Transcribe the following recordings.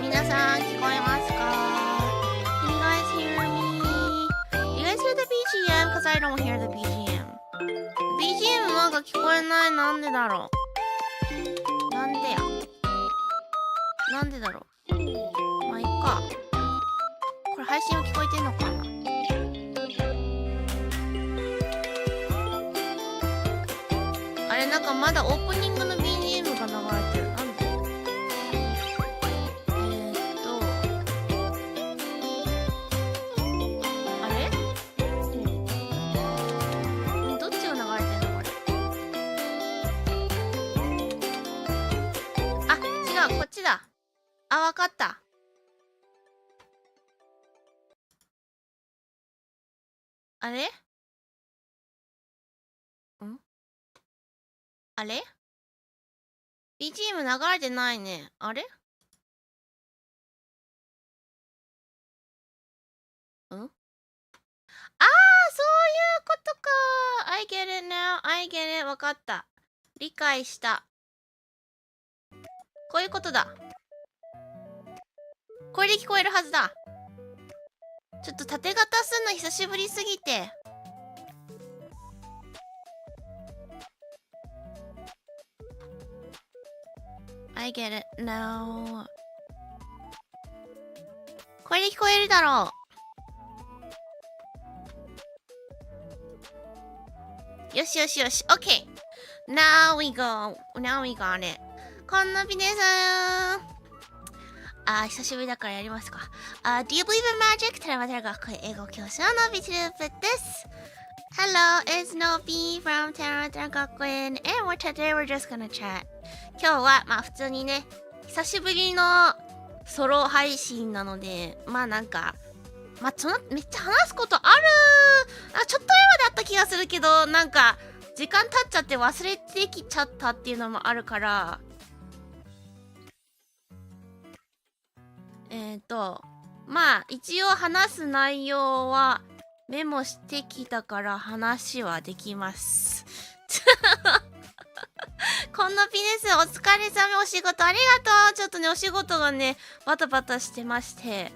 皆さん聞こえますか？ Can you guys hear me? You guys hear the BGM? Cause I don't hear the BGM. BGM なんか聞こえない。なんでだろう。なんでや。なんでだろう。まあいっか。これ配信は聞こえてんのかな？あれ、なんかまだオープニングの BGM が流れてる。なんで？あれ？どっちが流れてんのこれ。あ、違う、こっちだ。あ、わかった。あれ？あれ？ BGM 流れてないね。あれ？ああ、そういうことか。I get it now. I get it. わかった。理解した。こういうことだ。これで聞こえるはずだ。ちょっと縦型すんの久しぶりすぎて。I get it now. これで聞こえるだろう。よしよしよし。OK! Now we go. Now we got it. こんなぴねさん。久しぶりだからやりますか。Do you believe in magic? テラマテラ学校英語教師ののびちるぷです。Hello, it's Nobi from テラマテラ学園 and today we're just gonna chat. 今日はまあ普通にね、久しぶりのソロ配信なので、まあなんか、まあめっちゃ話すことあるちょっと前まであった気がするけど、なんか時間経っちゃって忘れてきちゃったっていうのもあるから、まあ一応話す内容はメモしてきたから話はできます。こんなピネスお疲れ様。お仕事ありがとう。ちょっとねお仕事がねバタバタしてまして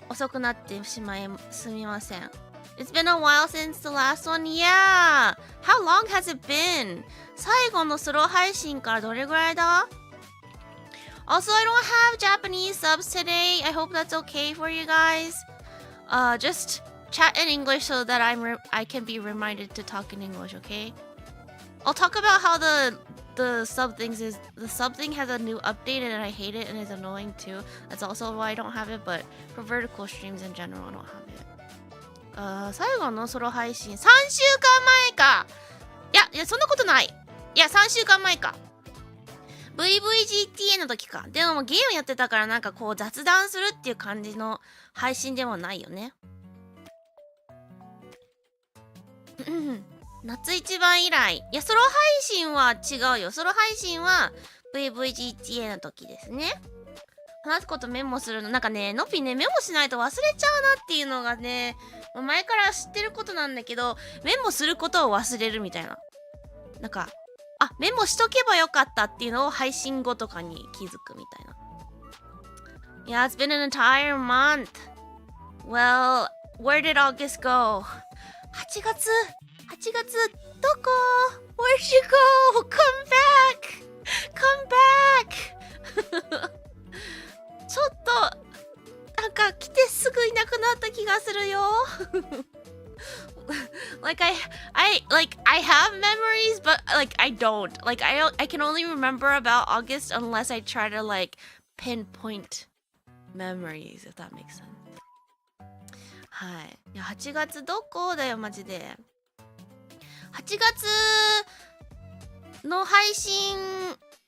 遅くなってしまいすみません。It's been a while since the last one. Yeah. How long has it been? 最後のソロ配信からどれぐらいだ？ Also, I don't have Japanese subs today. I hope that's okay for you guys. Just chat in English so that I can be reminded to talk in English, okay? I'll talk about how the sub thing has a new update and I hate it and it's annoying too. That's also why I don't have it, but for vertical streams in general, I don't have it. 最後のソロ配信3週間前か。いやそんなことない。いや3週間前か。VVGTA の時か。でもゲームやってたからなんかこう雑談するっていう感じの配信でもないよね。夏一番以来。いや、ソロ配信は違うよ。ソロ配信は VVGTA の時ですね。話すことメモするの。なんかね、のぴね、メモしないと忘れちゃうなっていうのがね、前から知ってることなんだけど、メモすることを忘れるみたいな。なんか、メモしとけばよかったっていうのを配信後とかに気づくみたいな。Yeah, it's been an entire month. Well, where did August go? 8月どこ Where'd you go? Come back! ちょっとなんか来てすぐいなくなった気がするよ。like I have memories, but like I don't. Like I can only remember about August unless I try to like pinpoint memories, if that makes sense. はい。いや8月どこだよマジで。8月の配信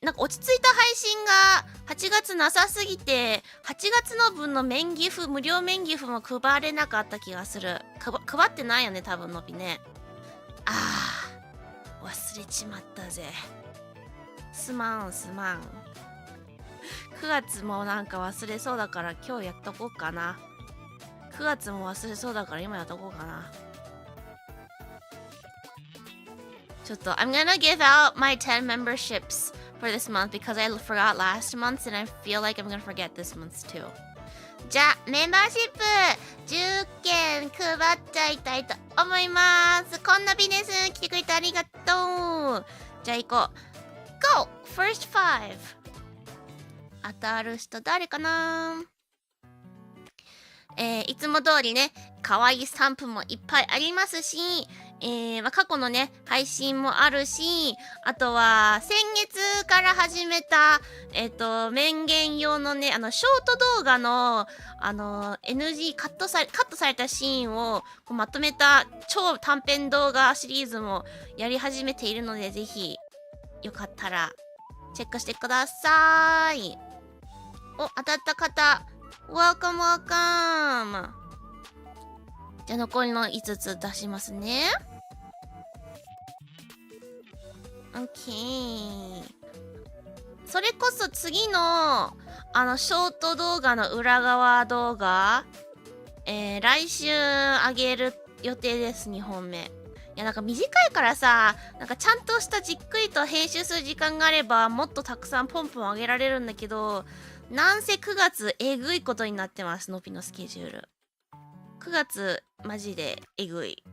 なんか落ち着いた配信が8月なさすぎて8月の分の免ギフ無料免ギフも配れなかった気がする。配ってないよね多分のびね。忘れちまったぜ。すまん。9月もなんか忘れそうだから今日やっとこうかな。9月も忘れそうだから今やっとこうかな。ちょっと I'm gonna give out my 10 memberships for this month because I forgot last month's and I feel like I'm gonna forget this month's too. じゃあメンバーシップ10件配っちゃいたいと思います。こんなビネス来てくれてありがとう。じゃあ行こう。Go! First 5. 当たる人誰かな。いつも通りね、可愛いスタンプもいっぱいありますし、過去のね、配信もあるし、あとは、先月から始めた、面言用のね、ショート動画の、NG カットされたシーンをこうまとめた超短編動画シリーズもやり始めているので、ぜひ、よかったら、チェックしてください。お、当たった方、Welcome! じゃあ残りの5つ出しますね。OK。それこそ次のショート動画の裏側動画、来週あげる予定です。2本目。いやなんか短いからさ、なんかちゃんとしたじっくりと編集する時間があればもっとたくさんポンポンあげられるんだけど、なんせ9月えぐいことになってます。のぴのスケジュール。9月マジでえぐい。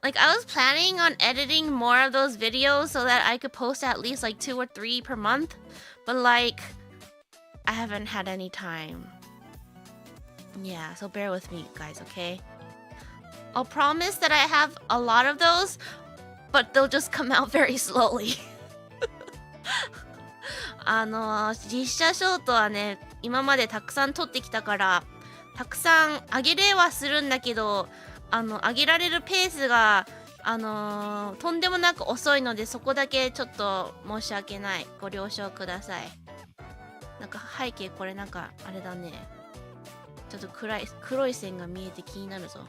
Like I was planning on editing more of those videos so that I could post at least like 2 or 3 per month, but like I haven't had any time. Yeah, so bear with me guys, okay? I'll promise that I have a lot of those, but they'll just come out very slowly. 実写ショートはね、今までたくさん撮ってきたからたくさんあげれはするんだけど、あげられるペースがとんでもなく遅いので、そこだけちょっと申し訳ない。ご了承ください。なんか背景これなんかあれだね。ちょっと黒い線が見えて気になるぞ。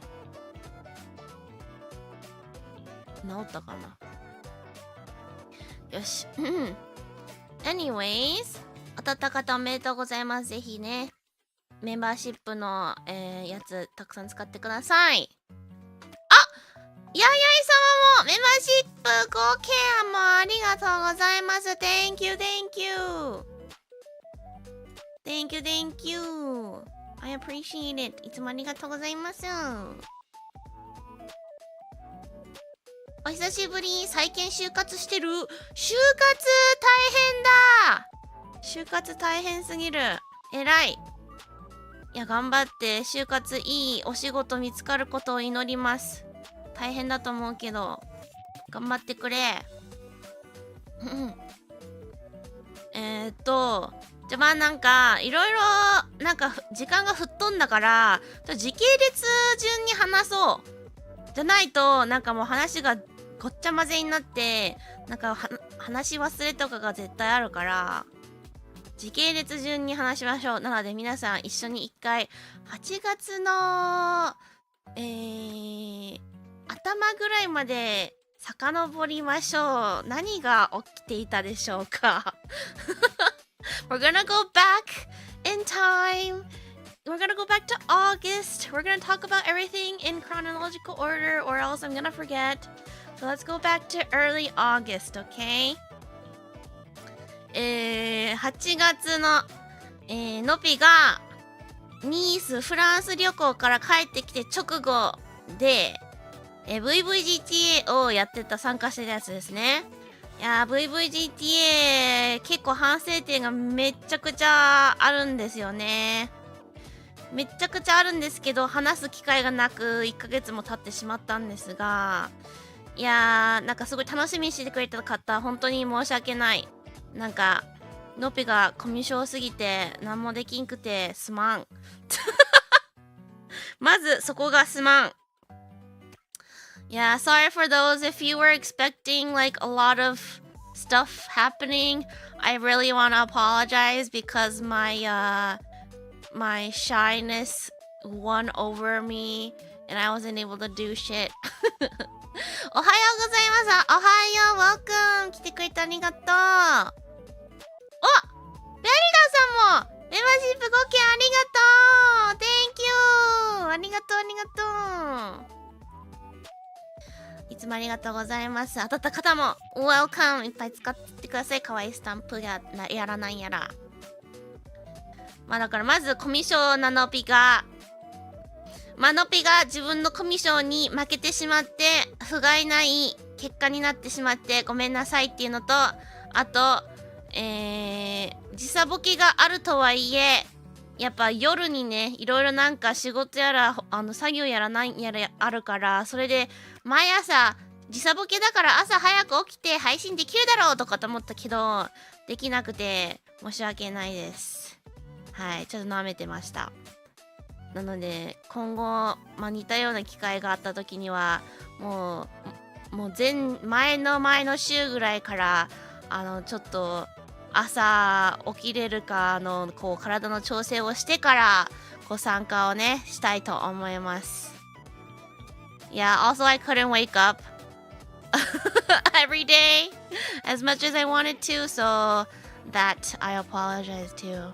治ったかな。よし。Anyways、当たった方おめでとうございます。ぜひね、メンバーシップの、やつたくさん使ってください。やいやい様もメンバーシップごケアもありがとうございます。Thank you, thank you. Thank you, thank you. I appreciate it. いつもありがとうございます。お久しぶり。最近就活してる。就活大変だ。就活大変すぎる。えらい。いや、頑張って就活いいお仕事見つかることを祈ります。大変だと思うけど、頑張ってくれ。じゃ、まあなんか、いろいろ、なんか、時間が吹っ飛んだから、時系列順に話そう。じゃないと、なんかもう話がごっちゃ混ぜになって、なんか話忘れとかが絶対あるから、時系列順に話しましょう。なので皆さん一緒に一回、8月の、頭ぐらいまで遡りましょう。何が起きていたでしょうか？We're gonna go back in time. We're gonna go back to August. We're gonna talk about everything in chronological order, or else I'm gonna forget. So let's go back to early August, okay? 8月の、のぴがニースフランス旅行から帰ってきて直後で、VVGTA をやってた参加してたやつですね。いやー VVGTA 結構反省点がめっちゃくちゃあるんですよね。めっちゃくちゃあるんですけど話す機会がなく1ヶ月も経ってしまったんですが、いやーなんかすごい楽しみにしてくれた方本当に申し訳ない。なんかのぴがコミュ障すぎて何もできんくてすまんまずそこがすまん。Yeah, sorry for those if you were expecting like a lot of stuff happening. I really want to apologize because my shyness won over me and I wasn't able to do shit. おはようございます。おはよう、welcome 来てくれてありがとう。お、ベリダさんもメンバーシップ合計ありがとう。Thank you。ありがとうありがとう。いつもありがとうございます。当たった方も Welcome いっぱい使ってください。かわいいスタンプやらなんやら。まあだからまずコミュ障なのぴがのぴが自分のコミュ障に負けてしまって不甲斐ない結果になってしまってごめんなさいっていうのと、あと時差ボケがあるとはいえやっぱ夜にねいろいろなんか仕事やら作業やらなんやらあるから、それで毎朝時差ボケだから朝早く起きて配信できるだろうとかと思ったけどできなくて申し訳ないです。はい、ちょっと舐めてました。なので今後、似たような機会があった時にはもう前の週ぐらいからちょっと朝起きれるかこう体の調整をしてからご参加をねしたいと思います。Yeah, also I couldn't wake up every day as much as I wanted to, so that I apologize too.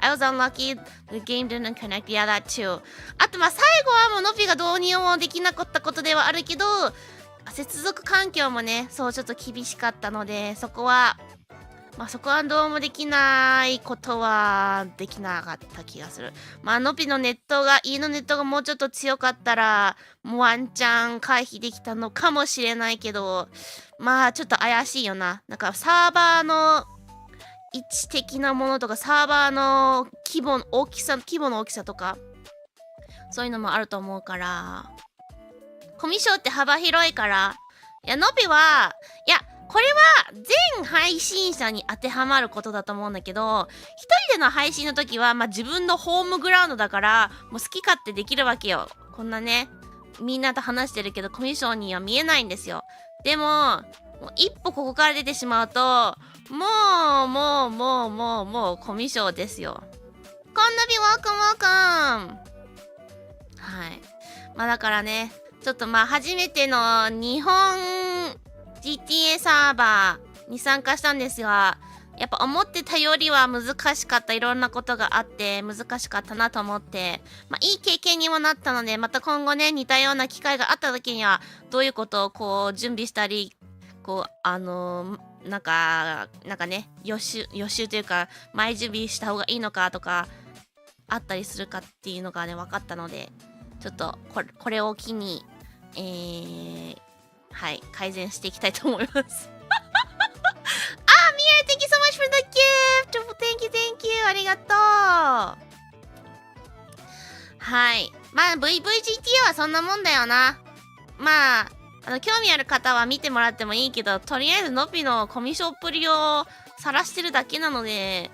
I was unlucky the game didn't connect. Yeah, that too. あと最後はもうのぴがどうにもできなかったことではあるけど、接続環境もねそうちょっと厳しかったので、そこはどうもできないことはできなかった気がする。のぴの家のネットがもうちょっと強かったらもうワンチャン回避できたのかもしれないけど、ちょっと怪しいよな。なんかサーバーの位置的なものとかサーバーの規模の大きさとかそういうのもあると思うから、コミュ障って幅広いから、のぴはいやこれは全配信者に当てはまることだと思うんだけど、一人での配信の時は自分のホームグラウンドだからもう好き勝手できるわけよ。こんなねみんなと話してるけどコミュ障には見えないんですよ。でも一歩ここから出てしまうともうコミュ障ですよ。こんなびwelcome。はい。だからねちょっと初めての日本GTA サーバーに参加したんですが、やっぱ思ってたよりは難しかった。いろんなことがあって難しかったなと思って、いい経験にもなったので、また今後ね似たような機会があった時にはどういうことをこう準備したり、こうなんかね予習というか前準備した方がいいのかとかあったりするかっていうのがね分かったので、ちょっとこれを機にはい、改善していきたいと思います。Mira, thank you so much for the gift! Thank you! ありがとう。はい。まあ、VVGT はそんなもんだよな。まあ、興味ある方は見てもらってもいいけど、とりあえずのぴのコミュ障っぷりを晒してるだけなので、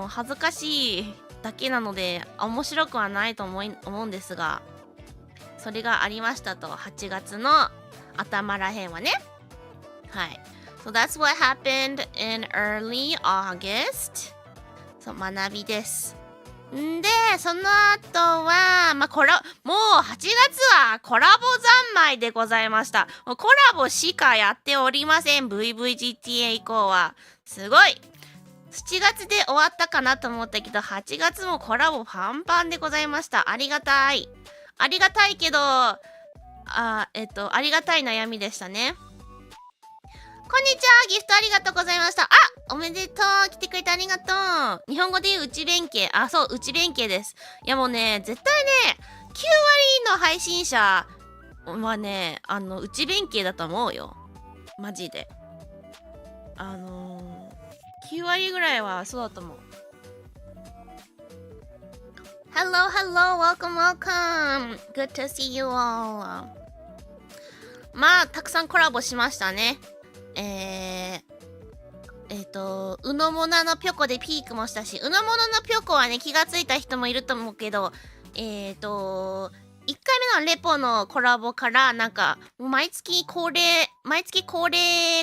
恥ずかしいだけなので、面白くはないと思うんですが、それがありましたと、8月の頭らへんはね。はい。So that's what happened in early August. そう、学びです。んで、その後は、まあ、もう8月はコラボ三昧でございました。もうコラボしかやっておりません。VVGTA 以降は。すごい。7月で終わったかなと思ったけど、8月もコラボパンパンでございました。ありがたい。ありがたいけど、ありがたい悩みでしたね。こんにちは、ギフトありがとうございました。あ、おめでとう。来てくれてありがとう。日本語で言う内弁慶。あ、そう、内弁慶です。いやもうね、絶対ね、9割の配信者はね、内弁慶だと思うよ。マジで。9割ぐらいはそうだと思う。Hello, hello, welcome, welcome. Good to see you all. まあ、たくさんコラボしましたね。うのもなのぴょこでピークもしたし、うのもののぴょこはね、気がついた人もいると思うけど、1回目のレポのコラボから、なんか、毎月恒例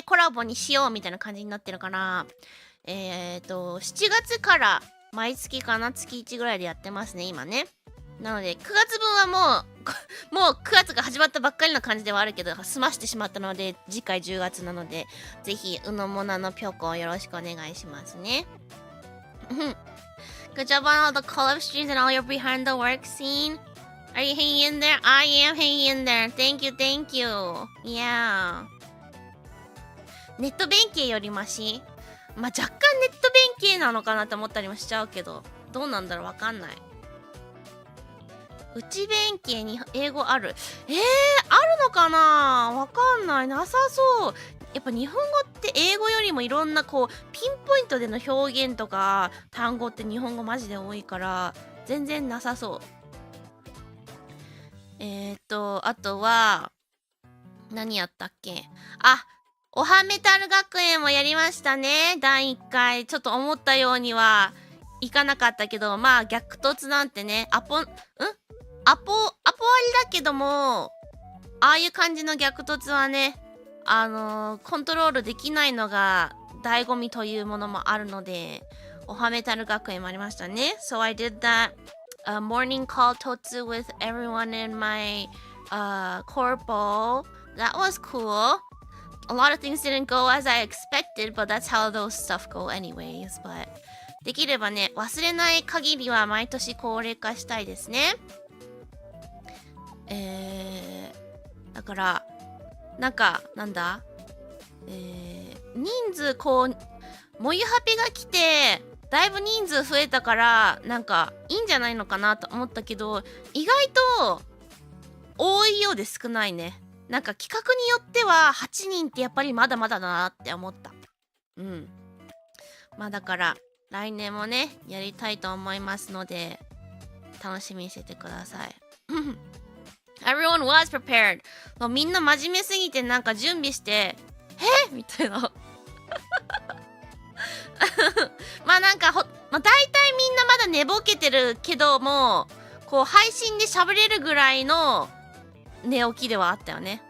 コラボにしようみたいな感じになってるから、7月から毎月かな、月1ぐらいでやってますね、今ね。なので、9月分はもう9月が始まったばっかりの感じではあるけど、済ましてしまったので、次回10月なので、ぜひ、うのもなのぴょこをよろしくお願いしますね。Good job on all the collab streams and all your behind the work scene. Are you hanging in there? I am hanging in there. Thank you, thank you. Yeah. ネット弁慶よりマシ？まあ、若干ネット弁慶なのかなって思ったりもしちゃうけど、どうなんだろう、わかんない。内弁慶に英語ある？あるのかな？わかんない。なさそう。やっぱ日本語って英語よりもいろんなこうピンポイントでの表現とか単語って日本語マジで多いから全然なさそう。あとは何やったっけ？おはメタル学園もやりましたね。第1回。ちょっと思ったようにはいかなかったけど、まあ逆突なんてね、アポありだけども、ああいう感じの逆突はね、コントロールできないのが醍醐味というものもあるので、おはメタル学園もありましたね。So I did that morning call totsu with everyone in my corpo. That was cool. A lot of things didn't go as I expected, but that's how those stuff go anyways. But できればね、忘れない限りは毎年高齢化したいですね。だから、なんだ人数もゆハピが来て、だいぶ人数増えたから、いいんじゃないのかなと思ったけど、意外と多いようで少ないね。企画によっては8人ってやっぱりまだまだだなって思った。うん。まあだから、来年もね、やりたいと思いますので、楽しみにしててください。Everyone was prepared. もうみんな真面目すぎて準備して、みたいな。まあ大体みんなまだ寝ぼけてるけども、配信で喋れるぐらいの寝起きではあったよね。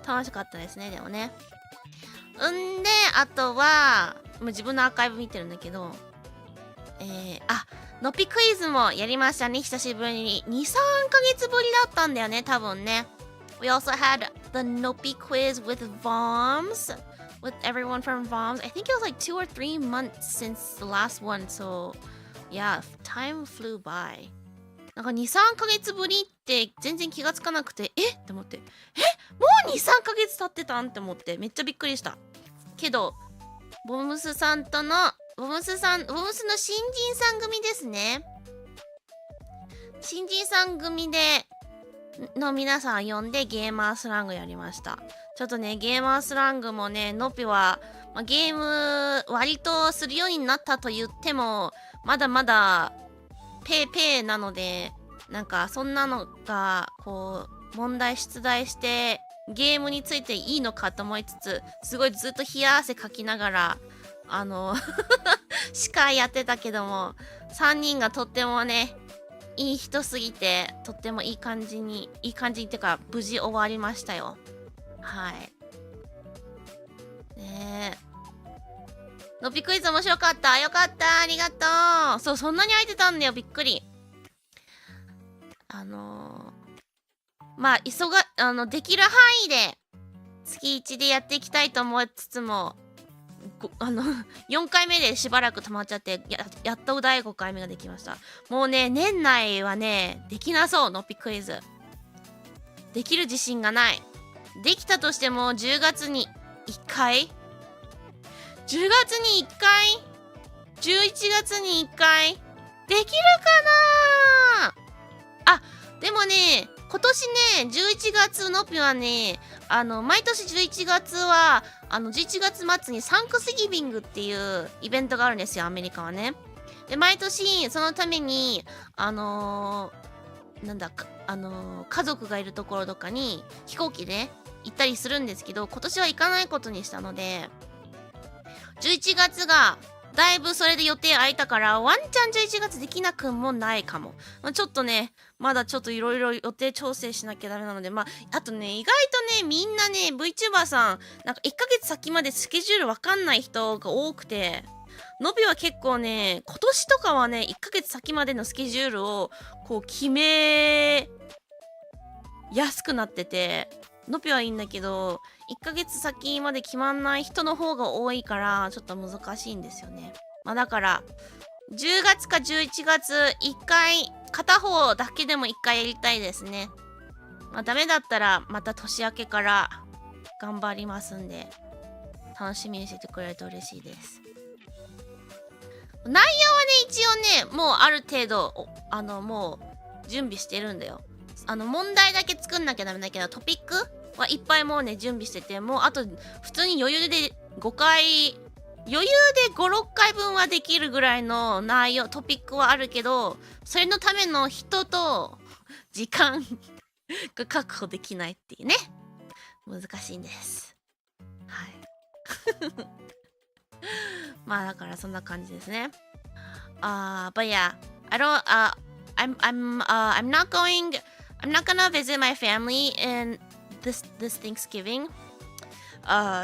楽しかったですね、でもね。んで、あとは、もう自分のアーカイブ見てるんだけど、のぴクイズもやりましたね、久しぶりに。2、3ヶ月ぶりだったんだよね、多分ね。We also had the Nopi quiz with VOMs, with everyone from VOMs. I think it was like 2 or 3 months since the last one, so yeah, time flew by. 2、3ヶ月ぶりって全然気がつかなくて、って思って、もう2、3ヶ月経ってたんって思って、めっちゃびっくりした。けど、ボムスの新人さん組ですね。新人さん組での皆さん呼んでゲーマースラングやりました。ちょっとね、ゲーマースラングもね、のぴは、ゲーム割とするようになったと言っても、まだまだペーペーなので、なんかそんなのがこう問題出題してゲームについていいのかと思いつつ、すごいずっと冷や汗かきながら司会やってたけども、3人がとってもねいい人すぎて、とってもいい感じっていうか無事終わりましたよ。はいねえ、のびクイズ面白かった。よかった、ありがとう。そう、そんなに空いてたんだよ、びっくり。できる範囲で月1でやっていきたいと思いつつも、4回目でしばらく止まっちゃって、やっと第5回目ができました。もうね、年内はね、できなそう、のっぴクイズ。できる自信がない。できたとしても10月に1回 ?10 月に1回 ?11 月に1回できるかなあ、でもね、今年ね、11月のぴはね、毎年11月は、11月末にサンクスギビングっていうイベントがあるんですよ、アメリカはね。で、毎年、そのために、家族がいるところとかに飛行機で行ったりするんですけど、今年は行かないことにしたので、11月がだいぶそれで予定空いたから、ワンチャン11月できなくもないかも。ちょっとね、まだちょっといろいろ予定調整しなきゃダメなので、あとね、意外とね、みんなね、VTuber さん、なんか1ヶ月先までスケジュールわかんない人が多くて、のびは結構ね、今年とかはね、1ヶ月先までのスケジュールをこう決めやすくなってて、のぴはいいんだけど、1ヶ月先まで決まんない人の方が多いから、ちょっと難しいんですよね。だから、10月か11月、1回、片方だけでも1回やりたいですね。ダメだったら、また年明けから頑張りますんで、楽しみにしててくれると嬉しいです。内容はね、一応ね、もうある程度、もう準備してるんだよ。問題だけ作んなきゃダメだけど、トピックはいっぱいもうね、準備してて、もうあと、普通に余裕で5回、余裕で5、6回分はできるぐらいの内容、トピックはあるけど、それのための人と時間が確保できないっていうね。難しいんです。はい。だからそんな感じですね。But yeah, I'm not gonna visit my family in this Thanksgiving.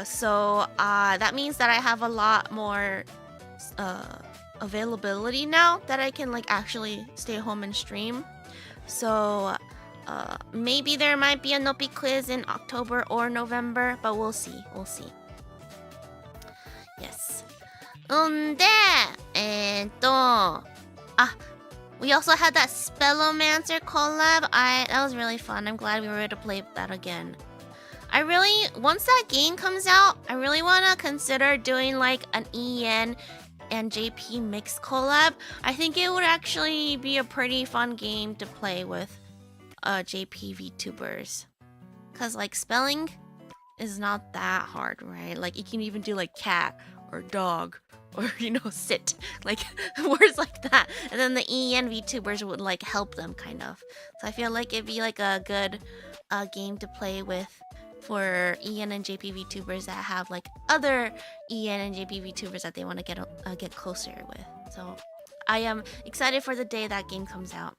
So that means that I have a lot more availability now that I can like actually stay home and stream. So maybe there might be a Nopi quiz in October or November, but we'll see. Yes. We also had that Spellomancer collab. That was really fun. I'm glad we were able to play that again. Once that game comes out, I really want to consider doing like an EN and JP mix collab. I think it would actually be a pretty fun game to play with JP VTubers. Cause like spelling is not that hard, right? Like you can even do like cat or dog or sit, like words like that, and then the EN VTubers would like help them kind of. So I feel like it'd be like a good game to play with for EN and JP VTubers that have like other EN and JP VTubers that they want to get closer with. So I am excited for the day that game comes out.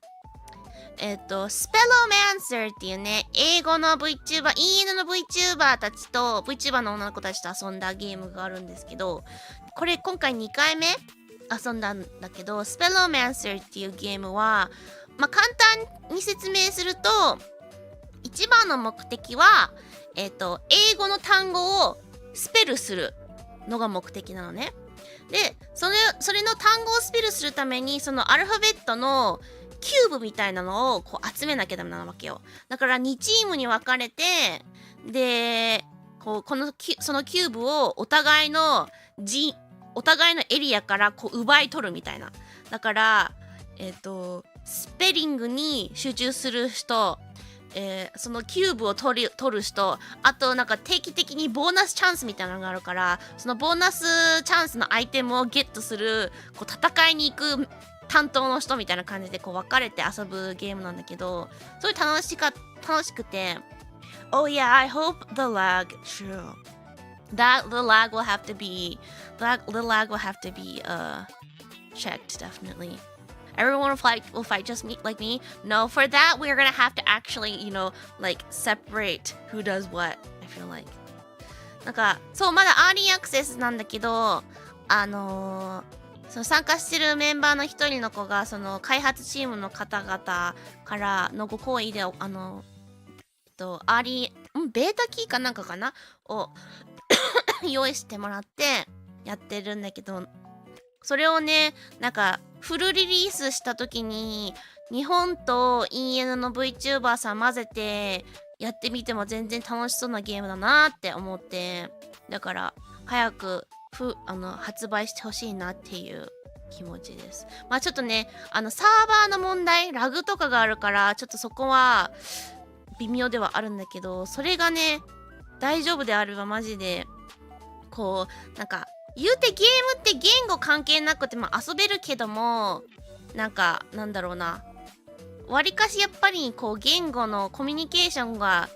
スペロマンサーっていうね、英語の VTuber、EN の VTuber たちと VTuber の女の子たちと遊んだゲームがあるんですけど、これ今回2回目遊んだんだけど、スペロマンサーっていうゲームは、簡単に説明すると、一番の目的は、英語の単語をスペルするのが目的なのね。で、それの単語をスペルするために、そのアルファベットのキューブみたいなのをこう集めなきゃダメなわけよ。だから2チームに分かれて、で、そのキューブをお互いのエリアからこう奪い取るみたいな。だから、スペリングに集中する人、そのキューブを取る人、あとなんか定期的にボーナスチャンスみたいなのがあるから、そのボーナスチャンスのアイテムをゲットする、こう戦いに行く担当の人みたいな感じでこう分かれて遊ぶゲームなんだけど、すごい楽しくて、Oh yeah, I hope the lag, true. That the lag will have to be checked definitely. Everyone will fight just like me. No, for that we're gonna have to actually, like separate who does what. I feel like. なんかそうまだアーリーアクセスなんだけど、その参加してるメンバーの一人の子がその開発チームの方々からのご好意でアーリーベータキーかなんかかなを用意してもらってやってるんだけど、それをねなんかフルリリースした時に日本と EN の VTuber さん混ぜてやってみても全然楽しそうなゲームだなって思って、だから早く発売してほしいなっていう気持ちです。まあちょっとねサーバーの問題ラグとかがあるからちょっとそこは微妙ではあるんだけど、それがね大丈夫であればマジでこうなんか言うてゲームって言語関係なくても遊べるけども、なんだろうな、わりかしやっぱりこう言語のコミュニケーションが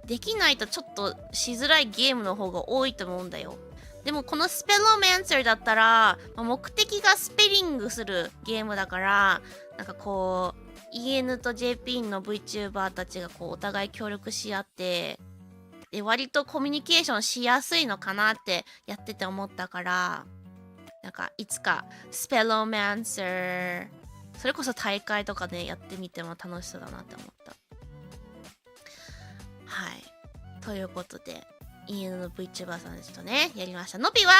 できないとちょっとしづらいゲームの方が多いと思うんだよ。でもこのスペロマンサーだったら目的がスペリングするゲームだから、なんかこう EN と JP の VTuber たちがこうお互い協力し合ってで割とコミュニケーションしやすいのかなってやってて思ったから、なんかいつかスペロマンサーそれこそ大会とかでやってみても楽しそうだなって思った。はい、ということでEN の VTuber さんたちとねやりました。のぴは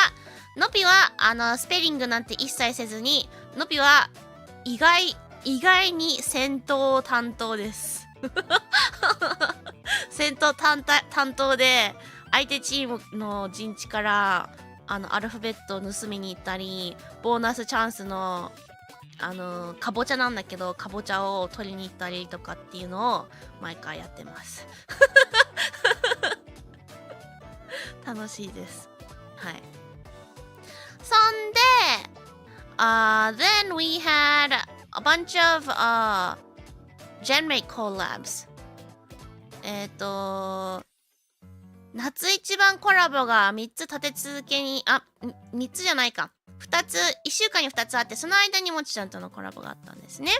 スペリングなんて一切せずに、のぴは意外に戦闘担当です戦闘担当で相手チームの陣地からアルファベットを盗みに行ったり、ボーナスチャンスのかぼちゃなんだけどかぼちゃを取りに行ったりとかっていうのを毎回やってます楽しいです。はい。そんで、then we had a bunch of Genmate collabs。夏一番コラボが3つ立て続けに、3つじゃないか。2つ、1週間に2つあって、その間にもちちゃんとのコラボがあったんですね。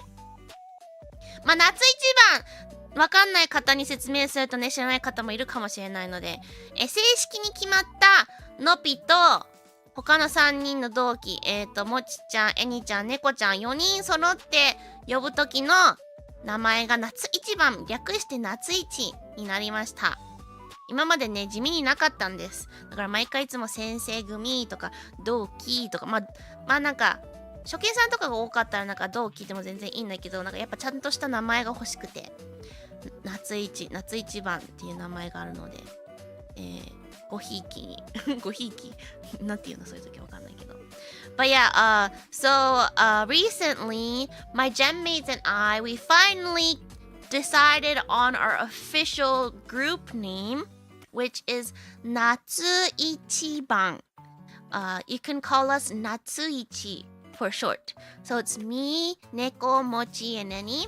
まあ、夏一番わかんない方に説明するとね、知らない方もいるかもしれないので、正式に決まったのぴと他の3人の同期、もちちゃん、えにちゃん、ねこちゃん4人揃って呼ぶ時の名前が夏一番、略して夏一になりました。今までね地味になかったんです。だから毎回いつも先生組とか同期とかまあなんか初見さんとかが多かったらなんか同期でも全然いいんだけど、なんかやっぱちゃんとした名前が欲しくて夏一番っていう名前があるので、ごひいきにごひいきなんていうのそういう時わかんないけど。But yeah, recently my Genmates and I we finally decided on our official group name, which is Natsuichiban. You can call us Natsuichi for short. So it's me, Neko, Mochi, and Neni.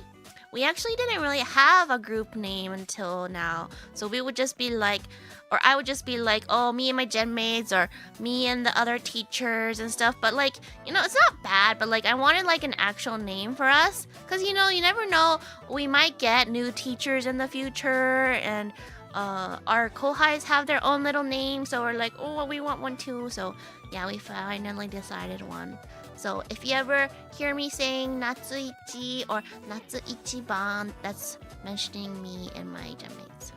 We actually didn't really have a group name until now. So we would just be like, or I would just be like, oh, me and my gen mates, or me and the other teachers and stuff. But like, it's not bad, but like I wanted like an actual name for us. Because, you never know, we might get new teachers in the future, and our kohais have their own little name. So we're like, oh, we want one too. So yeah, we finally decided one. So if you ever hear me saying Natsuichi or Natsuichiban, that's mentioning me and my gen mates.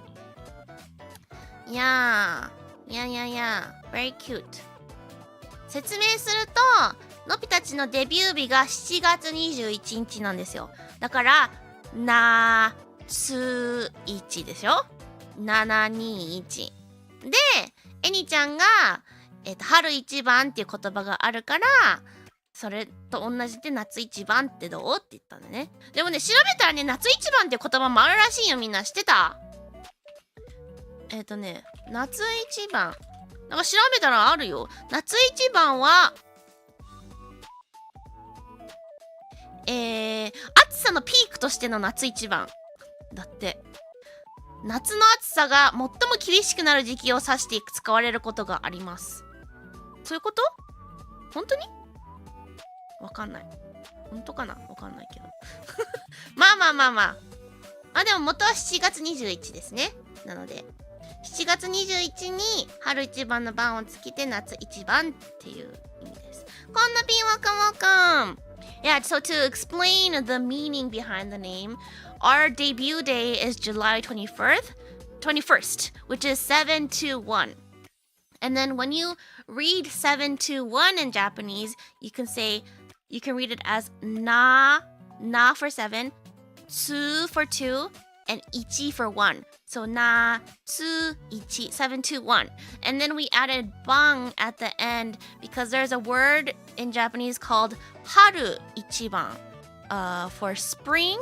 Yeah. Very cute. 説明すると、のぴたちのデビュー日が7月21日なんですよ。だから、なつ1ですよ。721。で、えにちゃんが、春一番っていう言葉があるから、それと同じで夏一番ってどうって言ったんだね。でもね、調べたらね、夏一番っていう言葉もあるらしいよ。みんな知ってた？夏一番。なんか調べたらあるよ。夏一番は、暑さのピークとしての夏一番。だって。夏の暑さが最も厳しくなる時期を指して使われることがあります。そういうこと？本当に？わかんない。本当かな？わかんないけど。まあでも元は7月21ですね。なので、7月21に春一番の番をつけて夏一番っていう意味です。こんなピンwelcome. Yeah, so to explain the meaning behind the name, our debut day is July 21st, which is 721. And then when you read 721 in Japanese, you can read it as na for 7, tsu for 2, and ichi for 1. So na, tsu, ichi, 721. And then we added bang at the end because there's a word in Japanese called haru ichiban for spring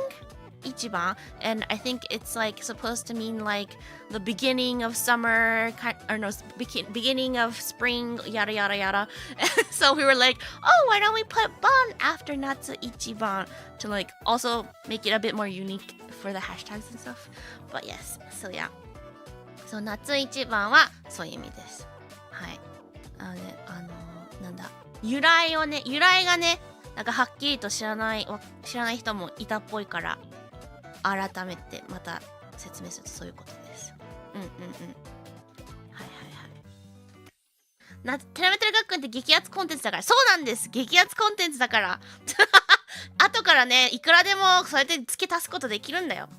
ichiban, and I think it's like supposed to mean like the beginning of summer, beginning of spring, yada yada yada. So we were like, oh, why don't we put ban after natsu ichiban to like also make it a bit more unique for the hashtags and stuff. But yes, so yeah. So 夏一番はそういう意味です。はい。なんだ、由来がね、なんかはっきりと知らない人もいたっぽいから、改めてまた説明するとそういうことです。はいはいはい。テラメテル学訓って激アツコンテンツだから。そうなんです、激アツコンテンツだから後からね、いくらでもそうやって付け足すことできるんだよ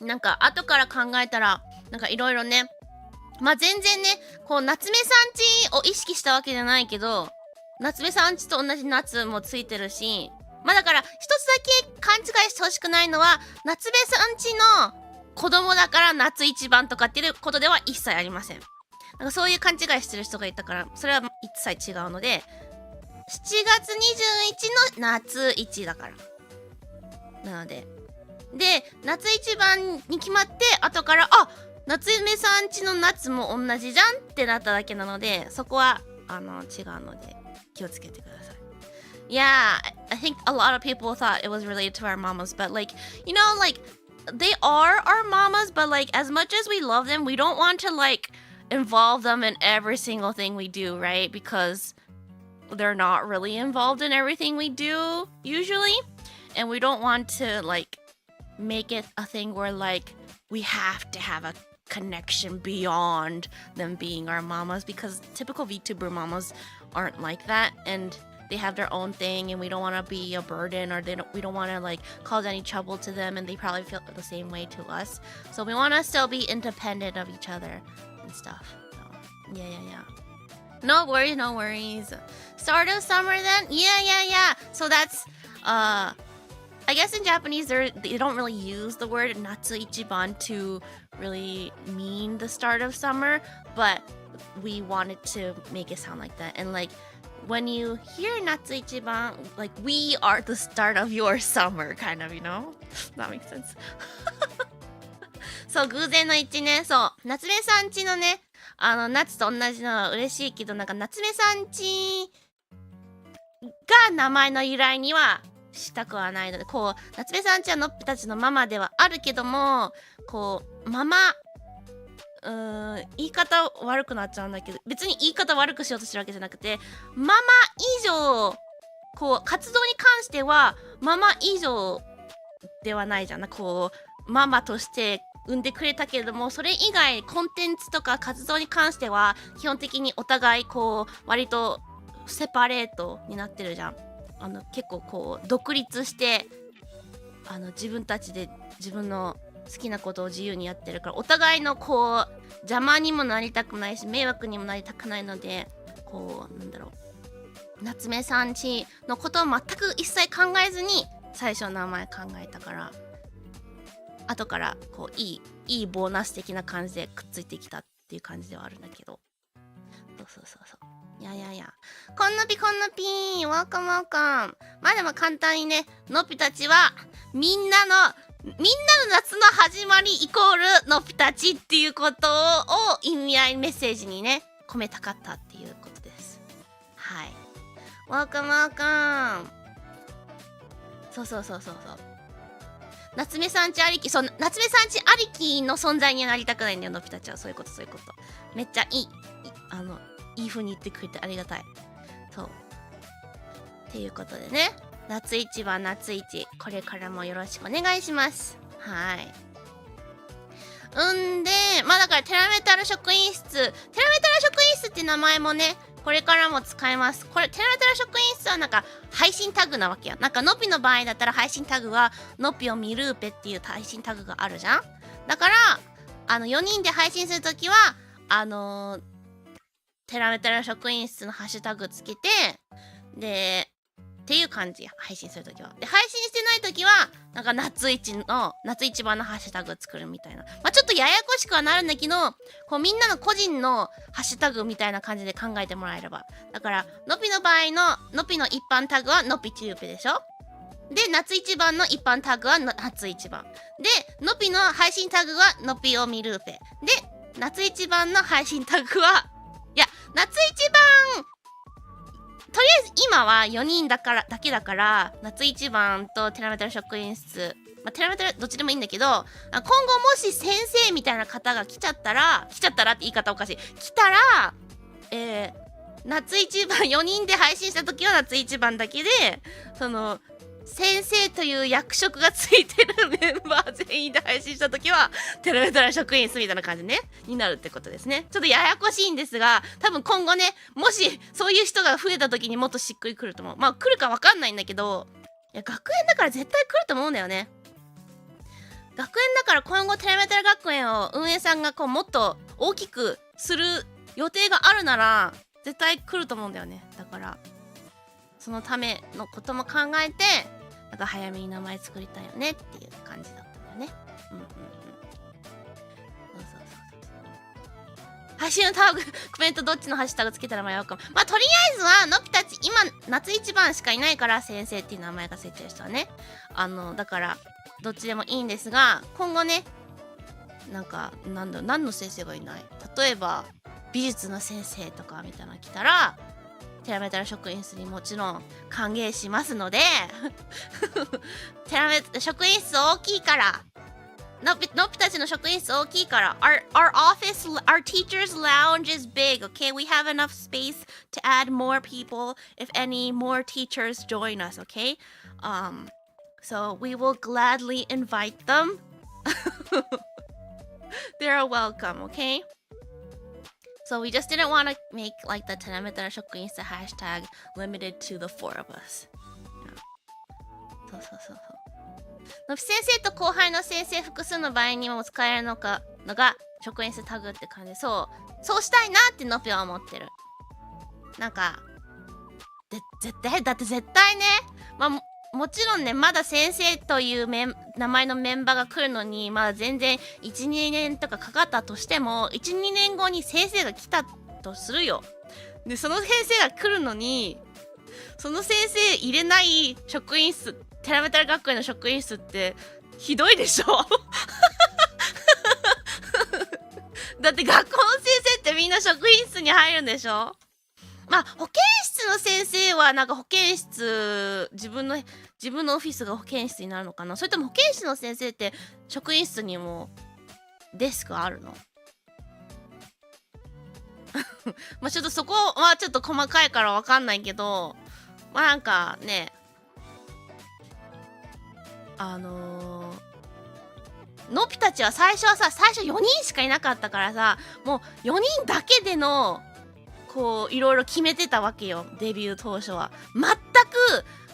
なんか後から考えたらなんかいろいろね、まあ全然ね、こう夏目さんちを意識したわけじゃないけど、夏目さんちと同じ夏もついてるし、まあだから一つだけ勘違いしてほしくないのは、夏目さんちの子供だから夏一番とかっていうことでは一切ありません。なんかそういう勘違いしてる人がいたから、それは一切違うので、7月21の夏一だから。なので、夏一番に決まって後から夏目さんちの夏も同じじゃんってなっただけなので、そこは違うので気をつけてください。Yeah, I think a lot of people thought it was related to our mamas, but like, you know, like they are our mamas, but like as much as we love them, we don't want to like involve them in every single thing we do, right? Because they're not really involved in everything we do usually, and we don't want to like make it a thing where like we have to have a connection beyond them being our mamas, because typical VTuber mamas aren't like that, and they have their own thing, and we don't want to be a burden, or we don't want to like cause any trouble to them, and they probably feel the same way to us. So we want to still be independent of each other and stuff. So, yeah. No worries. Start of summer then? Yeah. So that's I guess in Japanese they don't really use the word natsu ichiban to really mean the start of summer, but we wanted to make it sound like that. And like when you hear natsu ichiban, like we are the start of your summer, kind of, you know? That makes sense. そう、偶然の一致ね。そう、夏目さんちのね、夏と同じのは嬉しいけど、なんか夏目さんちが名前の由来にはしたくはないので、こう夏目さんちはのっぺたちのママではあるけども、こうママ言い方悪くなっちゃうんだけど、別に言い方悪くしようとしてるわけじゃなくて、ママ以上こう活動に関してはママ以上ではないじゃんな。こうママとして産んでくれたけれども、それ以外コンテンツとか活動に関しては基本的にお互いこう割とセパレートになってるじゃん。結構こう独立して自分たちで自分の好きなことを自由にやってるから、お互いのこう邪魔にもなりたくないし迷惑にもなりたくないので、こうなんだろう、夏目さんちのことを全く一切考えずに最初の名前考えたから、後からこういいボーナス的な感じでくっついてきたっていう感じではあるんだけど、いや。こんのぴー、ワーカムワーカム。まあでも簡単にね、のっぴたちは、みんなの夏の始まりイコールのっぴたちっていうことを意味合いメッセージにね、込めたかったっていうことです。はい。ワーカムワーカム。そう。夏目さんちありき、夏目さんちありきの存在になりたくないんだよ、のっぴたちは。そういうこと。めっちゃいい風に言ってくれてありがたい。そう。っていうことでね、夏市は夏市、これからもよろしくお願いします。はい。まあだからテラメタル職員室って名前もね、これからも使えます。これ、テラメタル職員室はなんか配信タグなわけよ。なんかのぴの場合だったら配信タグはのぴを見ルーペっていう配信タグがあるじゃん。だから、4人で配信するときは、テラメタル職員室のハッシュタグつけて、で、っていう感じや、配信するときは。で、配信してないときは、なんか夏市版のハッシュタグ作るみたいな。まあちょっとややこしくはなるんだけど、こうみんなの個人のハッシュタグみたいな感じで考えてもらえれば。だから、のぴの場合の、のぴの一般タグはのぴチューペでしょ。で、夏一番の一般タグは夏一番。で、のぴの配信タグはのぴを見ルーペ。で、夏一番の配信タグは、いや、夏一番、とりあえず今は4人だけだから、夏一番とテラメタル職員室、まあ、テラメタルどっちでもいいんだけど、今後もし先生みたいな方が来ちゃったらって言い方おかしい。来たら、夏一番4人で配信した時は夏一番だけで、先生という役職がついてるメンバー全員で配信した時はテラメタル職員室みたいな感じねになるってことですね。ちょっとややこしいんですが、多分今後ね、もしそういう人が増えた時にもっとしっくりくると思う。まあ来るか分かんないんだけど、いや学園だから絶対来ると思うんだよね。学園だから今後テラメタル学園を運営さんがこうもっと大きくする予定があるなら絶対来ると思うんだよね。だからそのためのことも考えて、なんか早めに名前作りたいよねっていう感じだったんだよね。配信のタグ、コメントどっちのハッシュタグつけたら迷うかも。まあとりあえずはのぴたち今夏一番しかいないから、先生っていう名前が設定したね。だからどっちでもいいんですが、今後ね、なんか何の先生がいない。例えば美術の先生とかみたいなの来たら。テラメタル職員室にもちろん歓迎しますので職員室大きいからのっぴたちの職員室大きいから our teacher's lounge is big, okay? We have enough space to add more people if any more teachers join us, okay? So we will gladly invite them. They're welcome, okay?So we just didn't want to make like the テラメタル職員室 hashtag limited to the 4 of us. そう。のぴ先生と後輩の先生複数の場合にも使えるのが職員室タグって感じ。そうしたいなってのぴは思ってる。なんか絶対ね、まあもちろんね、まだ先生という名前のメンバーが来るのに、まだ全然 1,2 年とかかかったとしても、1,2 年後に先生が来たとするよ。で、その先生が来るのに、その先生入れない職員室、テラメタル学園の職員室ってひどいでしょだって学校の先生ってみんな職員室に入るんでしょ。まあ保健室の先生はなんか保健室自分のオフィスが保健室になるのかな。それとも保健室の先生って職員室にもデスクあるのまあちょっとそこはちょっと細かいからわかんないけど、まあなんかね、のぴたちは最初4人しかいなかったからさ、もう4人だけでのこういろいろ決めてたわけよ、デビュー当初は。全く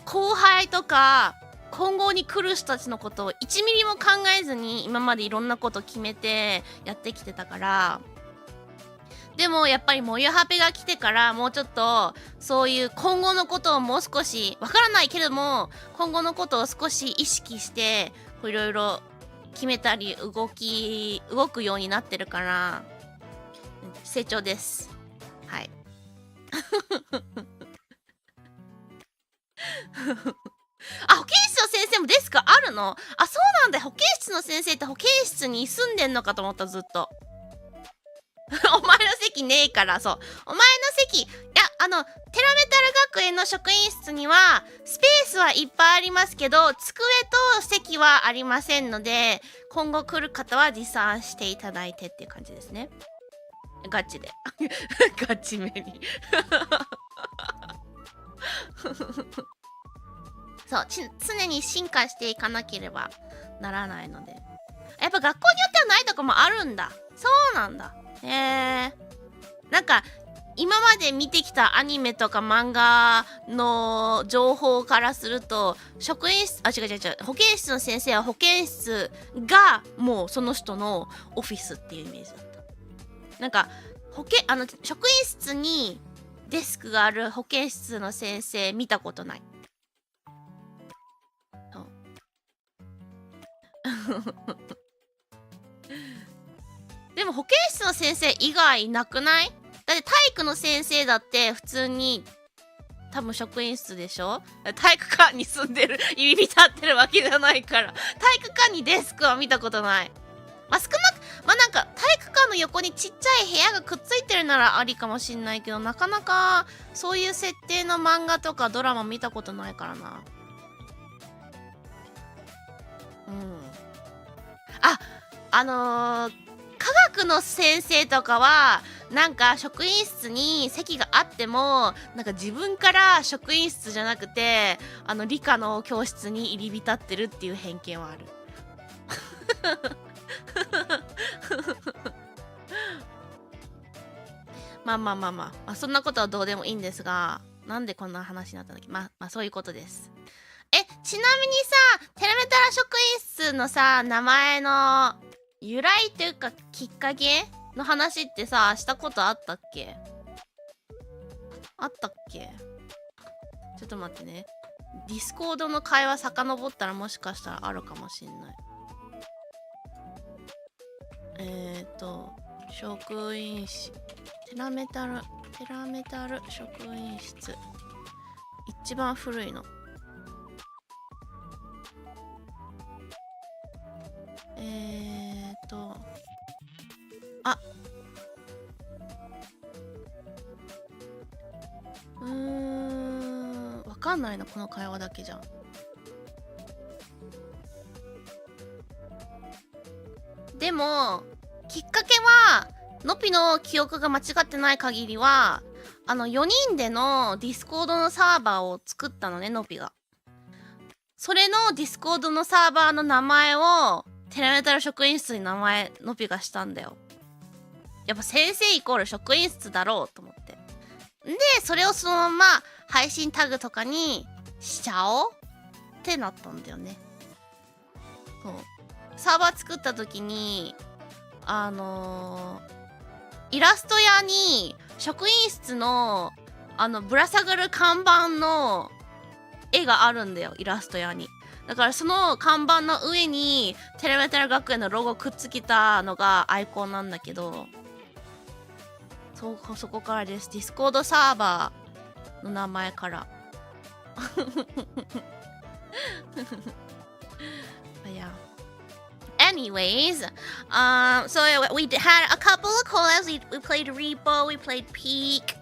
後輩とか今後に来る人たちのことを1ミリも考えずに今までいろんなこと決めてやってきてたから。でもやっぱりもゆはぺが来てからもうちょっとそういう今後のことをもう少しわからないけれども今後のことを少し意識していろいろ決めたり動くようになってるから成長です。はい。あ、保健室の先生もデスクあるの？あ、そうなんだ。保健室の先生って保健室に住んでんのかと思った、ずっと。お前の席ねえから、そう。お前の席、いや、テラメタル学園の職員室には、スペースはいっぱいありますけど、机と席はありませんので、今後来る方は持参していただいてっていう感じですね。ガチで。ガチめに。そう、常に進化していかなければならないので。やっぱ学校によってはないとこもあるんだ。そうなんだ。なんか今まで見てきたアニメとか漫画の情報からすると、職員室、違う、保健室の先生は保健室がもうその人のオフィスっていうイメージだった。なんか職員室にデスクがある保健室の先生見たことない。でも保健室の先生以外なくない？だって体育の先生だって普通に多分職員室でしょ？体育館に住んでる入り浸ってるわけじゃないから、体育館にデスクは見たことない。まあなんか体育館の横にちっちゃい部屋がくっついてるならありかもしんないけど、なかなかそういう設定の漫画とかドラマ見たことないからな。科学の先生とかはなんか職員室に席があっても、なんか自分から職員室じゃなくて理科の教室に入り浸ってるっていう偏見はある。まあそんなことはどうでもいいんですが、なんでこんな話になったんだっけ。まあそういうことです。ちなみにさ、テラメタラ職員室のさ、名前の由来というかきっかけの話ってさ、したことあったっけ？あったっけ？ちょっと待ってね。ディスコードの会話遡ったらもしかしたらあるかもしんない。職員室、テラメタル職員室。一番古いの。わかんないな、この会話だけじゃ。でもきっかけはのぴの記憶が間違ってない限りは4人でのディスコードのサーバーを作ったのね、のぴが。それのディスコードのサーバーの名前をテラメタル職員室にのぴがしたんだよ。やっぱ先生イコール職員室だろうと思って。でそれをそのまま配信タグとかにしちゃおうってなったんだよね。そう、サーバー作った時にイラスト屋に職員室のぶら下がる看板の絵があるんだよ、イラスト屋に。だからその看板の上にテラメタル学園のロゴくっつけたのがアイコンなんだけど、そこからです。ディスコードサーバーの名前から。Yeah. Anyways, so we had a couple of collabs. We played Repo, we played Peak.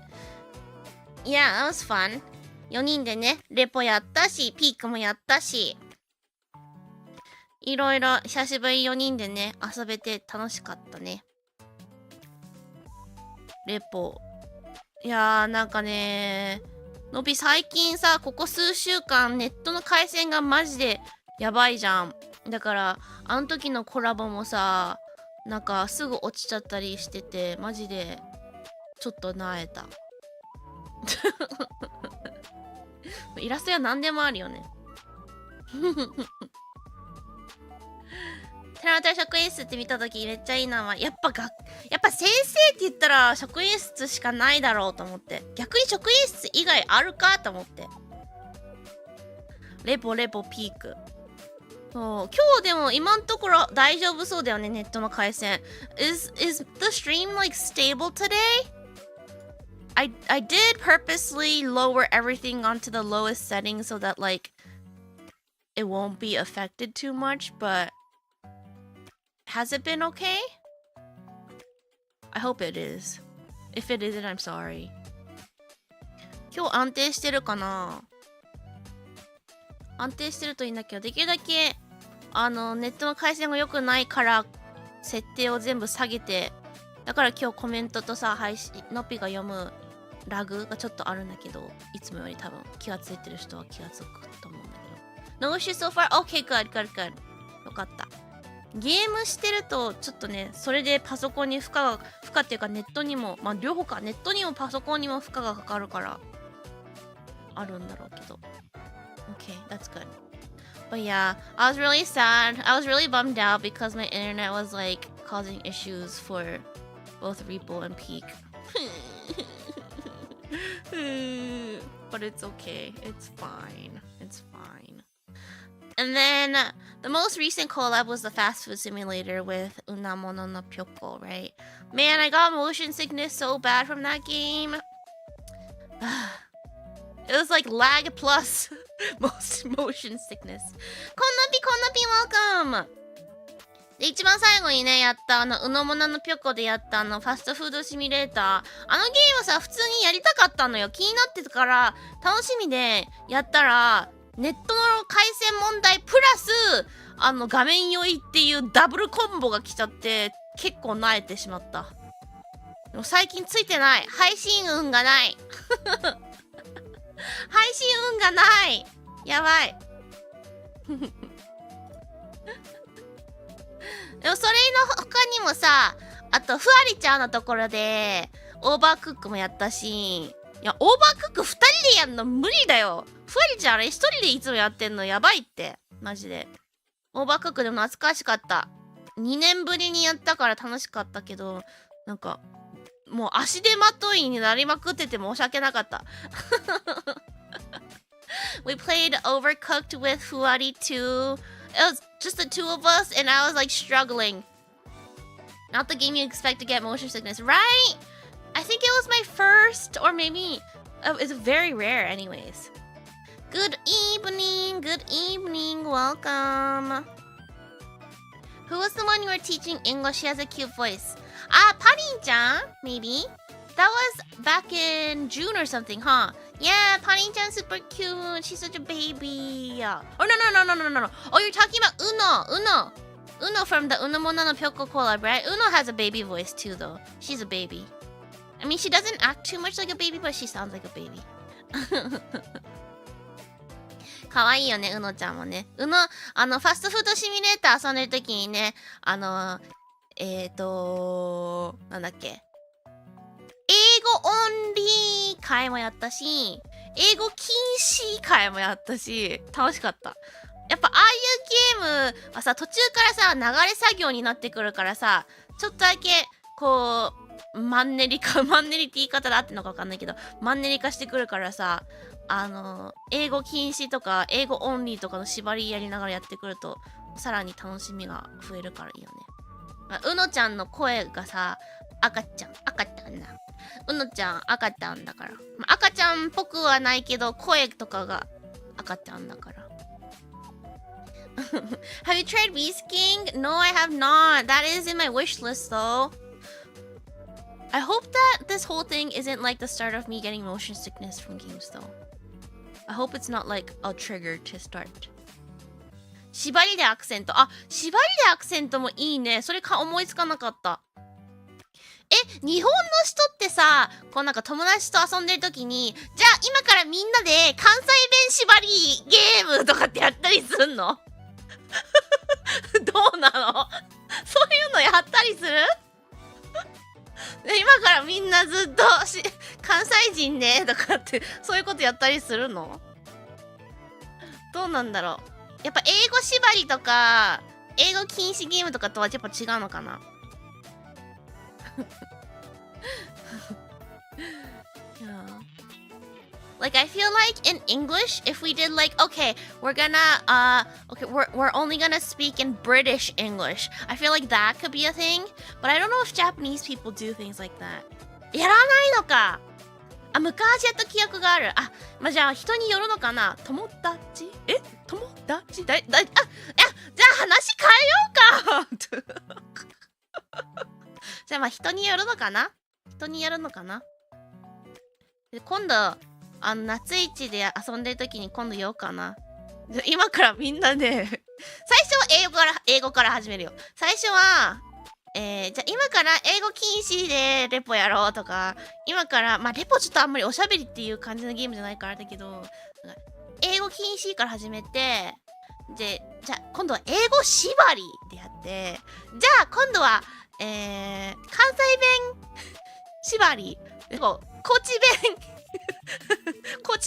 Yeah, that was fun. 4人でね、レポやったし、ピークもやったし、いろいろ久しぶり4人でね、遊べて楽しかったね。レポ。いやー、なんかね、のび最近さ、ここ数週間ネットの回線がマジでやばいじゃん。だからあの時のコラボもさ、なんかすぐ落ちちゃったりしてて、マジでちょっとなえた。イラストや何でもあるよね。テラメタル職員室って見た時めっちゃいい名前。やっぱ先生って言ったら職員室しかないだろうと思って。逆に職員室以外あるかと思って。レポピーク。そう、今日でも今のところ大丈夫そうだよね、ネットの回線。Is the stream like stable today? I did purposely lower everything onto the lowest setting so that like it won't be affected too much, but has it been okay? I hope it is. If it isn't, I'm sorry. 今日安定してるかな？安定してるといいんだけど、できるだけネットの回線が良くないから設定を全部下げて、だから今日コメントとさ、配信のっぴが読むラグがちょっとあるんだけど、いつもより多分気がついてる人は気がつくと思うんだけど。No issue so far? Okay, good, good, good. よかった。ゲームしてるとちょっとね、それでパソコンに負荷っていうかネットにも、まあ両方か、ネットにもパソコンにも負荷がかかるからあるんだろうけど。Okay, that's good. But yeah, I was really sad. I was really bummed out because my internet was like causing issues for both Repo and Peak. But it's okay. It's fine. It's fine. And then the most recent collab was the fast food simulator with Unamono no Pyoko, right? Man, I got motion sickness so bad from that game. It was like lag plus most motion sickness. こんなぴ welcome! で、一番最後にね、やったうのもののぴょこでやったファストフードシミュレーター。あのゲームさ、普通にやりたかったのよ。気になってたから、楽しみでやったら、ネットの回線問題プラス、画面酔いっていうダブルコンボが来ちゃって、結構萎えてしまった。でも最近ついてない。配信運がない。配信運がない。やばい。でもそれの他にもさ、あとふわりちゃんのところでオーバークックもやったし、いやオーバークック2人でやんの無理だよ。ふわりちゃんあれ1人でいつもやってんのやばいってマジで。オーバークックでも懐かしかった。2年ぶりにやったから楽しかったけど、なんかもう足手まといになりまくってて申し訳なかった。We played Overcooked with Fuwari too. It was just the two of us, and I was like struggling. Not the game you expect to get motion sickness, right? I think it was my first, or maybe it's very rare, anyways. Good evening, welcome. Who was the one you were teaching English? She has a cute voice. Ah, Parin-chan, maybe. That was back in June or something, huh? Yeah, Parin-chan super cute. She's such a baby. Oh, no. Oh, you're talking about Uno. Uno from the Unomono no Pyoko collab, right? Uno has a baby voice too, though. She's a baby. I mean, she doesn't act too much like a baby, but she sounds like a baby. かわいいよね、うのちゃんもね。ファストフードシミュレーター遊んでるときにね、なんだっけ。英語オンリー会もやったし、英語禁止会もやったし、楽しかった。やっぱああいうゲームはさ、途中からさ、流れ作業になってくるからさ、ちょっとだけ、こう、マンネリって言い方で合ってんのかわかんないけど、マンネリ化してくるからさ、英語禁止とか、英語オンリーとかの縛りやりながらやってくると、さらに楽しみが増えるからいいよね。うのちゃんの声がさ、赤ちゃんだ。うのちゃん赤ちゃんだから。赤ちゃんっぽくはないけど、声とかが赤ちゃんだから。Have you tried Beast-King? No, I have not. That is in my wish list though. I hope that this whole thing isn't like the start of me getting motion sickness from games though. I hope it's not like a trigger to start. 縛りでアクセント。あ、縛りでアクセントもいいね。それか思いつかなかった。日本の人ってさ、こうなんか友達と遊んでる時に、じゃあ今からみんなで関西弁縛りゲームとかってやったりすんの？どうなの？そういうのやったりする？今からみんなずっと関西人ねとかってそういうことやったりするの？どうなんだろう。やっぱ英語縛りとか英語禁止ゲームとかとはやっぱ違うのかな。Yeah. Like I feel like in English, if we did like, okay, we're only gonna speak in British English. I feel like that could be a thing, but I don't know if Japanese people do things like that. やらないのか。あ、昔やった記憶がある。あ、まあ、じゃあ人によるのかな。友達友達じゃあ話変えようかじゃあまあ人によるのかな。で今度、夏市で遊んでる時に今度言おうかな。今からみんなで最初は英語から始めるよ。最初は、じゃあ今から英語禁止でレポやろうとか、今から、まあレポちょっとあんまりおしゃべりっていう感じのゲームじゃないからだけど、英語禁止から始めて、で、じゃあ今度は英語縛りでやって、じゃあ今度は、関西弁縛り、こっち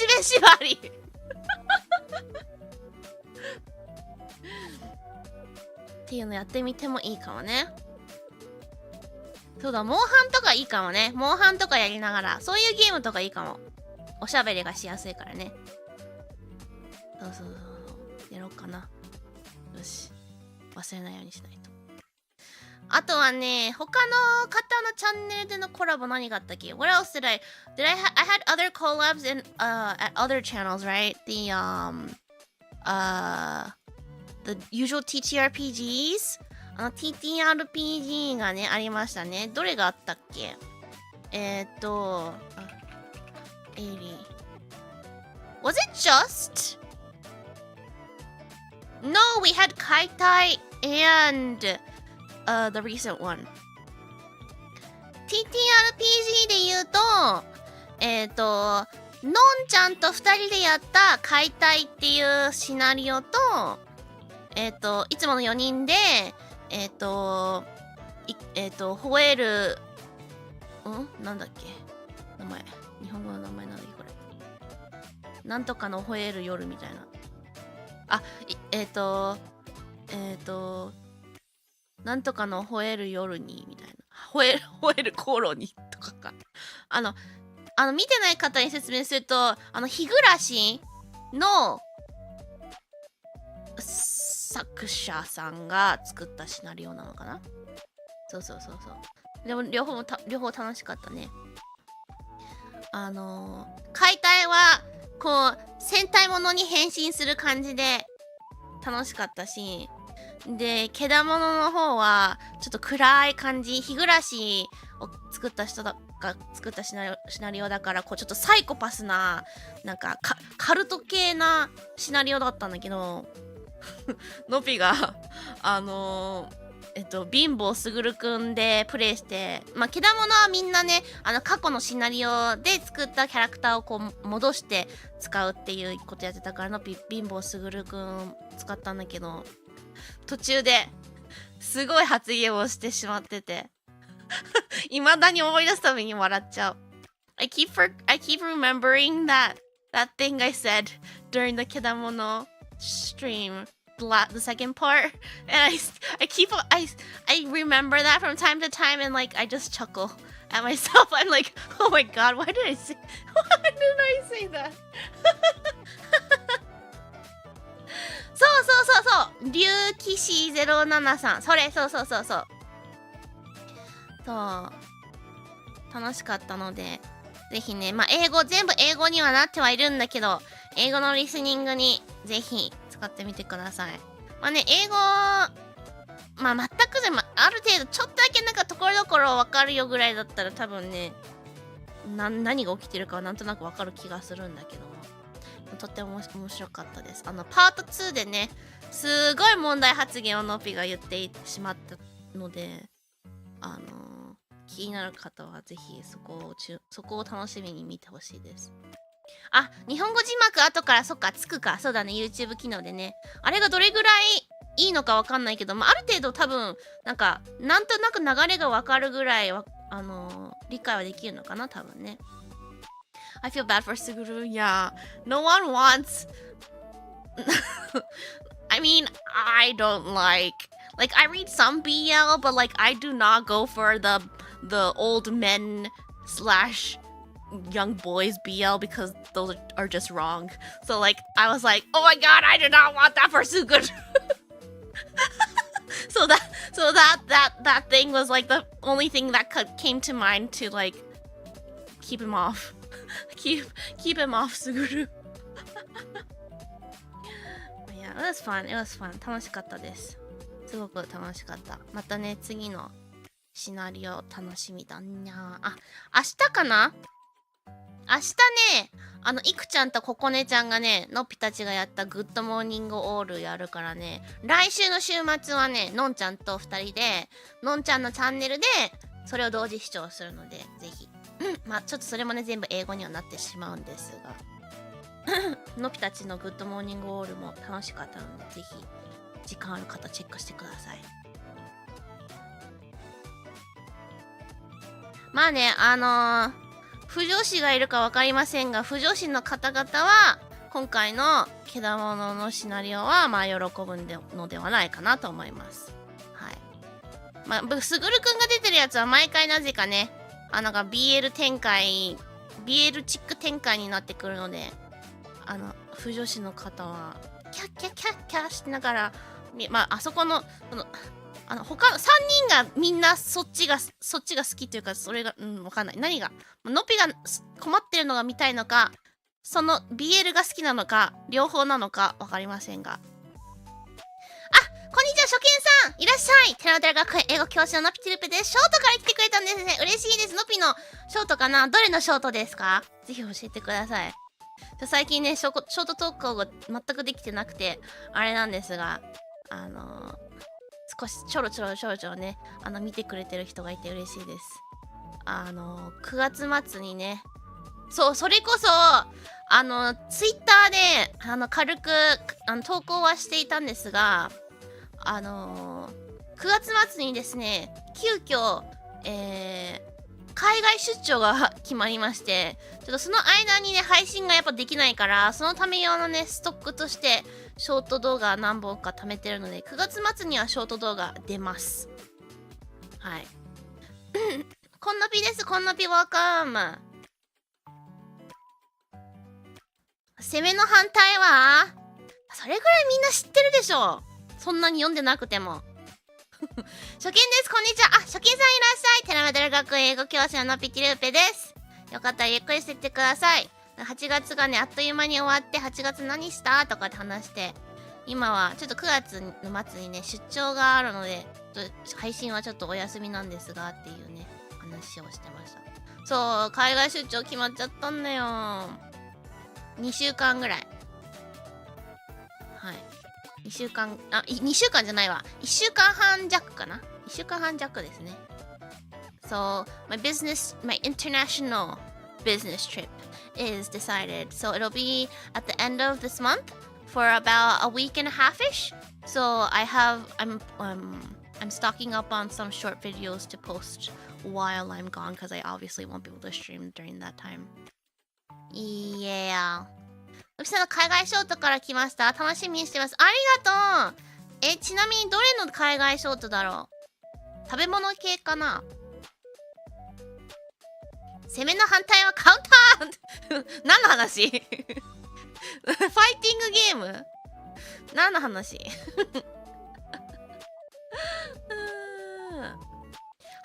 弁縛りっていうのやってみてもいいかもね。そうだ、モンハンとかいいかもね。モンハンとかやりながら、そういうゲームとかいいかも。おしゃべりがしやすいからね。そう。やろうかな。よし。忘れないようにしないと。あとはね、他の方のチャンネルでのコラボ何があったっけ？ What else I had other collabs at other channels, right? The usual TTRPGs? TTRPG がね、ありましたね。どれがあったっけ？エイリー。Was it just? No, we had Kaitai and the recent one. TTRPG で言うと、のんちゃんと2人でやった解体っていうシナリオと、いつもの4人で、吠える、なんだっけ名前。日本語の名前なんだっけこれ。なんとかの吠える夜みたいな。あ、なんとかの吠える夜にみたいな。吠える頃にとかか。見てない方に説明すると、日暮らしの作者さんが作ったシナリオなのかな。そう。でも両方楽しかったね。解体はこう戦隊ものに変身する感じで楽しかったし、でけだものの方はちょっと暗い感じ、日暮らしを作った人が作ったシナリオだから、こうちょっとサイコパスななんかカルト系なシナリオだったんだけどのぴが貧乏すぐるくんでプレイして、まあけだものはみんなね、過去のシナリオで作ったキャラクターをこう戻して使うっていうことやってたから、のぴ貧乏すぐるくん使ったんだけど、途中ですごい発言をしてしまってて未だに思い出すたびに笑っちゃう。I keep remembering that thing I said during the けだもの stream, the second part, and I remember that from time to time, and like I just chuckle at myself. I'm like, oh my god, why did I say that? そう竜騎士07さん、それそう楽しかったので、ぜひね、まあ全部英語にはなってはいるんだけど、英語のリスニングにぜひ使ってみてください。まあね、英語まあ全くでもある程度ちょっとだけなんかところどころ分かるよぐらいだったら、多分ね何が起きてるかはなんとなく分かる気がするんだけど、とっても面白かったです。パート2でね、すごい問題発言をのぴが言ってしまったので、気になる方はぜひそこを楽しみに見てほしいです。あ、日本語字幕後からつくか。そうだね、 YouTube 機能でね。あれがどれぐらいいいのかわかんないけど、まあ、ある程度多分なんとなく流れがわかるぐらいは理解はできるのかな、多分ね。I feel bad for Suguru. Yeah, no one wants. I mean, I don't like I read some BL, but like I do not go for the old men / young boys BL because those are just wrong. So like I was like, oh my god, I do not want that for Suguru. so that thing was like the only thing that came to mind to like keep him off. keep him off すぐる。Yeah, it was fun. It was fun. 楽しかったです。すごく楽しかった。またね、次のシナリオ楽しみだにゃー。あ、明日かな？明日ね、いくちゃんとここねちゃんがね、のっぴたちがやったグッドモーニングオールやるからね、来週の週末はね、のんちゃんと2人で、のんちゃんのチャンネルで、それを同時視聴するので、ぜひ。まあちょっとそれもね、全部英語にはなってしまうんですが、のっぴたちのグッドモーニングオールも楽しかったので、ぜひ、時間ある方チェックしてください。まあね、不女子がいるか分かりませんが、不女子の方々は今回のけだもののシナリオはまあ喜ぶのではないかなと思います。はい。まあ、すぐるくんが出てるやつは毎回なぜかね、なんか BL 展開、BL チック展開になってくるので、不女子の方はキャッキャッキャッキャッしながら、まあ、あそこの、他3人がみんなそっちが好きというか、それがわかんない。何がのっぴが困ってるのが見たいのか、その BL が好きなのか、両方なのかわかりませんが。あ、こんにちは、初見さんいらっしゃい。寺田学園英語教師ののぴティルペです。ショートから来てくれたんですね。嬉しいです。のぴのショートかな？どれのショートですか？ぜひ教えてください。最近ね、ショートトークが全くできてなくて、あれなんですが、少しちょろちょろね、見てくれてる人がいて嬉しいです。9月末にね、そう、それこそ、ツイッターで、軽く、投稿はしていたんですが、9月末にですね、急遽、海外出張が決まりまして、ちょっとその間にね、配信がやっぱできないから、そのため用のね、ストックとして、ショート動画何本か貯めてるので、9月末にはショート動画出ます。はい。こんなぴです、こんなぴワーカム。攻めの反対はそれぐらいみんな知ってるでしょ。そんなに読んでなくても。初見です、こんにちは。あ、初見さんいらっしゃい。テラメダル学園英語教師ののぴティルーペです。よかったらゆっくりしてってください。8月がね、あっという間に終わって、8月何したとかって話して、今はちょっと9月の末にね、出張があるので、配信はちょっとお休みなんですが、っていうね、話をしてました。そう、海外出張決まっちゃったんだよ。2週間ぐらい。はい。2週間じゃないわ。1週間半弱かな ?1 週間半弱ですね。So, my international business trip is decided. So, it'll be at the end of this month for about a week and a half-ish. So, I'm stocking up on some short videos to post while I'm gone because I obviously won't be able to stream during that time. Yeah. うちさんの海外ショートから来ました。楽しみにしてます。ありがとう。ちなみにどれの海外ショートだろう？食べ物系かな？攻めの反対はカウンター何の話ファイティングゲーム何の話8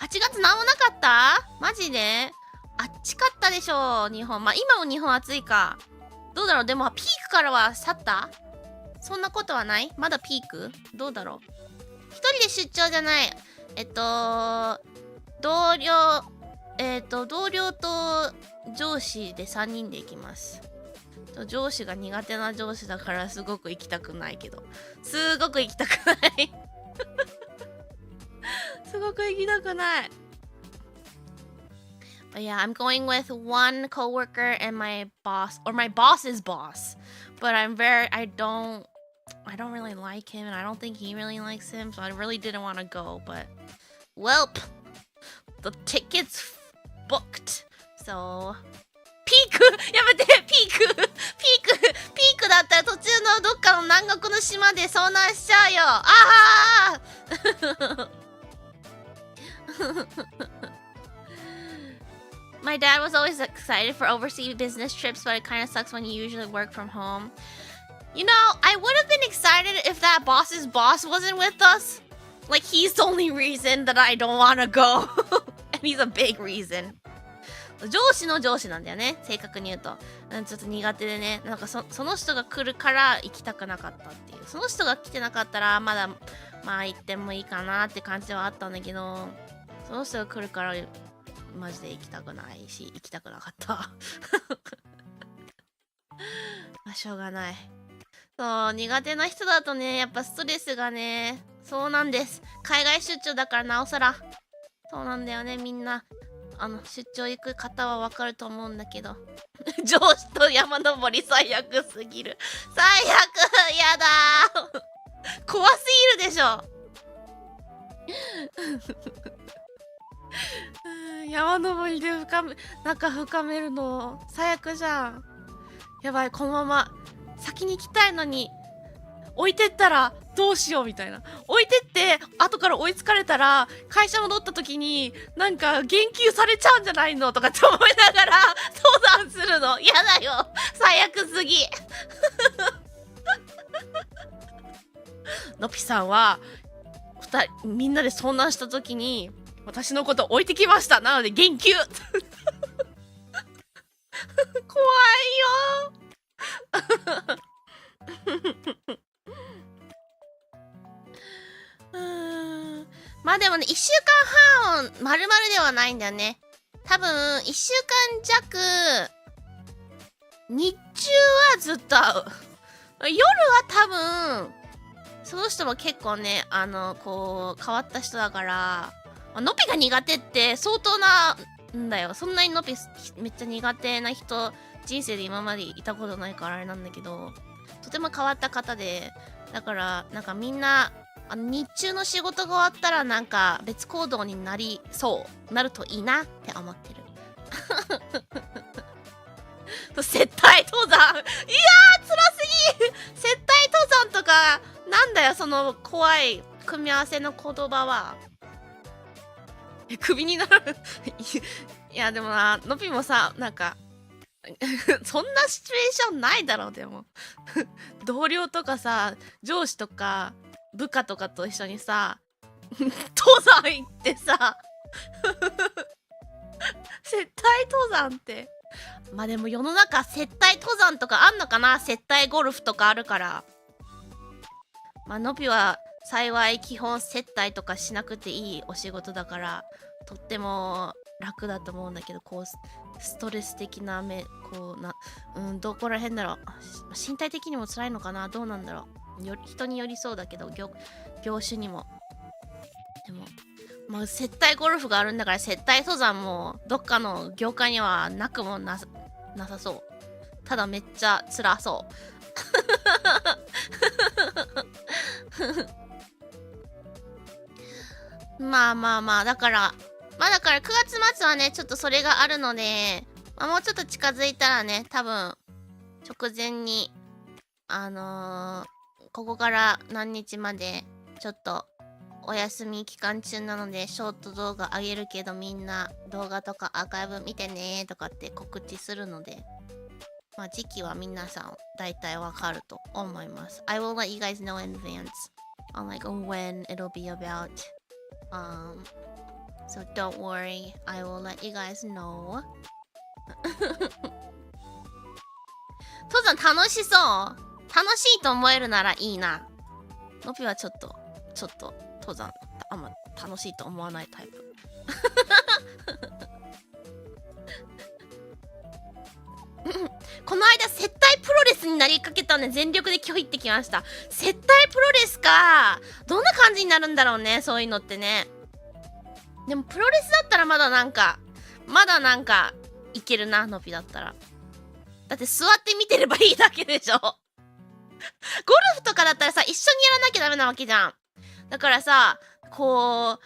月なんもなかった？マジで？あっちかったでしょ日本。まあ今も日本暑いか。どうだろう？でもピークからは去った？そんなことはない？まだピーク？どうだろう？一人で出張じゃない。同僚と上司で3人で行きます。上司が苦手な上司だからすごく行きたくないけど。すごく行きたくないすごく行きたくない。But yeah, I'm going with one coworker and my boss, or my boss's boss. But I don't really like him, and I don't think he really likes him, so I really didn't want to go. But, welp, the ticket's booked. So, ピークやめてピークだったら途中のどっかの南国の島で遭難しちゃうよ。ああMy dad was always excited for overseas business trips, but it kind of sucks when you usually work from home. You know, I would have been excited if that boss's boss wasn't with us. Like, he's the only reason that I don't want to go. And he's a big reason. 上司の上司なんだよね、正確に言うと。ちょっと苦手でね、なんかその人が来るから行きたくなかったっていう。その人が来てなかったらまだまあ行ってもいいかなって感じではあったんだけど、その人が来るからマジで行きたくないし、行きたくなかった。まあしょうがない。そう、苦手な人だとね、やっぱストレスがね、そうなんです。海外出張だからなおさら。そうなんだよね、みんな。出張行く方はわかると思うんだけど。上司と山登り最悪すぎる。最悪やだー怖すぎるでしょ山登りで仲深めるの最悪じゃん。やばい、このまま先に行きたいのに置いてったらどうしようみたいな。置いてって後から追いつかれたら会社戻った時になんか言及されちゃうんじゃないのとかって思いながら相談するの。やだよ、最悪すぎのぴさんはみんなで遭難した時に私のこと置いてきました。なので言及怖いよまあでもね、1週間半丸々ではないんだよね。多分1週間弱、日中はずっと会う。夜は多分その人も結構ね、こう変わった人だから、のぴが苦手って相当なんだよ。そんなにのぴめっちゃ苦手な人人生で今までいたことないからあれなんだけど、とても変わった方で、だからなんかみんな日中の仕事が終わったらなんか別行動になるといいなって思ってる接待登山、いやー辛すぎ接待登山とかなんだよその怖い組み合わせの言葉は。クビになるいやでもな、のぴもさ、なんかそんなシチュエーションないだろう。でも同僚とかさ、上司とか部下とかと一緒にさ登山行ってさ接待登山って、まあでも世の中接待登山とかあんのかな。接待ゴルフとかあるから。まあのぴは幸い基本接待とかしなくていいお仕事だからとっても楽だと思うんだけど、こうストレス的なこうどこら辺だろう。身体的にも辛いのかな、どうなんだろう。人によりそうだけど、業種にも。でもまあ接待ゴルフがあるんだから、接待登山もどっかの業界にはなくもなさそう。ただめっちゃ辛そうまあだから9月末はねちょっとそれがあるので、まあ、もうちょっと近づいたらね、多分直前にここから何日までちょっとお休み期間中なのでショート動画あげるけど、みんな動画とかアーカイブ見てねとかって告知するので、まあ時期は皆さん大体わかると思います。I will let you guys know in advance on like when it'll be about. So don't worry, I will let you guys know. 登山楽しそう。楽しいと思えるならいいな。のぴはちょっと登山あんま楽しいと思わないタイプ。この間接待プロレスになりかけたんで全力で拒否ってきました。接待プロレスか。どんな感じになるんだろうね、そういうのってね。でもプロレスだったらまだなんかいけるな、のぴだったら。だって座って見てればいいだけでしょ。ゴルフとかだったらさ、一緒にやらなきゃダメなわけじゃん。だからさ、こうある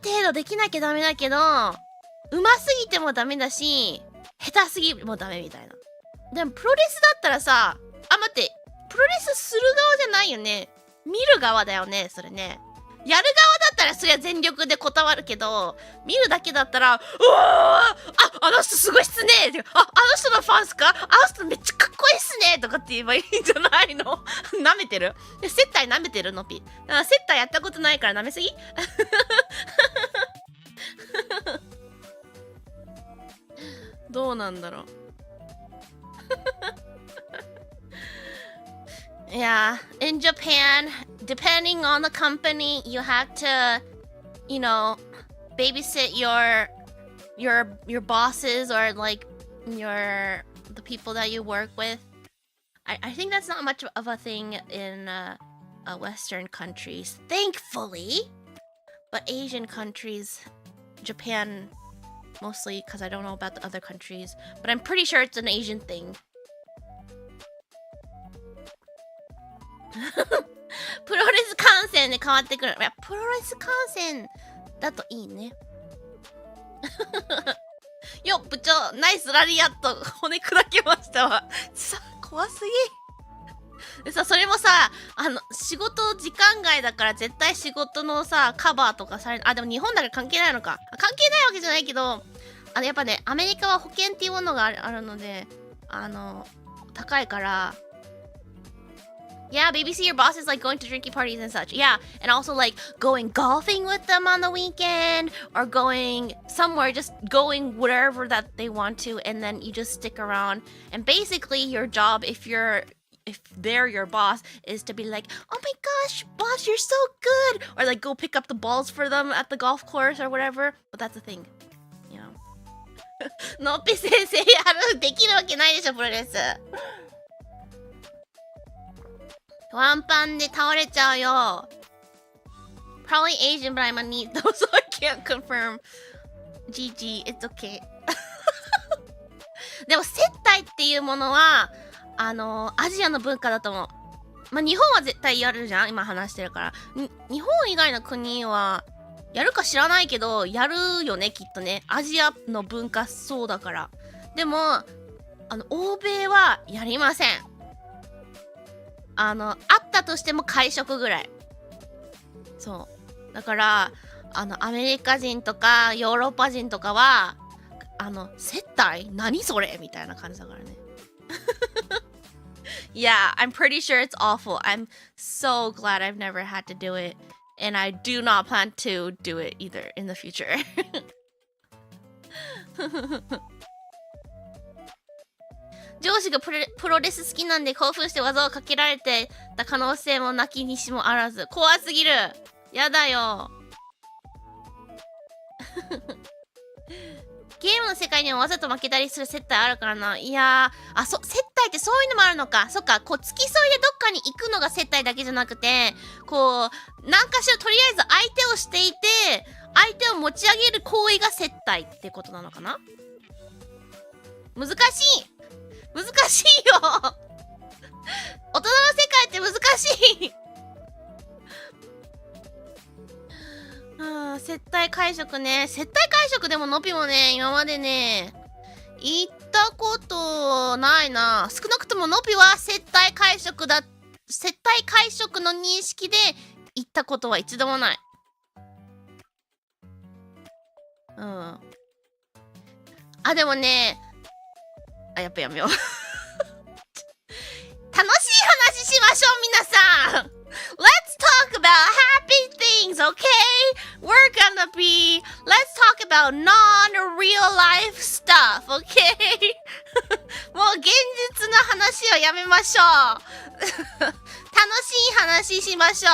程度できなきゃダメだけど、うますぎてもダメだし、下手すぎもダメみたいな。でもプロレスだったらさ、待って、プロレスする側じゃないよね。見る側だよね、それね。やる側だったらそりゃ全力で断るけど、見るだけだったら、うわー、あの人すごいっすね、あの人のファンっすか、あの人めっちゃかっこいいっすねとかって言えばいいんじゃないの。舐めてる？接待舐めてるのぴ。接待やったことないから舐めすぎどうなんだろう。Yeah, in Japan, depending on the company, you have to, you know, babysit your bosses or like the people that you work with. I think that's not much of a thing in Western countries, thankfully. But Asian countries, Japan mostly, because I don't know about the other countries, but I'm pretty sure it's an Asian thing. プロレス観戦で変わってくる。いや、プロレス観戦だといいね。よっ、部長、ナイスラリアット、骨砕けましたわ。さ、怖すぎ。でさ、それもさ、仕事時間外だから絶対仕事のさ、カバーとかされ、でも日本だから関係ないのか。関係ないわけじゃないけど、やっぱね、アメリカは保険っていうものがあるので、高いから、Yeah, babysit your bosses like going to drinking parties and such. Yeah, and also like going golfing with them on the weekend or going somewhere, just going wherever that they want to, and then you just stick around. And basically, your job, if they're your boss, is to be like, "Oh my gosh, boss, you're so good," or like go pick up the balls for them at the golf course or whatever. But that's the thing, you know. のっぴ先生できるわけないでしょ、プロレス。ワンパンで倒れちゃうよ。Probably Asian, but I'm a neat though, so I can't confirm. GG, it's okay. でも接待っていうものはアジアの文化だと思う。まあ日本は絶対やるじゃん、今話してるから。日本以外の国はやるか知らないけどやるよね、きっとね。アジアの文化そうだから。でも欧米はやりません。あったとしても会食ぐらい。そうだからアメリカ人とかヨーロッパ人とかは接待何それみたいな感じだからね。Yeah, I'm pretty sure it's awful. I'm so glad I've never had to do it, and I do not plan to do it either in the future. 上司がプロレス好きなんで興奮して技をかけられてた可能性もなきにしもあらず。怖すぎる。やだよ。ゲームの世界にはわざと負けたりする接待あるからな。いやー、接待ってそういうのもあるのか。そっか、こう付き添いでどっかに行くのが接待だけじゃなくて、こう何かしらとりあえず相手をしていて、相手を持ち上げる行為が接待ってことなのかな。難しいよ。大人の世界って難しい。接待会食ね。接待会食でものぴもね、今までね、行ったことないな。少なくとものぴは接待会食の認識で行ったことは一度もない。でもね、やっぱやめよう。楽しい話しましょう、皆さん。Let's talk about happy things, okay? We're gonna let's talk about non-real life stuff, okay? もう現実の話をやめましょう。楽しい話しましょ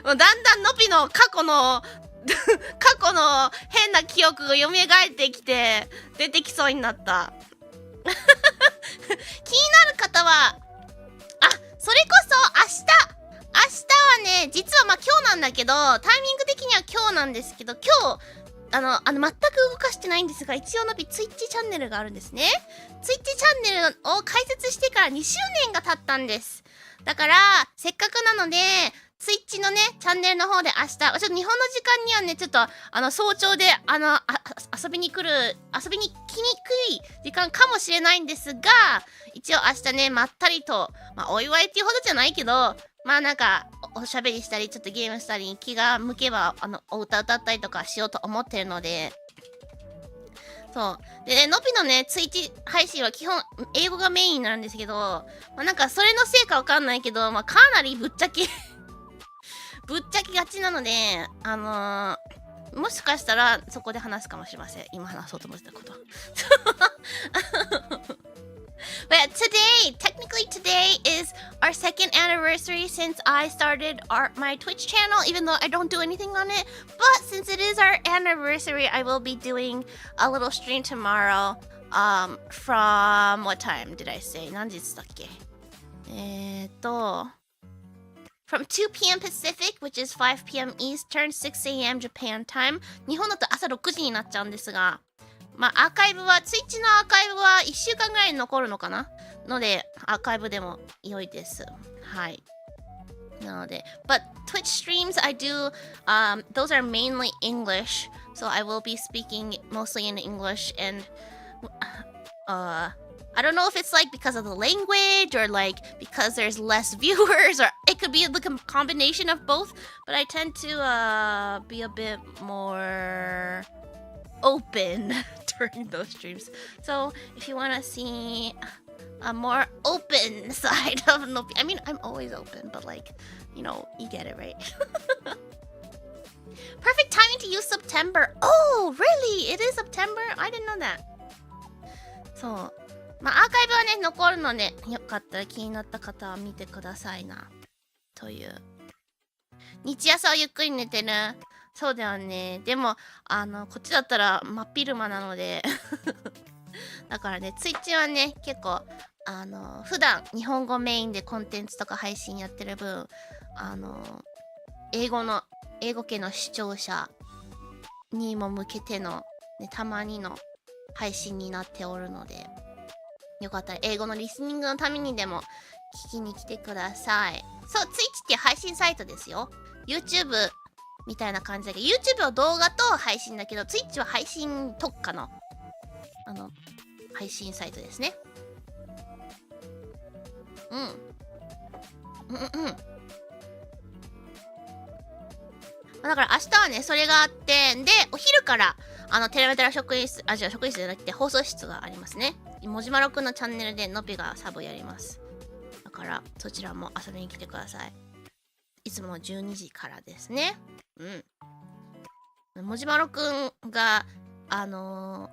う。もうだんだんのぴの過去の変な記憶が蘇ってきて出てきそうになった。気になる方はそれこそ明日はね、実は今日なんだけど、タイミング的には今日なんですけど、今日全く動かしてないんですが、一応のびツイッチチャンネルがあるんですね。ツイッチチャンネルを開設してから2周年が経ったんです。だからせっかくなのでツイッチのねチャンネルの方で明日ちょっと日本の時間にはねちょっと早朝で遊びに来きにくい時間かもしれないんですが、一応明日ねまったりとお祝いっていうほどじゃないけどなんかおしゃべりしたりちょっとゲームしたりに気が向けばお歌歌ったりとかしようと思ってるので、そうでのぴのねツイッチ配信は基本英語がメインになるんですけど、なんかそれのせいかわかんないけどかなりぶっちゃけがちなのでもしかしたらそこで話すかもしれません。今話そうと思ってたこと。But technically today is our second anniversary since I started my Twitch channel, even though I don't do anything on it. But since it is our anniversary, I will be doing a little stream tomorrow. From what time did I say? 何時だっけ？From 2 p.m. Pacific, which is 5 p.m. Eastern, 6 a.m. Japan time. 日本だと朝6時になっちゃうんですが、まあアーカイブは、ツイッチのアーカイブは1週間ぐらいに残るのかなので、アーカイブでも良いです。はい。なので、but Twitch streams I do, those are mainly English, so I will be speaking mostly in English and, I don't know if it's like because of the language or like because there's less viewers or it could be like a combination of both, but I tend to be a bit more open during those streams. So if you want to see a more open side of Nopi, I mean I'm always open, but like, you know, you get it, right? Perfect timing to use September. Oh, really? It is September? I didn't know that. そう。まあアーカイブはね残るので、よかったら気になった方は見てくださいな。という。日朝はゆっくり寝てる。そうだよね。でも、こっちだったら真っ昼間なので。だからね、ツイッチはね、結構、普段日本語メインでコンテンツとか配信やってる分、英語系の視聴者にも向けての、ね、たまにの配信になっておるので、よかったら英語のリスニングのためにでも聞きに来てください。そう、Twitch って配信サイトですよ。YouTube みたいな感じだけど、YouTube は動画と配信だけど、Twitch は配信特化の、配信サイトですね。うん。うんうん。だから明日はね、それがあって、で、お昼から、テレメテラ職員室、職員室じゃなくて放送室がありますね。もじまろくんのチャンネルでのぴがサブやります。だから、そちらも遊びに来てください。いつも12時からですね。うん。もじまろくんが、なん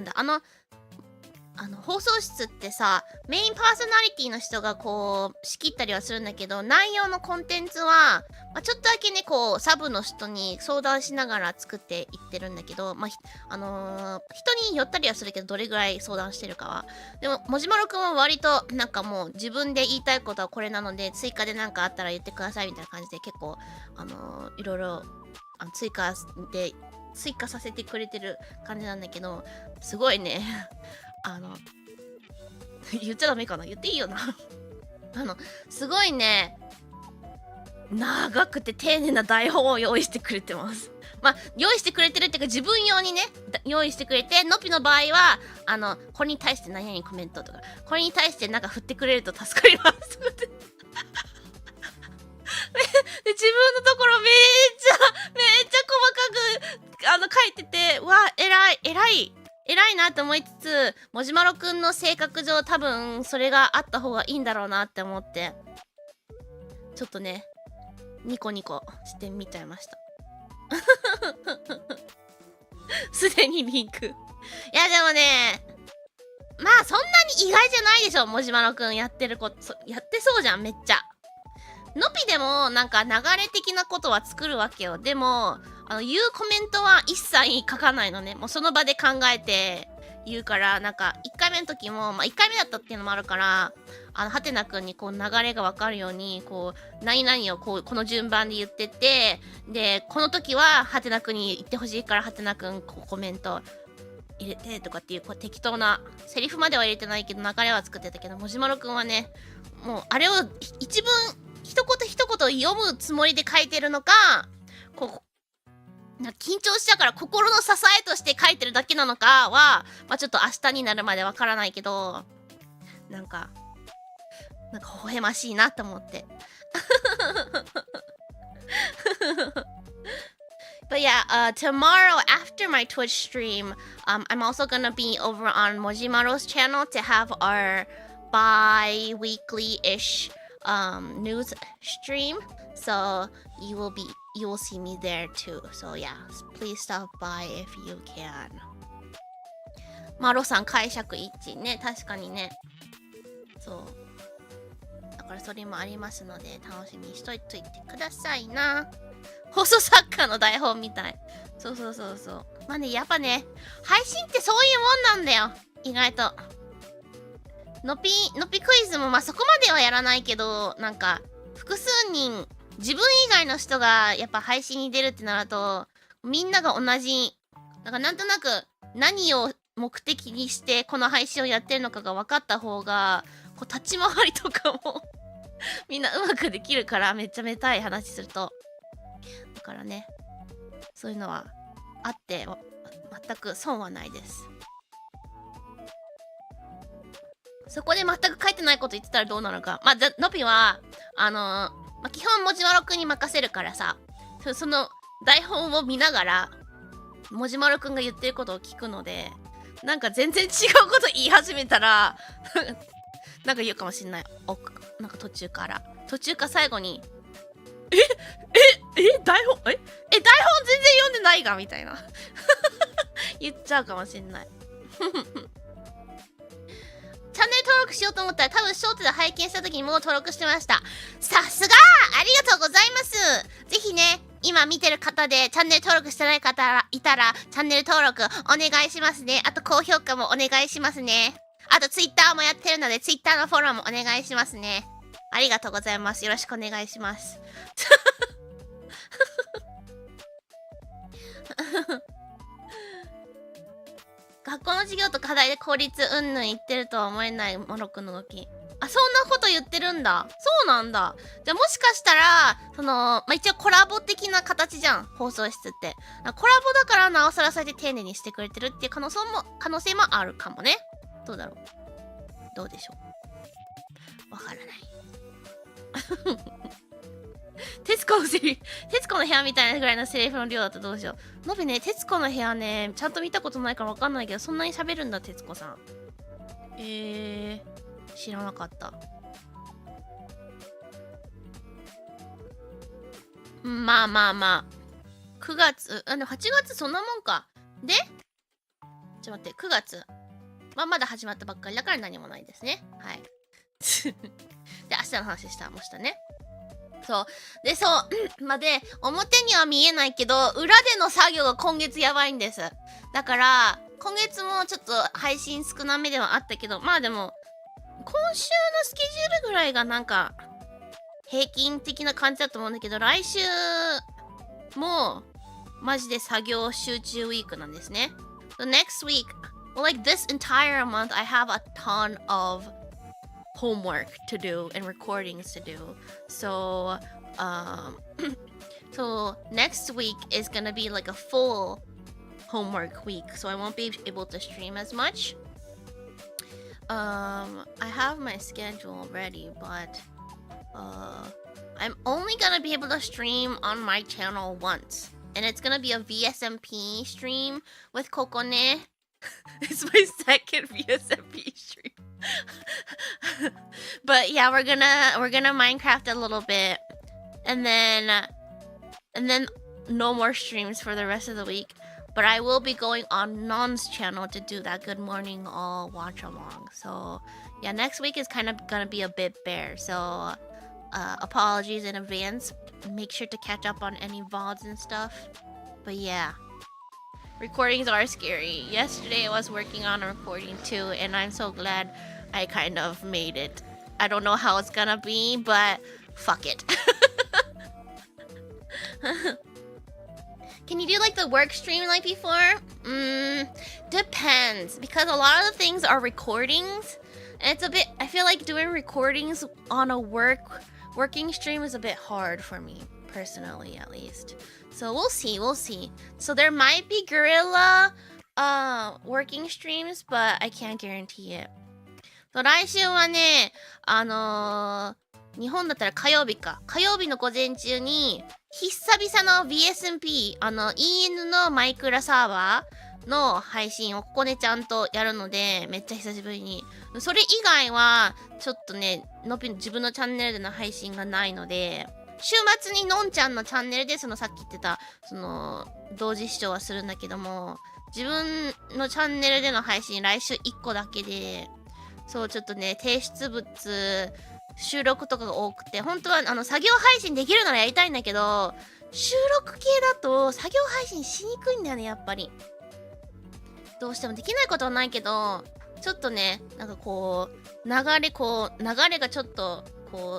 だ、放送室ってさ、メインパーソナリティの人がこう仕切ったりはするんだけど、内容のコンテンツは、まあ、ちょっとだけねこうサブの人に相談しながら作っていってるんだけど、まあ人によったりはするけど、どれぐらい相談してるかは。でももじまろくんは割となんかもう自分で言いたいことはこれなので、追加で何かあったら言ってくださいみたいな感じで、結構いろいろ追加させてくれてる感じなんだけど、すごいね言っちゃダメかな、言っていいよなすごいね長くて丁寧な台本を用意してくれてます。まあ用意してくれてるっていうか、自分用にね用意してくれて、のぴの場合はこれに対して何々コメントとか、これに対してなんか振ってくれると助かりますで、自分のところめっちゃ細かく書いてて、わ、偉いなって思いつつ、もじまろくんの性格上多分それがあった方がいいんだろうなって思って、ちょっとねニコニコしてみちゃいましたすでにリンク。いやでもね、まあそんなに意外じゃないでしょ。もじまろくんやってることやってそうじゃん、めっちゃ。のぴでもなんか流れ的なことは作るわけよ。でも言うコメントは一切書かないのね。もうその場で考えて言うから、なんか1回目の時も、まあ1回目だったっていうのもあるから、はてなくんにこう流れがわかるように、こう何々をこの順番で言ってて、でこの時ははてなくんに言ってほしいから、はてなくんコメント入れてとかっていう、こう適当なセリフまでは入れてないけど流れは作ってたけど、もじまろくんはね、もうあれを一文一言一言読むつもりで書いてるのか、こう緊張しちゃうから心の支えとして書いてるだけなのかは、まあ、ちょっと明日になるまでわからないけど、なんか微笑ましいなと思って。But yeah, tomorrow after my Twitch stream, I'm also gonna be over on Mojimaro's channel to have our bi-weekly-ish news stream, so you will see me there too. So yeah, please stop by if you can. マロさん解釈一致ね、確かにね。そう。だからそれもありますので楽しみにしといてくださいな。放送作家の台本みたい。そうそうそうそう。まあね、やっぱね、配信ってそういうもんなんだよ。意外と。のぴクイズもまあそこまではやらないけど、なんか複数人、自分以外の人がやっぱ配信に出るってなると、みんなが同じ、なんとなく何を目的にしてこの配信をやってるのかが分かった方が、こう立ち回りとかもみんなうまくできるから、めっちゃめたい話すると。だからね、そういうのはあって全く損はないです。そこで全く書いてないこと言ってたらどうなのか。まあ、のぴは基本もじまろくんに任せるからさ、その台本を見ながらもじまろくんが言ってることを聞くので、なんか全然違うこと言い始めたらなんか言うかもしんない。なんか途中か最後に台本全然読んでないがみたいな言っちゃうかもしんないチャンネル登録しようと思ったら多分ショートで拝見した時にもう登録してました。さすがありがとうございます。ぜひね、今見てる方でチャンネル登録してない方いたらチャンネル登録お願いしますね。あと高評価もお願いしますね。あとツイッターもやってるのでツイッターのフォローもお願いしますね。ありがとうございます。よろしくお願いします学校の授業と課題で効率うんぬん言ってるとは思えないモロくんの時。あ、そんなこと言ってるんだ。そうなんだ。じゃあもしかしたら、一応コラボ的な形じゃん、放送室って。コラボだからなおさらそうやって丁寧にしてくれてるっていう可能性もあるかもね。どうだろう。どうでしょう。わからない。徹子の部屋みたいなぐらいのセリフの量だとどうしよう。のびね、徹子の部屋ね、ちゃんと見たことないからわかんないけど、そんなに喋るんだ、徹子さん。知らなかった。まあ。9月、8月そんなもんか。で、ちょっと待って、9月。まだ始まったばっかりだから何もないですね。はい。で、明日の話したね。そう。で、表には見えないけど、裏での作業が今月やばいんです。だから、今月もちょっと配信少なめではあったけど、まあでも、今週のスケジュールぐらいがなんか、平均的な感じだと思うんだけど、来週も、マジで作業集中ウィークなんですね。So next week, like this entire month, I have a ton of homework to do and recordings to do. So next week is gonna be like a full homework week, so I won't be able to stream as much. I have my schedule ready, but I'm only gonna be able to stream on my channel once, and it's gonna be a VSMP stream with Kokone. It's my second VSMP stream. But yeah, we're gonna Minecraft a little bit, and then no more streams for the rest of the week. But I will be going on Non's channel to do that Good Morning All watch along. So yeah, next week is kind of gonna be a bit bare. So apologies in advance. Make sure to catch up on any VODs and stuff. But yeah. Recordings are scary. Yesterday I was working on a recording too, and I'm so glad I kind of made it. I don't know how it's gonna be, but fuck it. Can you do like the work stream like before? Depends, because a lot of the things are recordings, and it's a bit, I feel like doing recordings on a working stream is a bit hard for me, personally at least. So we'll see. So there might be guerrilla working streams, but I can't guarantee it. 来週はね、日本だったら火曜日の午前中に、久々の VSMP、EN のマイクラサーバの配信をここでちゃんとやるので、めっちゃ久しぶりに。それ以外は、ちょっとね、自分のチャンネルでの配信がないので、週末にのんちゃんのチャンネルでさっき言ってた、同時視聴はするんだけども、自分のチャンネルでの配信来週1個だけで、そう、ちょっとね、提出物、収録とかが多くて、本当は作業配信できるならやりたいんだけど、収録系だと作業配信しにくいんだよね、やっぱり。どうしてもできないことはないけど、ちょっとね、なんか流れがちょっと、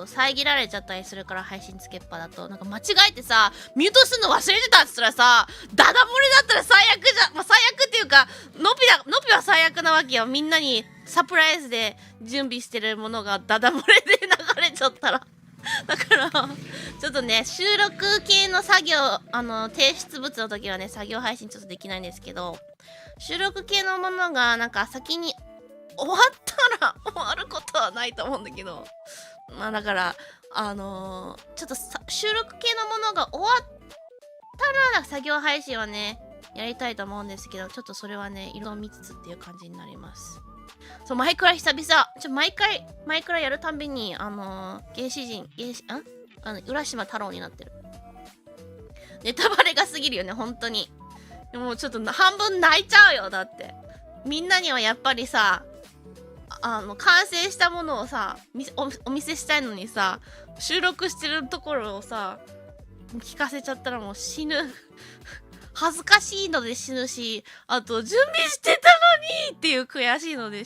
遮られちゃったりするから、配信つけっぱだと。なんか間違えてさ、ミュートするの忘れてたっつったらさ、ダダ漏れだったら最悪じゃん。まあ、最悪っていうか、のぴは最悪なわけよ。みんなにサプライズで準備してるものがダダ漏れで流れちゃったら。だから、ちょっとね、収録系の作業、提出物の時はね、作業配信ちょっとできないんですけど、収録系のものがなんか先に終わったら終わることはないと思うんだけど、まあだから、ちょっと収録系のものが終わったら作業配信はね、やりたいと思うんですけど、ちょっとそれはね、色を見つつっていう感じになります。そう、マイクラ久々。マイクラやるたんびに、浦島太郎になってる。ネタバレが過ぎるよね、本当に。でもちょっと半分泣いちゃうよ、だって。みんなにはやっぱりさ、完成したものをさ、お見せしたいのにさ、収録してるところをさ、聞かせちゃったらもう死ぬ。恥ずかしいので死ぬし、あと準備してたのにっていう悔しいので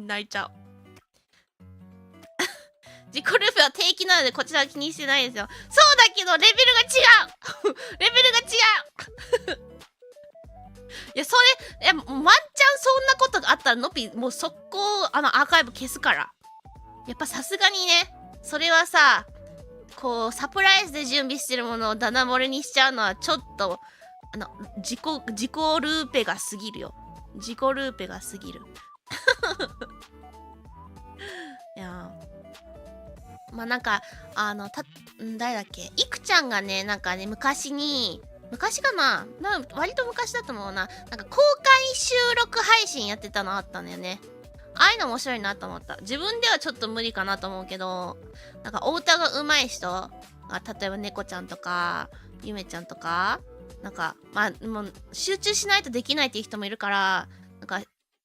泣いちゃう。自己ループは定期なのでこちらは気にしてないですよ。そうだけどレベルが違うレベルが違ういや、ワンチャンそんなことがあったらのぴもう速攻アーカイブ消すから。やっぱさすがにね、それはさ、サプライズで準備してるものをダダ漏れにしちゃうのはちょっと、自己ルーペが過ぎるよ。自己ルーペが過ぎる。いやまあなんか、誰だっけ、いくちゃんがね、なんかね、昔かな、割と昔だと思うな。なんか公開収録配信やってたのあったんだよね。ああいうの面白いなと思った。自分ではちょっと無理かなと思うけど、なんかお歌が上手い人が、例えば猫ちゃんとか、ゆめちゃんとか、なんか、まあ、もう集中しないとできないっていう人もいるから、なんか、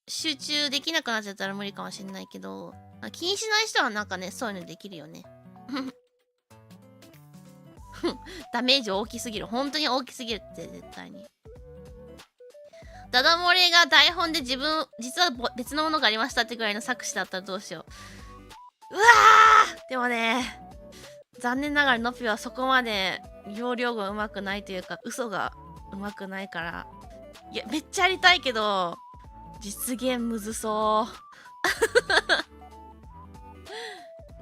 集中できなくなっちゃったら無理かもしれないけど、気にしない人はなんかね、そういうのできるよね。ダメージ大きすぎる。本当に大きすぎるって、絶対に。ダダ漏れが台本で実は別のものがありましたってぐらいの作詞だったらどうしよう。うわーでもね、残念ながらのぴはそこまで容量がうまくないというか、嘘がうまくないから。いや、めっちゃやりたいけど、実現むずそう。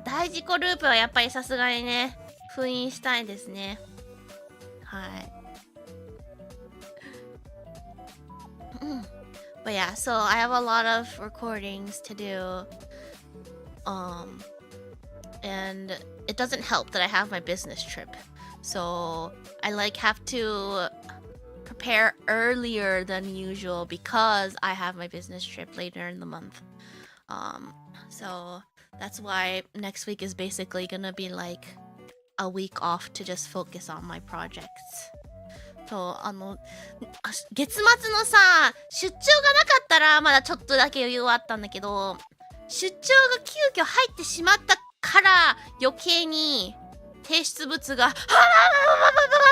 大事故ループはやっぱりさすがにね、封印したいですね。はい。But yeah, so I have a lot of recordings to do. And it doesn't help that I have my business trip. So I have to prepare earlier than usual because I have my business trip later in the month. So that's why next week is basically gonna be like a week off to just focus on my projects. そう、月末のさ、出張がなかったらまだちょっとだけ余裕はあったんだけど、出張が急遽入ってしまったから余計に提出物がっ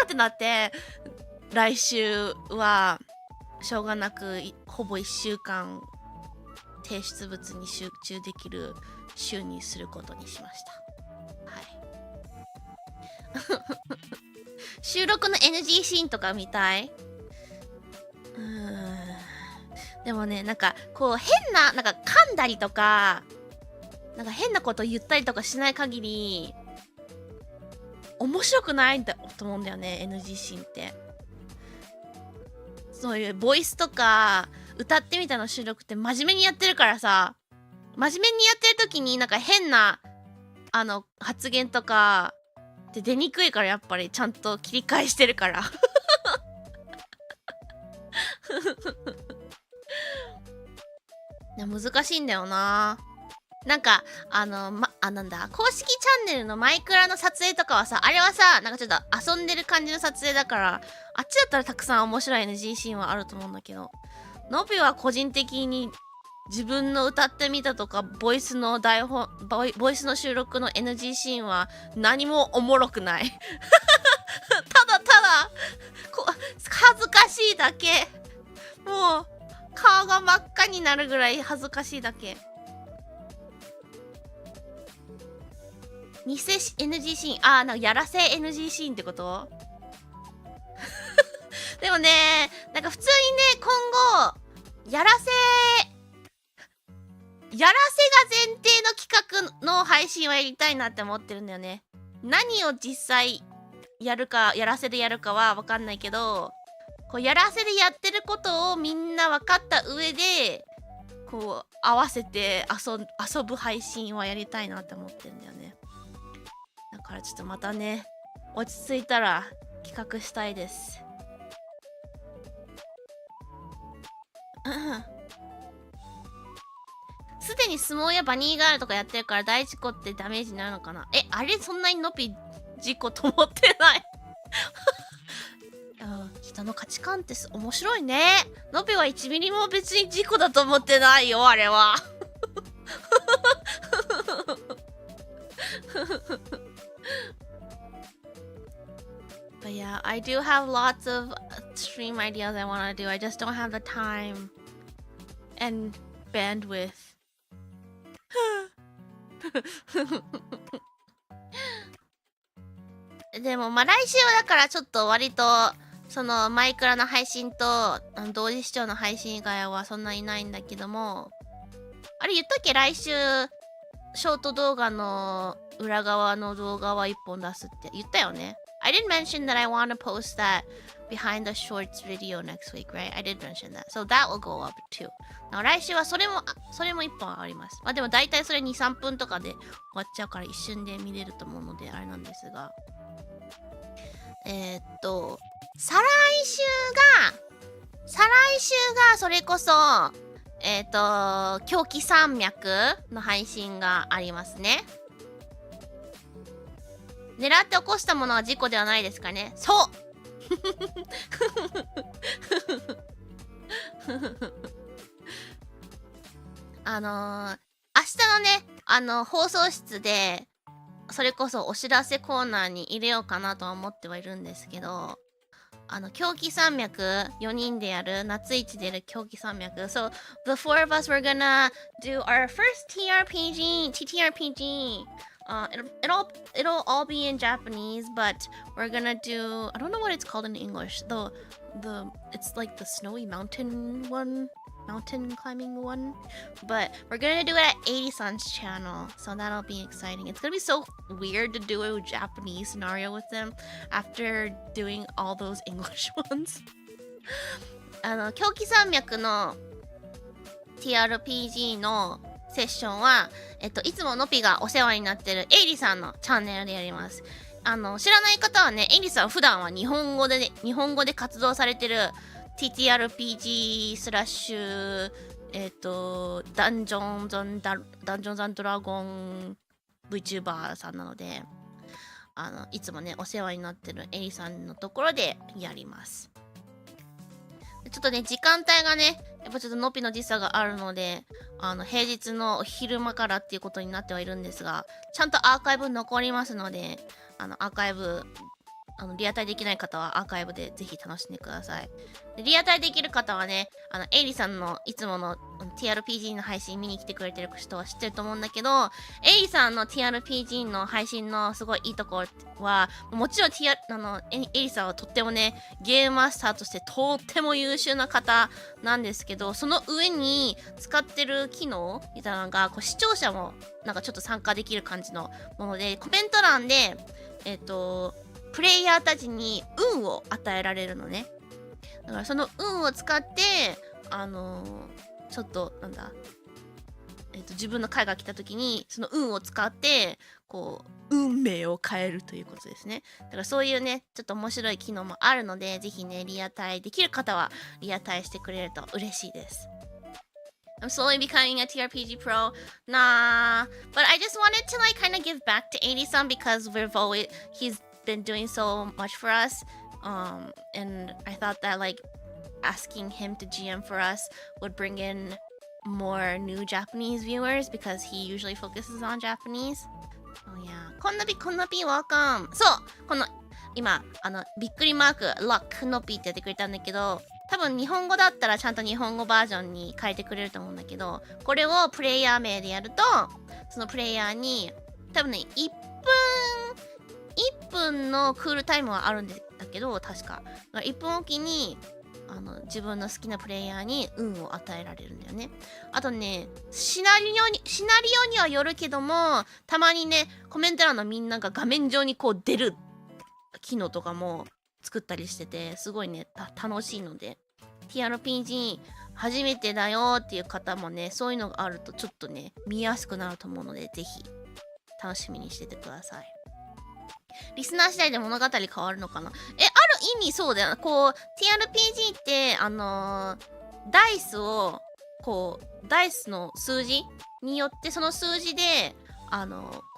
てなって、来週はしょうがなくほぼ1週間提出物に集中できる週にすることにしました。はい。収録の NG シーンとか見たい？でもね、なんか変な、なんか噛んだりとか、なんか変なこと言ったりとかしない限り面白くないんだと思うんだよね、 NG シーンって。そういうボイスとか歌ってみたの収録って真面目にやってるからさ、真面目にやってる時になんか変な発言とかって出にくいから、やっぱりちゃんと切り返してるからね、難しいんだよな。なんかなんだ、公式チャンネルのマイクラの撮影とかはさ、あれはさ、なんかちょっと遊んでる感じの撮影だから、あっちだったらたくさん面白い NG シーンはあると思うんだけど、のびは個人的に自分の歌ってみたとか、ボイスの台本、ボイスの収録の NG シーンは何もおもろくない。ただただ恥ずかしいだけ。もう顔が真っ赤になるぐらい恥ずかしいだけ。偽 NG シーン、なんかやらせ NG シーンってこと？でもね、なんか普通にね、今後やらせが前提の企画の配信はやりたいなって思ってるんだよね。何を実際やるか、やらせでやるかは分かんないけど、こうやらせでやってることをみんな分かった上で、こう合わせて遊ぶ配信はやりたいなって思ってるんだよね。だからちょっとまたね、落ち着いたら企画したいです。すでに相撲やバニーガールとかやってるから大事故ってダメージになるのかな。あれそんなにのぴ事故と思ってない。人の価値観って面白いね。のぴは1ミリも別に事故だと思ってないよ、あれは。But yeah, I do have lots of stream ideas I want to do. I just don't have the time and bandwidth. でもまあ来週はだからちょっと割とそのマイクラの配信と同時視聴の配信以外はそんなにないんだけども、あれ言ったっけ？来週ショート動画の裏側の動画は1本出すって言ったよね。I didn't mention that I want to post that behind the shorts video next week, right? I did mention that. So that will go up too. 来週はそれも1本あります。まあでも大体それ2、3分とかで終わっちゃうから一瞬で見れると思うのであれなんですが。再来週がそれこそ、狂気山脈の配信がありますね。狙って起こしたものは事故ではないですかね。そう明日のね、放送室で、それこそお知らせコーナーに入れようかなとは思ってはいるんですけど、狂気山脈4人でやる夏市でやる狂気山脈。So the four of us were gonna do our first TTRPG. It'll all be in Japanese, but we're gonna do, I don't know what it's called in English. It's like the snowy mountain climbing one, but we're gonna do it at 80san's channel, so that'll be exciting. It's gonna be so weird to do a Japanese scenario with them after doing all those English ones. 狂気山脈の TRPG のセッションは、いつものぴがお世話になってるエイリさんのチャンネルでやります。知らない方はね、エイリさん普段は日本語で活動されてる TTRPG スラッシュダンジョンズ&ドラゴン VTuber さんなので、いつもねお世話になってるエリさんのところでやります。ちょっとね時間帯がねやっぱちょっとのぴの時差があるので、平日の昼間からっていうことになってはいるんですが、ちゃんとアーカイブ残りますので、アーカイブリアタイできない方はアーカイブでぜひ楽しんでください。でリアタイできる方はね、エイリさんのいつもの TRPG の配信見に来てくれてる人は知ってると思うんだけど、エイリさんの TRPG の配信のすごいいいところは、もちろん、エイリさんはとってもね、ゲームマスターとしてとっても優秀な方なんですけど、その上に使ってる機能みたいなのが、視聴者もなんかちょっと参加できる感じのもので、コメント欄で、プレイヤーたちに運を与えられるのね。だからその運を使ってちょっと自分の回が来た時にその運を使って運命を変えるということですね。だからそういうねちょっと面白い機能もあるので、ぜひねリアタイできる方はリアタイしてくれると嬉しいです。I'm slowly becoming a TRPG pro. Nah, but I just wanted to like kind of give back to 80-san because he's been doing so much for us. And I thought that like asking him to GM for us would bring in more new Japanese viewers because he usually focuses on Japanese. Oh yeah. こんなび welcome. そう、この今びっくりマーク lock のぴってやってくれたんだけど、多分日本語だったらちゃんと日本語バージョンに変えてくれると思うんだけど、これをプレイヤー名でやると、そのプレイヤーに多分ね1分のクールタイムはあるんだけど、確か1分おきに自分の好きなプレイヤーに運を与えられるんだよね。あとね、シナリオにはよるけども、たまにねコメント欄のみんなが画面上にこう出る機能とかも作ったりしてて、すごいね楽しいので、 TRPG 初めてだよっていう方もね、そういうのがあるとちょっとね見やすくなると思うので、ぜひ楽しみにしててください。リスナー次第で物語変わるのかな。ある意味そうだよな。こう TRPG ってダイスをこうダイスの数字によってその数字で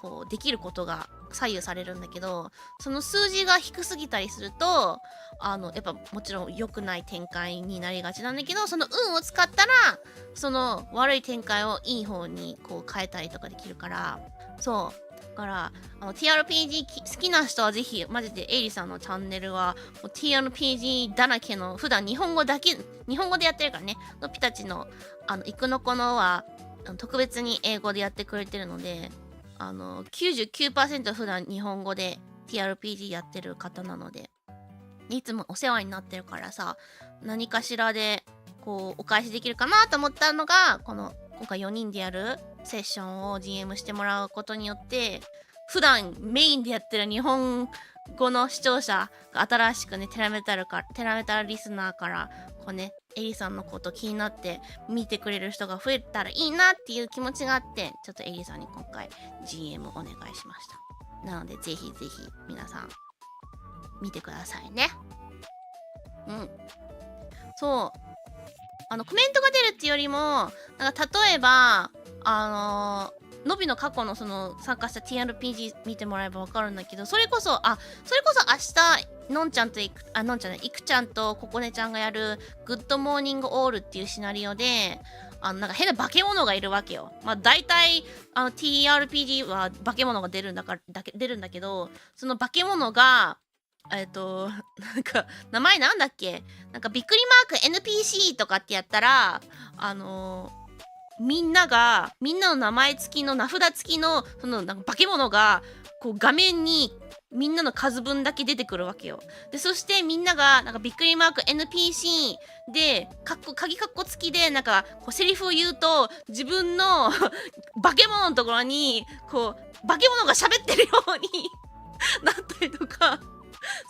こうできることが左右されるんだけど、その数字が低すぎたりするとやっぱもちろん良くない展開になりがちなんだけど、その運を使ったらその悪い展開をいい方にこう変えたりとかできるから、そうだからTRPG 好きな人はぜひマジでエイリさんのチャンネルはもう TRPG だらけの、普段日本語でやってるからね、のぴたちのイクノコのは特別に英語でやってくれてるので、99% 普段日本語で TRPG やってる方なので、いつもお世話になってるからさ、何かしらでこうお返しできるかなと思ったのが、今回4人でやるセッションを GM してもらうことによって、普段メインでやってる日本語の視聴者が新しくねテラメタルリスナーからこうねエリさんのこと気になって見てくれる人が増えたらいいなっていう気持ちがあって、ちょっとエリさんに今回 GM お願いしました。なのでぜひぜひ皆さん見てくださいね。そうコメントが出るっていうよりも、なんか例えばのびの過去のその参加した TRPG 見てもらえば分かるんだけど、それこそ明日のんちゃんといくちゃんとここねちゃんがやるグッドモーニングオールっていうシナリオでなんか変な化け物がいるわけよ。まあ大体TRPG は化け物が出るんだけど、その化け物がなんか名前なんだっけ、なんかびっくりマーク NPC とかってやったらみんなの名前付きの名札付きのそのなんか化け物がこう画面にみんなの数分だけ出てくるわけよ。でそしてみんながなんかびっくりマーク NPC で鍵カッコ付きでなんかこうセリフを言うと、自分の化け物のところにこう化け物が喋ってるようになったりとか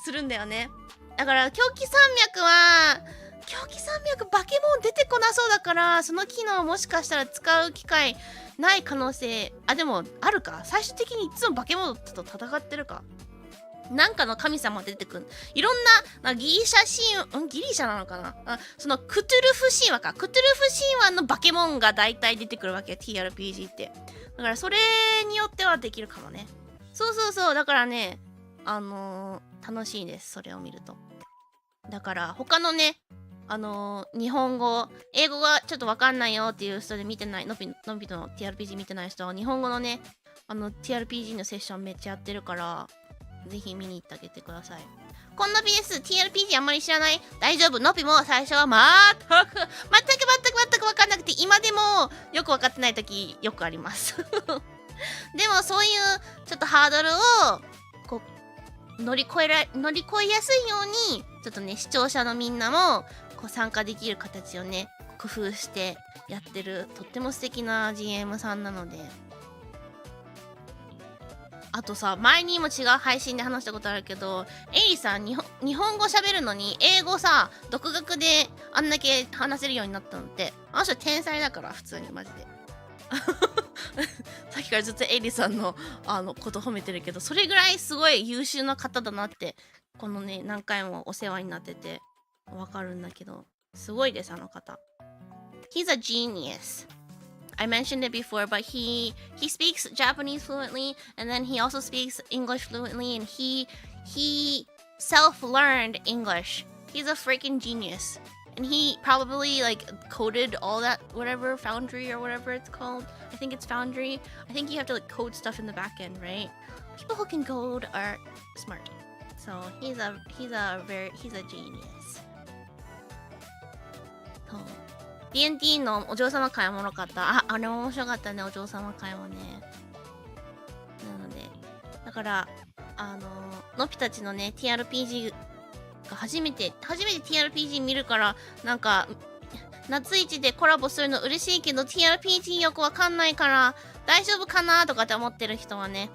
するんだよね。だから狂気山脈化け物出てこなそうだから、その機能もしかしたら使う機会ない可能性でもあるか。最終的にいつも化け物と戦ってるか、なんかの神様出てくる。いろんなギリシャなのかな、そのクトゥルフ神話の化け物が大体出てくるわけよ TRPG って。だからそれによってはできるかもね。そうだからね楽しいです、それを見ると。だから他のね日本語英語がちょっと分かんないよっていう人で見てないのびの TRPG 見てない人は日本語のねTRPG のセッションめっちゃやってるから、ぜひ見に行ってあげてください。こんな BS TRPG あんまり知らない？大丈夫。のびも最初は全く分かんなくて、今でもよく分かってない時よくありますでもそういうちょっとハードルをこう乗り越えやすいように、ちょっとね視聴者のみんなもこう参加できる形をね工夫してやってる、とっても素敵な GM さんなので。あとさ、前にも違う配信で話したことあるけど、エイリさん日本語喋るのに英語さ独学であんだけ話せるようになったのって、あの人天才だから、普通にマジでさっきからずっとエイリさんのこと褒めてるけど、それぐらいすごい優秀な方だなってこのね何回もお世話になっててわかるんだけど、すごいですあの方。He's a genius. I mentioned it before, but he speaks Japanese fluently, and then he also speaks English fluently, and he self-learned English. He's a freaking genius. And he probably like coded all that, whatever, Foundry or whatever it's called. I think it's Foundry. I think you have to like code stuff in the back end, right? People who can code are smart. So he's a genius. そう D&D のお嬢様会おもろかった。あれも面白かったね、お嬢様会はね。なので、だからのぴたちのね TRPG が初めて TRPG 見るから、なんか夏一でコラボするの嬉しいけど TRPG よくわかんないから大丈夫かなとかって思ってる人はね、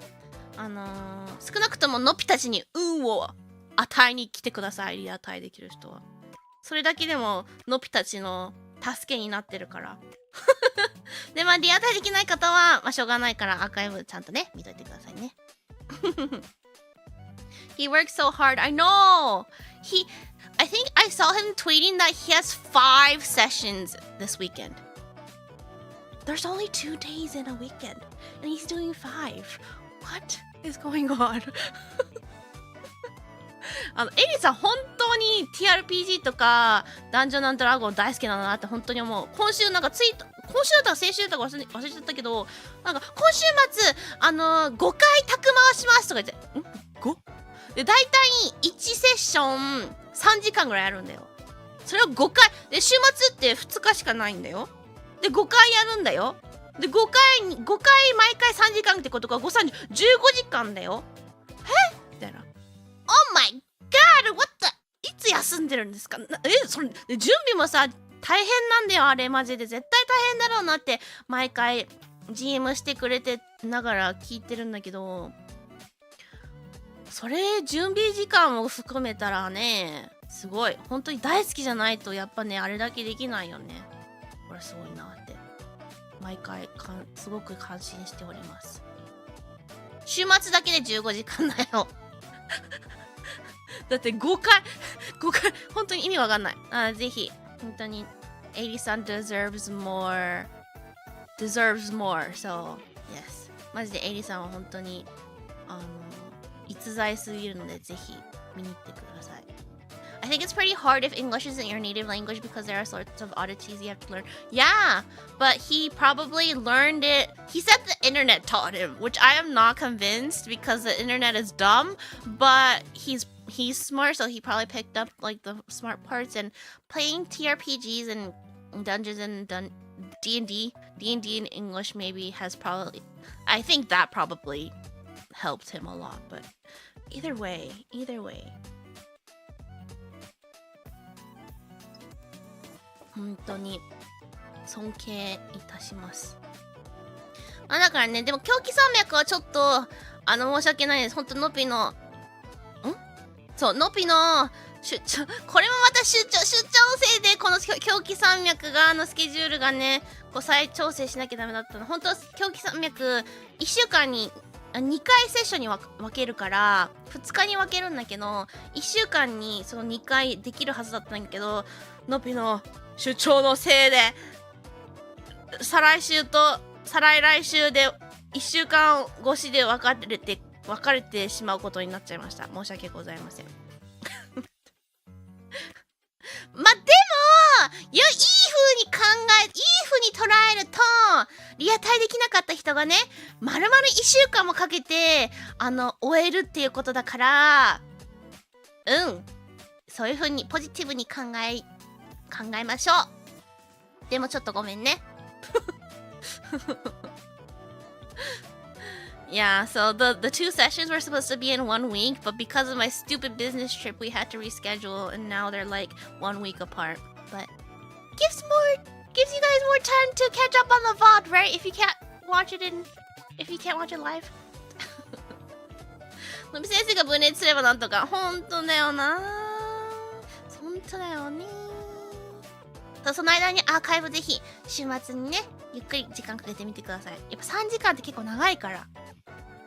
少なくとものぴたちに運を与えに来てください。リアタイできる人はそれだけでものぴたちの助けになってるからで、まあリアタイできない方は、まあ、しょうがないからアーカイブちゃんとね見といてくださいねHe works so hard. I know. I think I saw him tweeting that he has 5 sessions this weekend. There's only 2 days in a weekend, and he's doing 5. What is going on? エリさん、本当に TRPG とかダンジョン&ドラゴン大好きなんだなって本当に思う。今週なんか今週だったか先週だったか忘れちゃったけど、なんか今週末5回タク回しますとか言って、5？で、大体1セッション3時間ぐらいあるんだよ。それを5回。で、週末って2日しかないんだよ。で、5回やるんだよ。で、5回毎回3時間ってことか、5、3、15時間だよ。みたいな。Oh my god! What the? いつ休んでるんですか？それ、準備もさ、大変なんだよ、あれ。マジで。絶対大変だろうなって、毎回 GM してくれてながら聞いてるんだけど、それ準備時間も含めたらね、すごい本当に大好きじゃないとやっぱねあれだけできないよね。これすごいなって毎回すごく感心しております。週末だけで15時間だよだって5回本当に意味わかんない。ぜひ本当にエリさん deserves more so yes マジでエリさんは本当に逸材すぎるのでぜひ見に行ってください。I think it's pretty hard if English isn't your native language because there are sorts of oddities you have to learn. Yeah, but he probably learned it. He said the internet taught him, which I am not convinced because the internet is dumb, but he's smart, so he probably picked up like the smart parts. And playing TRPGs and Dungeons and D&D in English maybe has probably, I think that probably helped him a lot, but either way 本当に尊敬いたします。だからね、でも狂気山脈はちょっと申し訳ないです。本当ノピのノピの出張、これもまた出張のせいでこの狂気山脈がスケジュールがねこう再調整しなきゃダメだったの。本当狂気山脈1週間に2回セッションに分けるから2日に分けるんだけど1週間にその2回できるはずだったんだけどノピの出張のせいで再来週と再来来週で1週間越しで分かれてしまうことになっちゃいました。申し訳ございませんまあでもいい風に捉えるとリアタイできなかった人がね丸々1週間もかけて終えるっていうことだからそういう風にポジティブに考えましょう。でもちょっとごめんねYeah, so the 2 sessions were supposed to be in 1 week, but because of my stupid business trip, we had to reschedule, and now they're like 1 week apart. But gives you guys more time to catch up on the VOD, right? If you can't watch it live. のび先生が分裂すればなんとか。本当だよな。本当だよね。その間にアーカイブぜひ週末にねゆっくり時間かけてみてください。やっぱ3時間って結構長いから。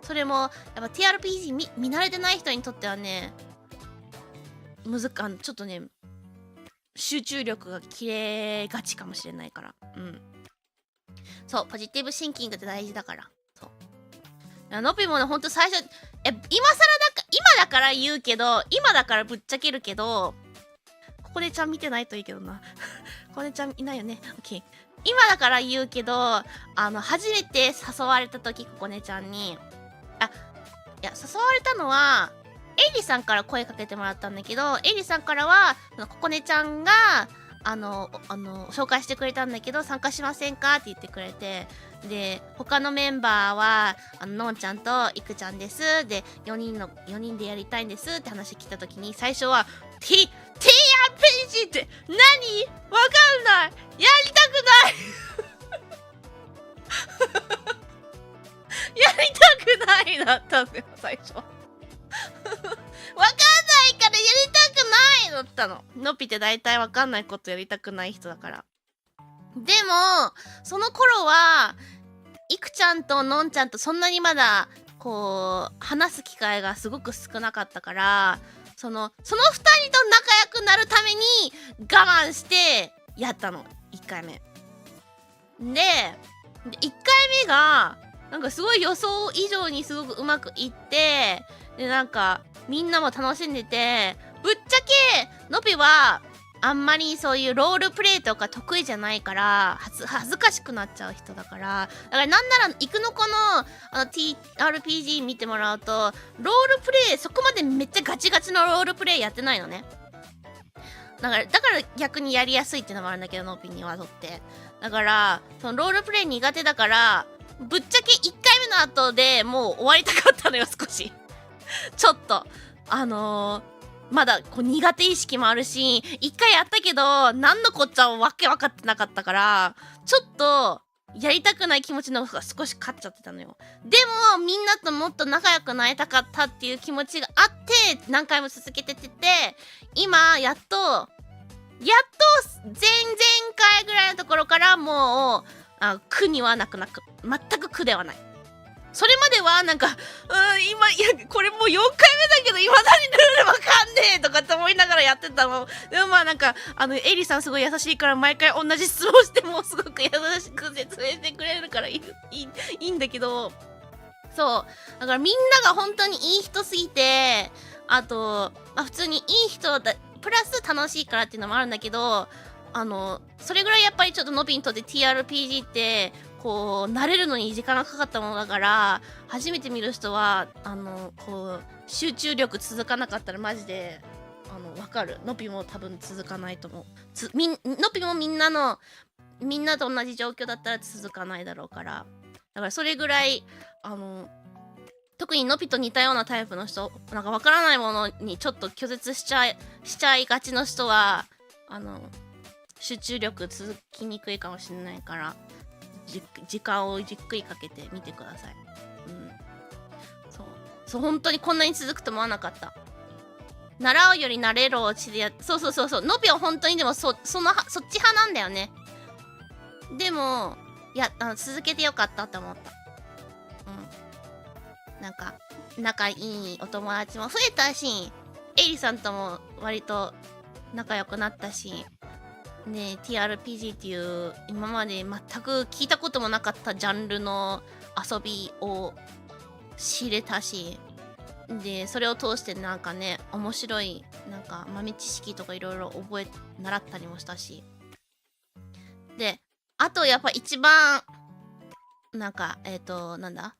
それもやっぱ TRPG 見慣れてない人にとってはねちょっとね集中力が切れがちかもしれないから。そう、ポジティブシンキングって大事だから。そう。のぴもね、ほんと最初、今だから言うけど、今だからぶっちゃけるけど、ここねちゃん見てないといいけどな。ここねちゃんいないよね。オッケー。今だから言うけど、初めて誘われた時、ここねちゃんに、いや、誘われたのは、エイリさんから声かけてもらったんだけど、エイリさんからは、ここねちゃんが、紹介してくれたんだけど、参加しませんかって言ってくれて、で、他のメンバーは、のんちゃんといくちゃんです。で、4人でやりたいんですって話聞いたときに、最初は、TRPG って何わかんないやりたくないやりたくないだったんだよ、最初。わかんないからやりたくないだったの。のっぴって大体わかんないことやりたくない人だから。でも、その頃は、いくちゃんとのんちゃんとそんなにまだ、こう、話す機会がすごく少なかったから、その二人と仲良くなるために我慢してやったの。1回目。で、1回目が、なんかすごい予想以上にすごくうまくいって、で、なんか、みんなも楽しんでて、ぶっちゃけ、のぴは、あんまりそういうロールプレイとか得意じゃないから、恥ずかしくなっちゃう人だから、だからなんなら、いくのこの、TRPG 見てもらうと、ロールプレイ、そこまでめっちゃガチガチのロールプレイやってないのね。だから逆にやりやすいってのもあるんだけど、のぴにはとって。だから、そのロールプレイ苦手だから、ぶっちゃけ1回目の後でもう終わりたかったのよ、少し。ちょっと。まだこう苦手意識もあるし、一回やったけど、何のこっちゃわけ分かってなかったから、ちょっと、やりたくない気持ちの方が少し勝っちゃってたのよ。でも、みんなともっと仲良くなりたかったっていう気持ちがあって、何回も続けてて、今、やっと、前々回ぐらいのところからもう、苦にはなく、全く苦ではない。それまではなんか、これもう4回目だけど、未だにルールわかんねえとかって思いながらやってたの。でもまあなんか、エリさんすごい優しいから、毎回同じ質問してもすごく優しく説明してくれるからいいんだけど、そう。だからみんなが本当にいい人すぎて、あと、普通にいい人だ、プラス楽しいからっていうのもあるんだけど、それぐらいやっぱりちょっとのびにとって TRPG って、こう慣れるのに時間がかかったものだから、初めて見る人はこう集中力続かなかったらマジでわかる。のぴも多分続かないと思う。のぴもみんなと同じ状況だったら続かないだろうから、だからそれぐらい特にのぴと似たようなタイプの人、なんかわからないものにちょっと拒絶しちゃいがちの人は集中力続きにくいかもしれないから、時間をじっくりかけてみてください。そう、本当にこんなに続くと思わなかった。習うより慣れろちでそう。のびは本当にでもそっち派なんだよね。でも、続けてよかったって思った。なんか、仲いいお友達も増えたし、エリさんとも割と仲良くなったし、ね、TRPG っていう今まで全く聞いたこともなかったジャンルの遊びを知れたし、でそれを通してなんかね、面白いなんか豆知識とかいろいろ習ったりもしたし、であとやっぱ一番なんかなんだ、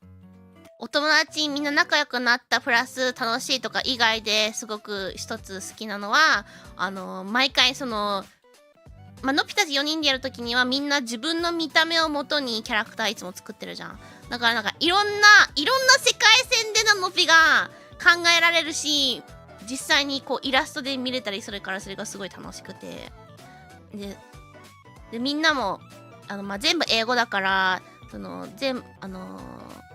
お友達みんな仲良くなったプラス楽しいとか以外ですごく一つ好きなのは、毎回のぴたち4人でやるときにはみんな自分の見た目を元にキャラクターいつも作ってるじゃん。だからなんかいろんな世界線でのぴが考えられるし、実際にこうイラストで見れたりするから、それがすごい楽しくて、でみんなも全部英語だから、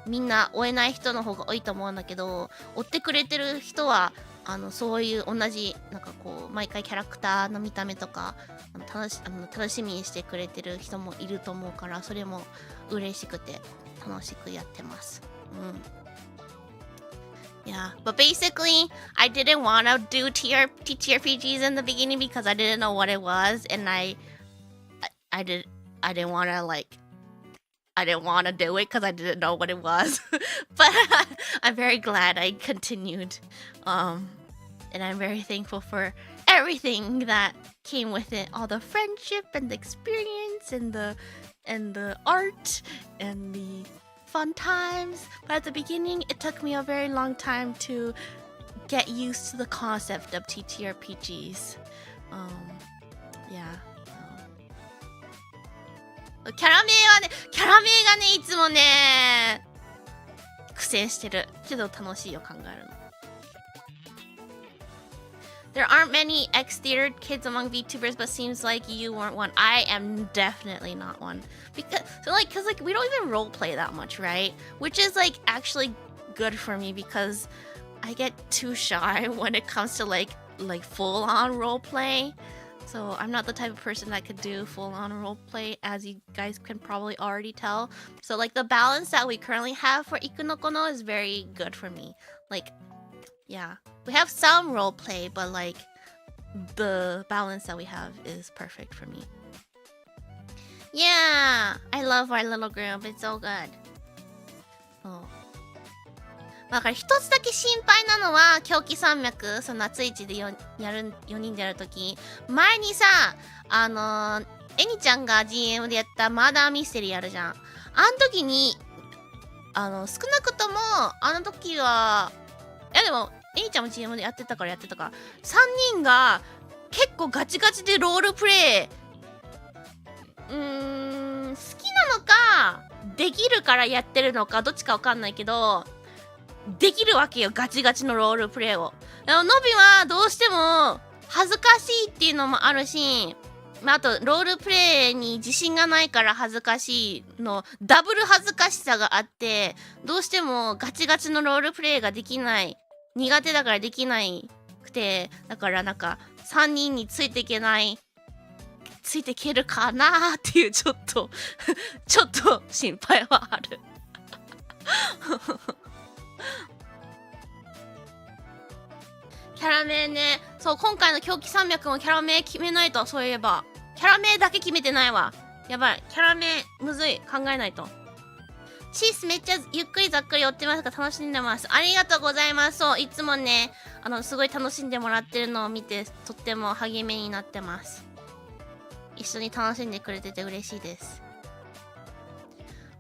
みんな追えない人の方が多いと思うんだけど、追ってくれてる人はそういう同じなんかこう毎回キャラクターの見た目とか楽しみにしてくれてる人もいると思うから、それも嬉しくて楽しくやってます。Yeah, but basically, I didn't want to do TTRPGs in the beginning because I didn't know what it was, and I didn't want to like. I didn't want to do it because I didn't know what it was. But I'm very glad I continued. And I'm very thankful for everything that came with it. All the friendship and the experience and the art and the fun times. But at the beginning, it took me a very long time to get used to the concept of TTRPGs. Yeah. キャラ名がね、いつもね、苦戦してる。けど楽しいよ、考えるの。There aren't many X-theatered kids among VTubers, but seems like you weren't one. I am definitely not one. Because we don't even roleplay that much, right? Which is like actually good for me because I get too shy when it comes to like full-on roleplay. So I'm not the type of person that could do full-on roleplay, as you guys can probably already tell. So like the balance that we currently have for Ikunokono is very good for me. Like, yeah, we have some roleplay, but like the balance that we have is perfect for me. Yeah, I love our little group. It's so good. Oh. だから一つだけ心配なのは狂気山脈、その夏市で4人でやるとき、前にさ、エニちゃんが GM でやったマーダーミステリーあるじゃん。あの時に少なくともあの時は、いやでもエニちゃんも GM でやってたから3人が結構ガチガチでロールプレイ好きなのかできるからやってるのかどっちかわかんないけど、できるわけよ、ガチガチのロールプレイを。でもノビはどうしても恥ずかしいっていうのもあるし、あとロールプレイに自信がないから恥ずかしいのダブル恥ずかしさがあって、どうしてもガチガチのロールプレイができない、苦手だからできないくて、だからなんか3人についていけるかなっていうちょっと心配はある。キャラ名ね。そう、今回の狂気山脈もキャラ名決めないと。そういえばキャラ名だけ決めてないわ。やばい、キャラ名むずい、考えないと。チースめっちゃゆっくりざっくり追ってますから楽しんでます。ありがとうございます。そう、いつもね、すごい楽しんでもらってるのを見てとっても励みになってます。一緒に楽しんでくれてて嬉しいです。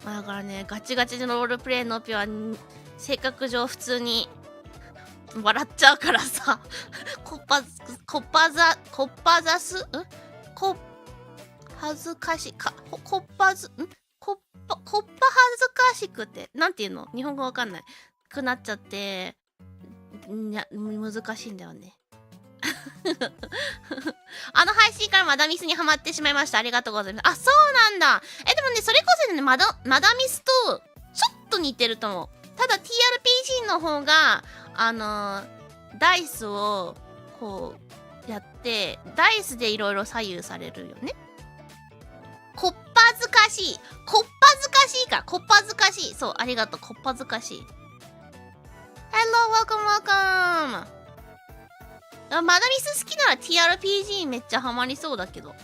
まあだからね、ガチガチのロールプレイのピは性格上普通に笑っちゃうからさ、恥ずかしくてなんていうの、日本語わかんないくなっちゃって、いや難しいんだよね。配信からマダミスにハマってしまいました。ありがとうございます。あ、そうなんだ。でもね、それこそね、マダミスとちょっと似てると思う。ただ TRPG の方がダイスをこうやってダイスでいろいろ左右されるよね。こっぱずかしいそう、ありがとう。こっぱずかしい。 Hello, welcome マダミス好きなら TRPG めっちゃハマりそうだけど、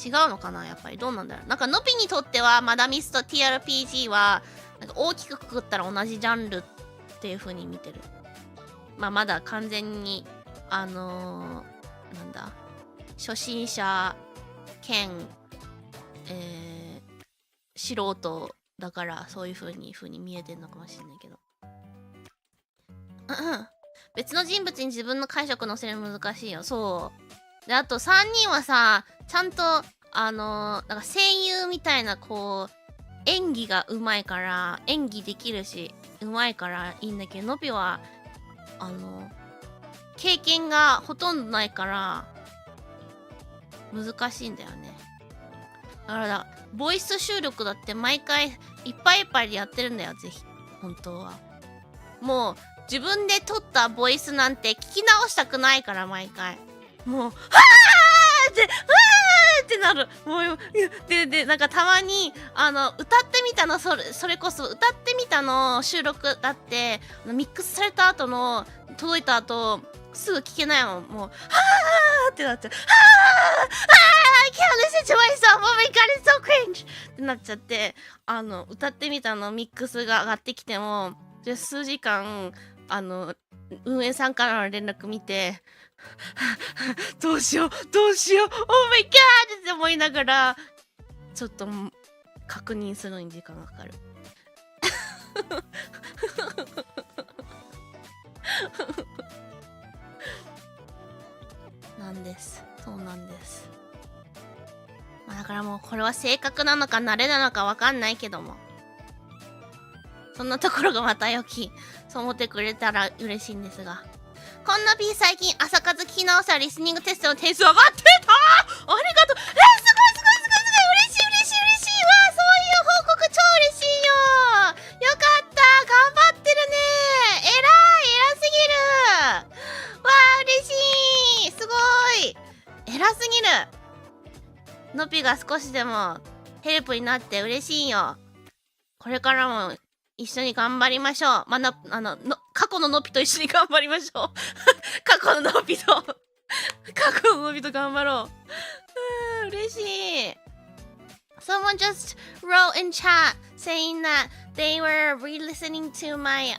違うのかな、やっぱりどうなんだろう。なんかノピにとってはマダミスと TRPG はなんか大きくくくったら同じジャンルっていう風に見てる。まあまだ完全になんだ、初心者兼素人だからそういう風に見えてんのかもしれないけど別の人物に自分の解釈乗せるの難しいよ。そうで、あと3人はさ、ちゃんとなんか声優みたいなこう演技がうまいから、演技できるしうまいからいいんだけど、ノビは経験がほとんどないから難しいんだよね。だからボイス収録だって毎回いっぱいいっぱいでやってるんだよ、ぜひ。本当はもう自分で撮ったボイスなんて聞き直したくないから、毎回もうはーってななる。もう、で、なんかたまに、歌ってみたの、それこそ、歌ってみたの収録だって、ミックスされた後の、届いた後、すぐ聞けないもん。もう、はーってなっちゃう。はー I can't listen to myself! Oh my god, it's so cringe! ってなっちゃって、歌ってみたのミックスが上がってきても、じゃ数時間、運営さんからの連絡見て、どうしよう Oh my god! って思いながら、ちょっと確認するのに時間がかかる。なんです。そうなんです。まあ、だからもうこれは性格なのか慣れなのかわかんないけども。そんなところがまた良き。そう思ってくれたら嬉しいんですが。こんな B 最近朝活聞き直したらリスニングテストの点数上がってたありがとうすごい嬉しいわそういう報告超嬉しいよよかった頑張ってるね偉すぎるわあ嬉しいすごい偉すぎるのぴが少しでもヘルプになって嬉しいよこれからも一緒に頑張りましょう。過去ののぴと一緒に頑張りましょう。過去ののぴと頑張ろう。嬉しい。Someone just wrote in chat saying that they were re-listening to my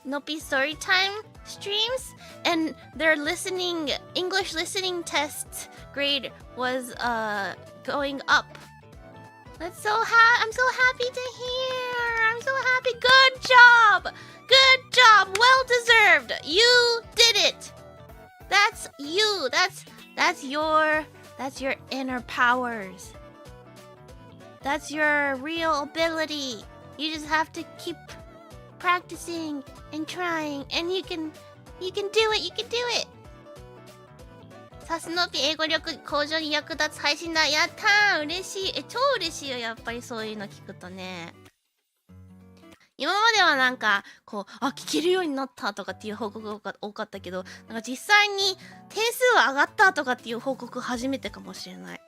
Nopi Storytime streams and their English listening test grade was going up. I'm so happy to hear. I'm so happy. Good job. Well deserved. You did it. That's you. That's your inner powers. That's your real ability. You just have to keep practicing and trying and you can do it. さすのぴ英語力向上に役立つ配信だやったー嬉しい超嬉しいよやっぱりそういうの聞くとね今まではなんかこう聞けるようになったとかっていう報告が多かったけどなんか実際に点数は上がったとかっていう報告初めてかもしれない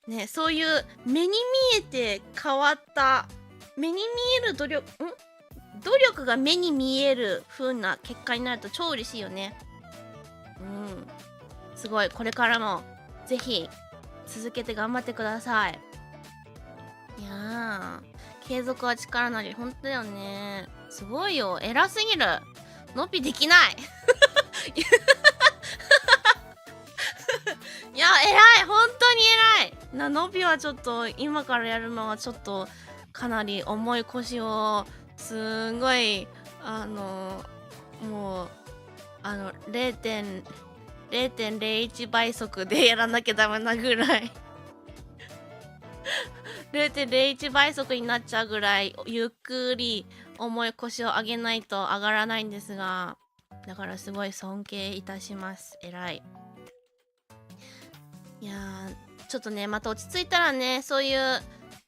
ねそういう目に見えて変わった目に見える努力が目に見える風な結果になると超嬉しいよねすごいこれからもぜひ続けて頑張ってくださいいやー継続は力なり本当だよねすごいよ偉すぎるのぴできないいや偉い本当に偉いのぴはちょっと今からやるのはちょっとかなり重い腰をすんごいもう0.01 倍速でやらなきゃダメなぐらい0.01 倍速になっちゃうぐらいゆっくり重い腰を上げないと上がらないんですがだからすごい尊敬いたします偉いいやーちょっとねまた落ち着いたらねそういう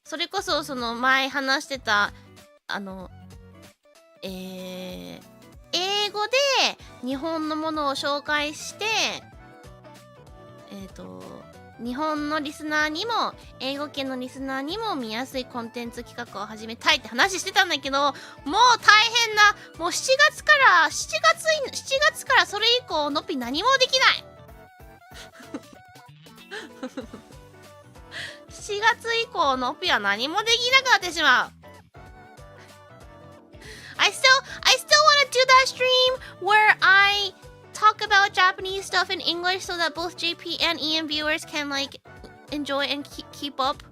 それこそその前話してた英語で日本のものを紹介して日本のリスナーにも英語圏のリスナーにも見やすいコンテンツ企画を始めたいって話してたんだけどもう大変なもう7月からそれ以降のぴ何もできない7月以降のぴは何もできなくなってしまうI still want to do that stream where I talk about Japanese stuff in English so that both JP and EM viewers can like enjoy and keep up.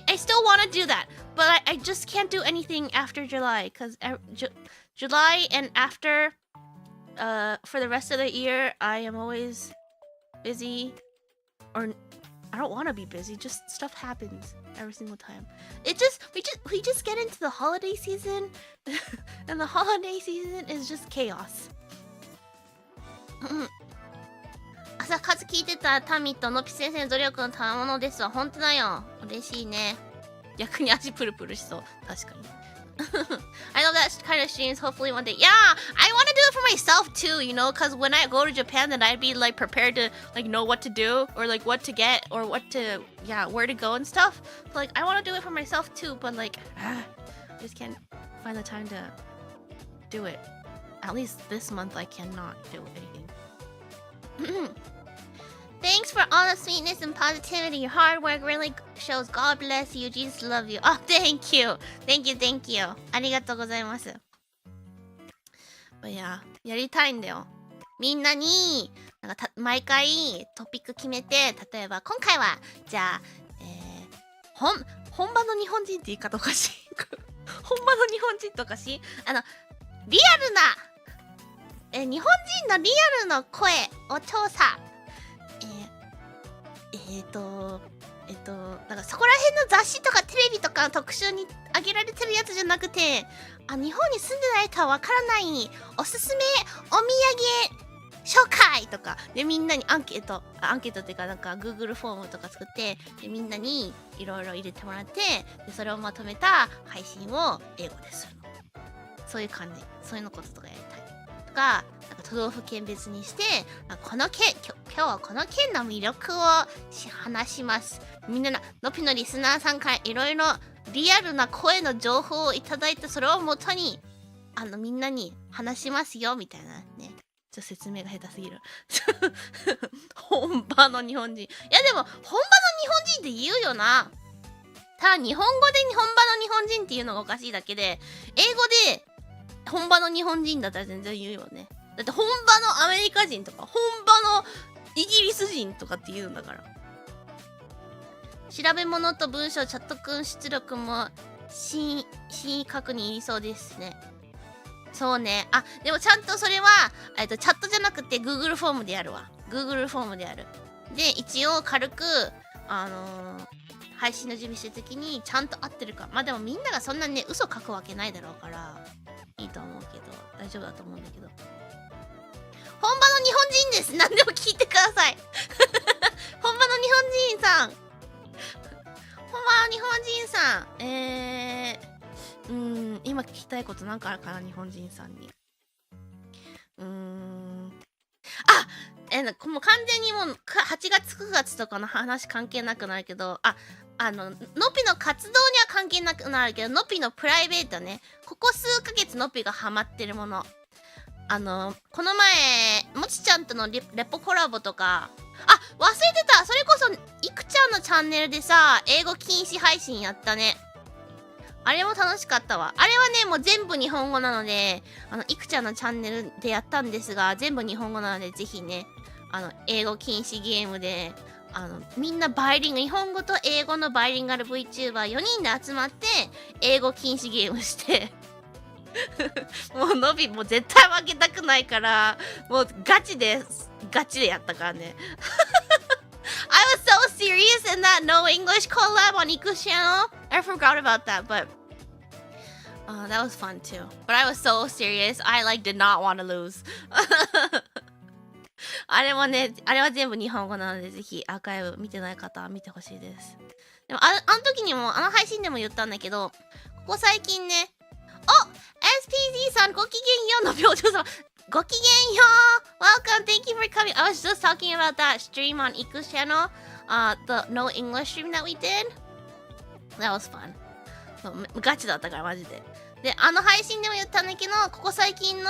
I still want to do that, but I just can't do anything after July because July and after for the rest of the year I am always busy or I don't want to be busy, just stuff happens every single time. We just get into the holiday season and the holiday season is just chaos. 朝活聞いてたタミとのぴ先生の努力の賜物ですわ。本当だよ。嬉しいね。逆に足プルプルしそう。確かに。I love that kind of streams. Hopefully one day. Yeah, I want to do it for myself too, you know, because when I go to Japan, then I'd be like prepared to like know what to do or like what to get or what to, yeah, where to go and stuff. So, like, I want to do it for myself too, but like, I just can't find the time to do it. At least this month, I cannot do anything. Thanks for all the sweetness and positivity. Your hard work really shows. God bless you. Jesus love you. Oh, thank you. Thank you, thank you. ありがとうございます。But yeah, やりたいんだよ。みんなに、なんか毎回トピック決めて、例えば今回は、じゃあ、本場の日本人って言い方おかしい。本場の日本人っておかしい？リアルな、日本人のリアルの声を調査。なんかそこら辺の雑誌とかテレビとか特集に上げられてるやつじゃなくて、日本に住んでないかわからないおすすめお土産紹介とかで、みんなにアンケートっていうかなんか Google フォームとか作って、でみんなにいろいろ入れてもらって、でそれをまとめた配信を英語でするの。そういう感じ、そういうのこととかやりたいとか、なんか都道府県別にして、この県今日はこの県の魅力を話します。みんなのぴのリスナーさんからいろいろリアルな声の情報をいただいて、それをもとにみんなに話しますよみたいなね。ちょっと説明が下手すぎる。本場の日本人。いやでも本場の日本人って言うよな。ただ日本語で本場の日本人っていうのがおかしいだけで、英語で本場の日本人だったら全然言うよね。だって本場のアメリカ人とか本場のイギリス人とかって言うんだから。調べ物と文章チャットくん出力も真意確認いりそうですね。そうね。でもちゃんとそれはチャットじゃなくて Google フォームでやるわ。Google フォームでやる。で一応軽く配信の準備してる時にちゃんと合ってるか。まあでもみんながそんなね嘘書くわけないだろうからいいと思うけど、大丈夫だと思うんだけど。本場の日本人です。何でも聞いてください。本場の日本人さん。本場の日本人さん。今聞きたいことなんかあるかな、日本人さんに。もう完全にもう8月9月とかの話関係なくなるけど、のぴの活動には関係なくなるけど、のぴのプライベートね、ここ数ヶ月のぴがハマってるもの。この前、もちちゃんとのレポコラボとか、忘れてた、それこそ、いくちゃんのチャンネルでさ、英語禁止配信やったね。あれも楽しかったわ。あれはね、もう全部日本語なので、いくちゃんのチャンネルでやったんですが、全部日本語なので、ぜひね、英語禁止ゲームで、みんなバイリンガル、日本語と英語のバイリンガル VTuber4 人で集まって、英語禁止ゲームして、もうのびもう絶対負けたくないから、もうガチでやったからね。I was so serious in that no English collab on Iku's channel. I forgot about that, but that was fun too. But I was so serious. I did not want to lose. あれもね、あれは全部日本語なので、ぜひアーカイブ見てない方は見てほしいです。でもあの時にも配信でも言ったんだけど、ここ最近ね、SPZ さんごきげんようの表情さん、ごきげんよう Welcome, thank you for coming. I was just talking about that stream on Iku's channel, the no English stream that we did. That was fun. ガチだったからマジで。で、配信でも言ったんだけど、ここ最近の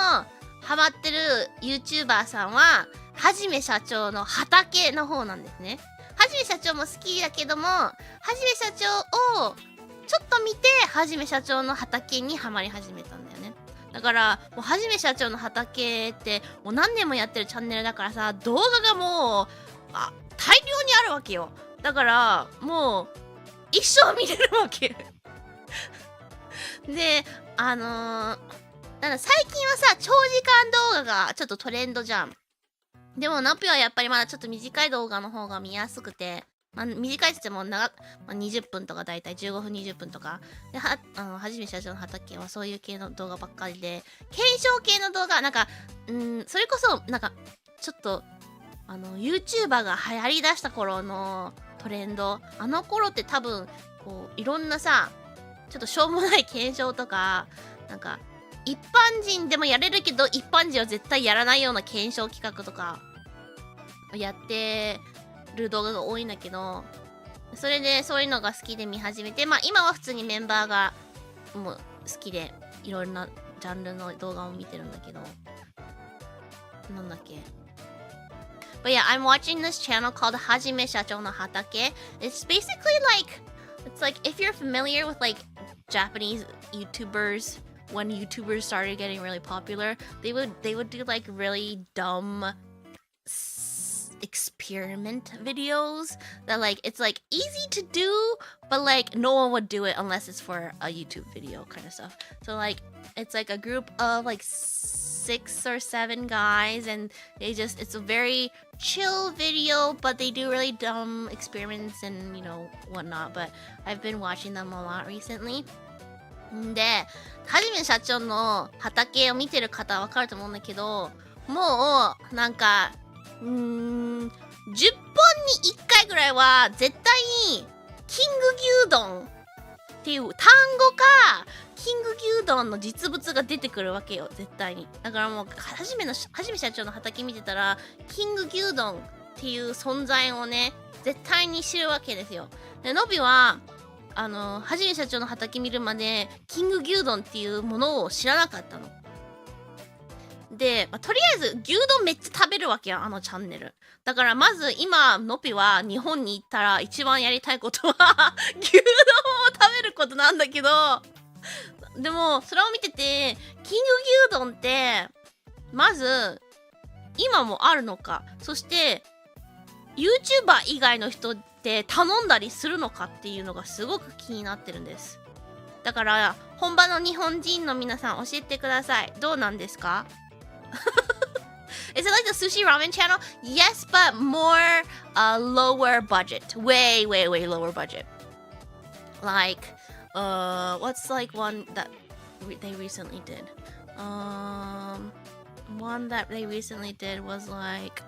ハマってる YouTuber さんは、はじめ社長の畑の方なんですね。はじめ社長も好きだけども、はじめ社長をちょっと見て、はじめ社長の畑にはまり始めたんだよね。だから、もうはじめ社長の畑って、もう何年もやってるチャンネルだからさ、動画がもう、大量にあるわけよ。だから、もう、一生見れるわけ。で、最近はさ、長時間動画がちょっとトレンドじゃん。でも、ナピはやっぱりまだちょっと短い動画の方が見やすくて、短いって言っても20分とかだいたい15分20分とかで、はじめ社長の畑はそういう系の動画ばっかりで、検証系の動画なんかそれこそなんかちょっとYouTuber が流行りだした頃のトレンド、あの頃って多分こういろんなさちょっとしょうもない検証とか、なんか一般人でもやれるけど一般人は絶対やらないような検証企画とかやってる動画が多いんだけど、それでそういうのが好きで見始めて、まあ今は普通にメンバーがもう好きでいろんなジャンルの動画を見てるんだけど、なんだっけ。But yeah, I'm watching this channel called Hajime Shacho no Hatake. It's basically like, it's like if you're familiar with like Japanese YouTubers, when YouTubers started getting really popular, they would do like really dumb experiment videos that like it's like easy to do, but like no one would do it unless it's for a YouTube video kind of stuff. So like it's like a group of like 6 or 7 guys, and they just, it's a very chill video, but they do really dumb experiments and you know whatnot. But I've been watching them a lot recently. で、はじめ社長の畑を見てる方はわかると思うんだけど、もうなんか10本に1回ぐらいは絶対にキング牛丼っていう単語かキング牛丼の実物が出てくるわけよ、絶対に。だからもうはじめ社長の畑見てたらキング牛丼っていう存在をね絶対に知るわけですよ。でのびははじめ社長の畑見るまでキング牛丼っていうものを知らなかったので、とりあえず牛丼めっちゃ食べるわけよ、あのチャンネル。だからまず今のぴは日本に行ったら一番やりたいことは牛丼を食べることなんだけど、でもそれを見ててキング牛丼ってまず今もあるのか、そして YouTuber 以外の人って頼んだりするのかっていうのがすごく気になってるんです。だから本場の日本人の皆さん教えてください。どうなんですかIs it like the sushi ramen channel? Yes, but more lower budget. Way lower budget. Like, what's like one that they recently did? One that they recently did was like,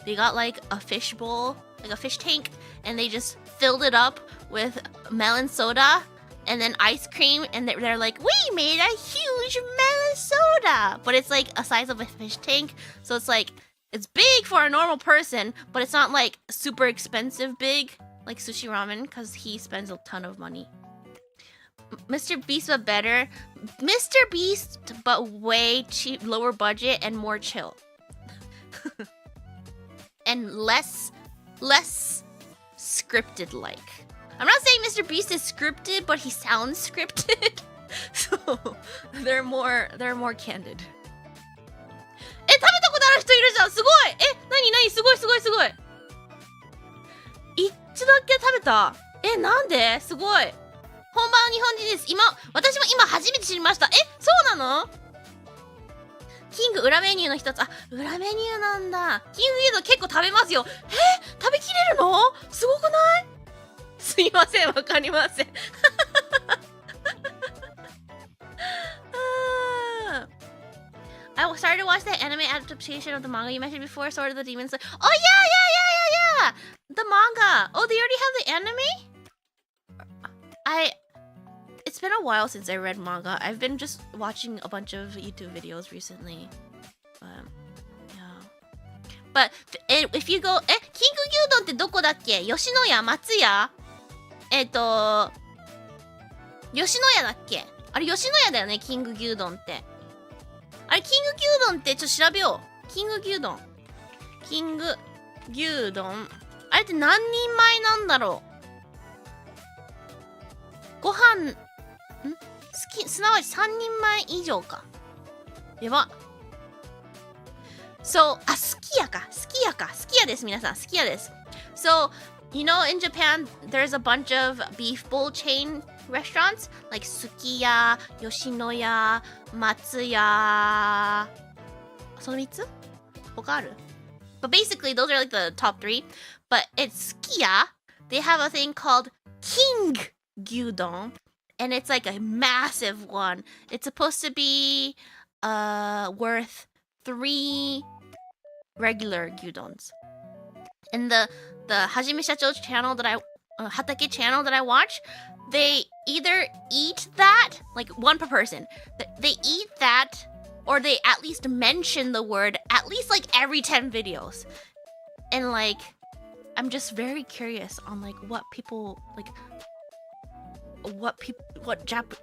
they got like a fish bowl, like a fish tank, and they just filled it up with melon soda and then ice cream, and they're like, we made a huge melon soda, but it's like a size of a fish tank, so it's like it's big for a normal person, but it's not like super expensive big like sushi ramen because he spends a ton of money. Mr. Beast but better. Mr. Beast but way cheap, lower budget and more chill. And less scripted like. I'm not saying Mr. Beast is scripted, but he sounds scripted. So they're more candid. 食べたことある人いるじゃん。すごい。何すごい。一度だけ食べた。なんで？すごい。本場の日本人です。私も今初めて知りました。そうなの？キング裏メニューの一つ。裏メニューなんだ。キング牛丼結構食べますよ。食べきれるの？すごくない？すいません、わかりません。I started to watch the anime adaptation of the manga you mentioned before, Sword of the Demon Slayer. Oh yeah! The manga. Oh, they already have the anime? It's been a while since I read manga. I've been just watching a bunch of YouTube videos recently. But if you go, キング牛丼ってどこだっけ？吉野家、松屋？吉野家だっけ？あれ吉野家だよね、キング牛丼って。あれキング牛丼ってちょっと調べよう。キング牛丼。あれって何人前なんだろう。ご飯すなわち3人前以上か。やば。So, すき家です、皆さん。すき家です。So, you know, in Japan, there's a bunch of beef bowl chain restaurants like Sukiya, Yoshinoya, Matsuya. その3つ？他ある？ But basically, those are like the top 3. But it's Sukiya. They have a thing called King Gyudon, and it's like a massive one. It's supposed to be worth 3 regular gyudons. And the Hajime Shacho channel that I Hatake channel that I watch, they either eat that, like one per person, they eat that, or they at least mention the word at least like every 10 videos. And like, I'm just very curious on like what people like,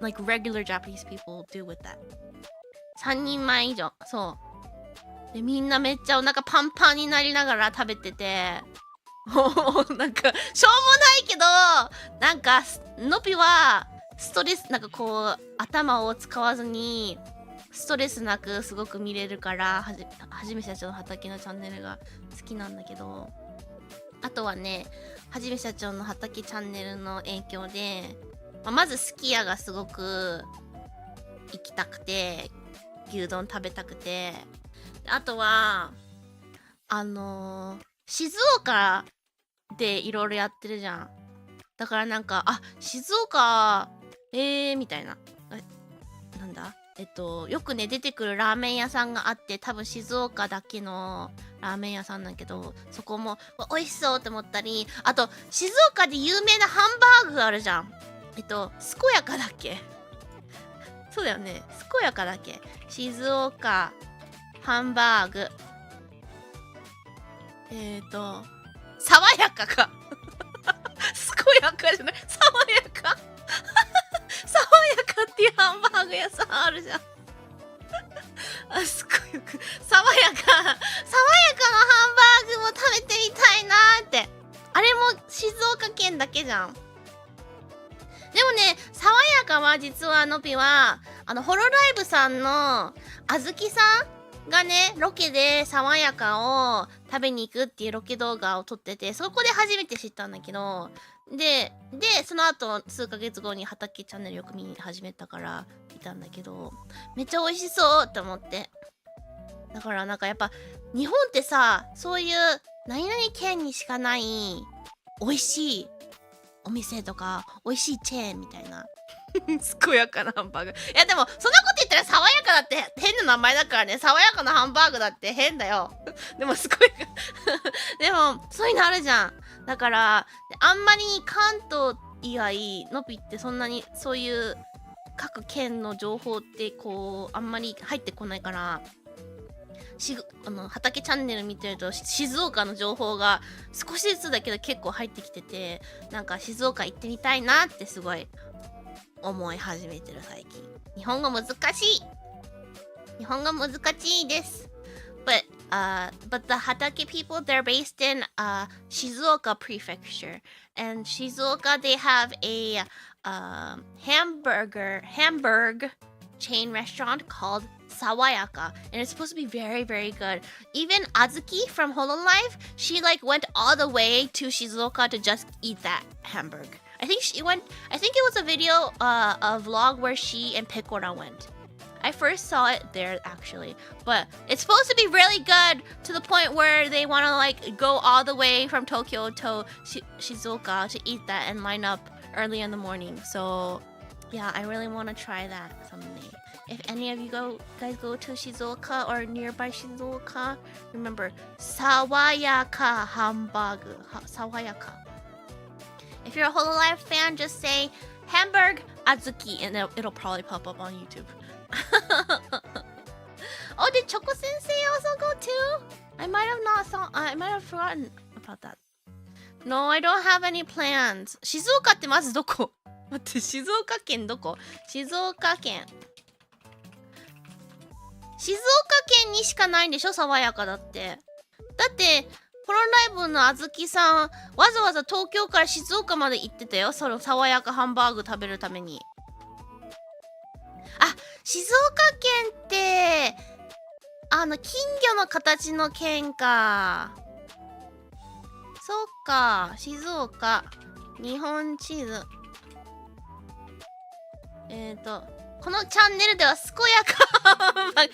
like regular Japanese people do with that. 3人前以上。そう。で、みんなめっちゃお腹パンパンになりながら食べてて、なんか、しょうもないけど、なんか、のぴは、ストレス、なんかこう、頭を使わずに、ストレスなくすごく見れるから、はじめ社長の畑のチャンネルが好きなんだけど、あとはね、はじめ社長の畑チャンネルの影響で、まずすき家がすごく行きたくて、牛丼食べたくて、あとは、静岡でいろいろやってるじゃん。だからなんか、あ、静岡、みたいな。なんだよくね、出てくるラーメン屋さんがあって、多分静岡だけのラーメン屋さんだけど、そこも美味しそうって思ったり、あと、静岡で有名なハンバーグがあるじゃん。健やかだっけ？そうだよね。健やかだっけ？静岡、ハンバーグ。爽やかか。健やかじゃない。爽やか爽やかっていうハンバーグ屋さんあるじゃん。あ、健やか。爽やかなハンバーグも食べてみたいなーって。あれも静岡県だけじゃん。でもね、爽やかは実はのぴは、ホロライブさんのあずきさんがね、ロケで爽やかを食べに行くっていうロケ動画を撮ってて、そこで初めて知ったんだけど、で、その後数ヶ月後に畑チャンネルよく見始めたから見たんだけど、めっちゃ美味しそうって思って。だからなんかやっぱ、日本ってさ、そういう何々県にしかない美味しいお店とか美味しいチェーンみたいな健やかなハンバーグ。いやでもそんなこと言ったら爽やかだって変な名前だからね。爽やかなハンバーグだって変だよでも健やかでもそういうのあるじゃん。だからあんまり関東以外のぴってそんなにそういう各県の情報ってこうあんまり入ってこないから、畑チャンネル見てると静岡の情報が少しずつだけど結構入ってきてて、なんか静岡行ってみたいなってすごい思い始めてる最近。日本語難しい。日本語難しいです。But the Hatake people, they're based in Shizuoka Prefecture, and Shizuoka they have a hamburg chain restaurant called Sawayaka, and it's supposed to be very, very good. Even Azuki from Hololive, she like went all the way to Shizuoka to just eat that hamburg. I think it was a video, a vlog where she and Picora went. I first saw it there actually, but it's supposed to be really good to the point where they want to like go all the way from Tokyo to Shizuoka to eat that and line up early in the morning. So yeah, I really want to try that someday. If any of you guys go to Shizuoka or nearby Shizuoka, remember Sawayaka Hamburg. Sawayaka. If you're a Hololive fan, just say Hamburg Azuki and it'll probably pop up on YouTube. Oh, did Choco Sensei also go too? I might have forgotten about that. No, I don't have any plans. 静岡ってまずどこ？待って、静岡県どこ？静岡県にしかないんでしょ、爽やかだって。だってホロライブのあずきさんわざわざ東京から静岡まで行ってたよ、その爽やかハンバーグ食べるために。あ、静岡県って金魚の形の県か。そっか、静岡日本地図。このチャンネルでは健やかハンバーグ、は、違う、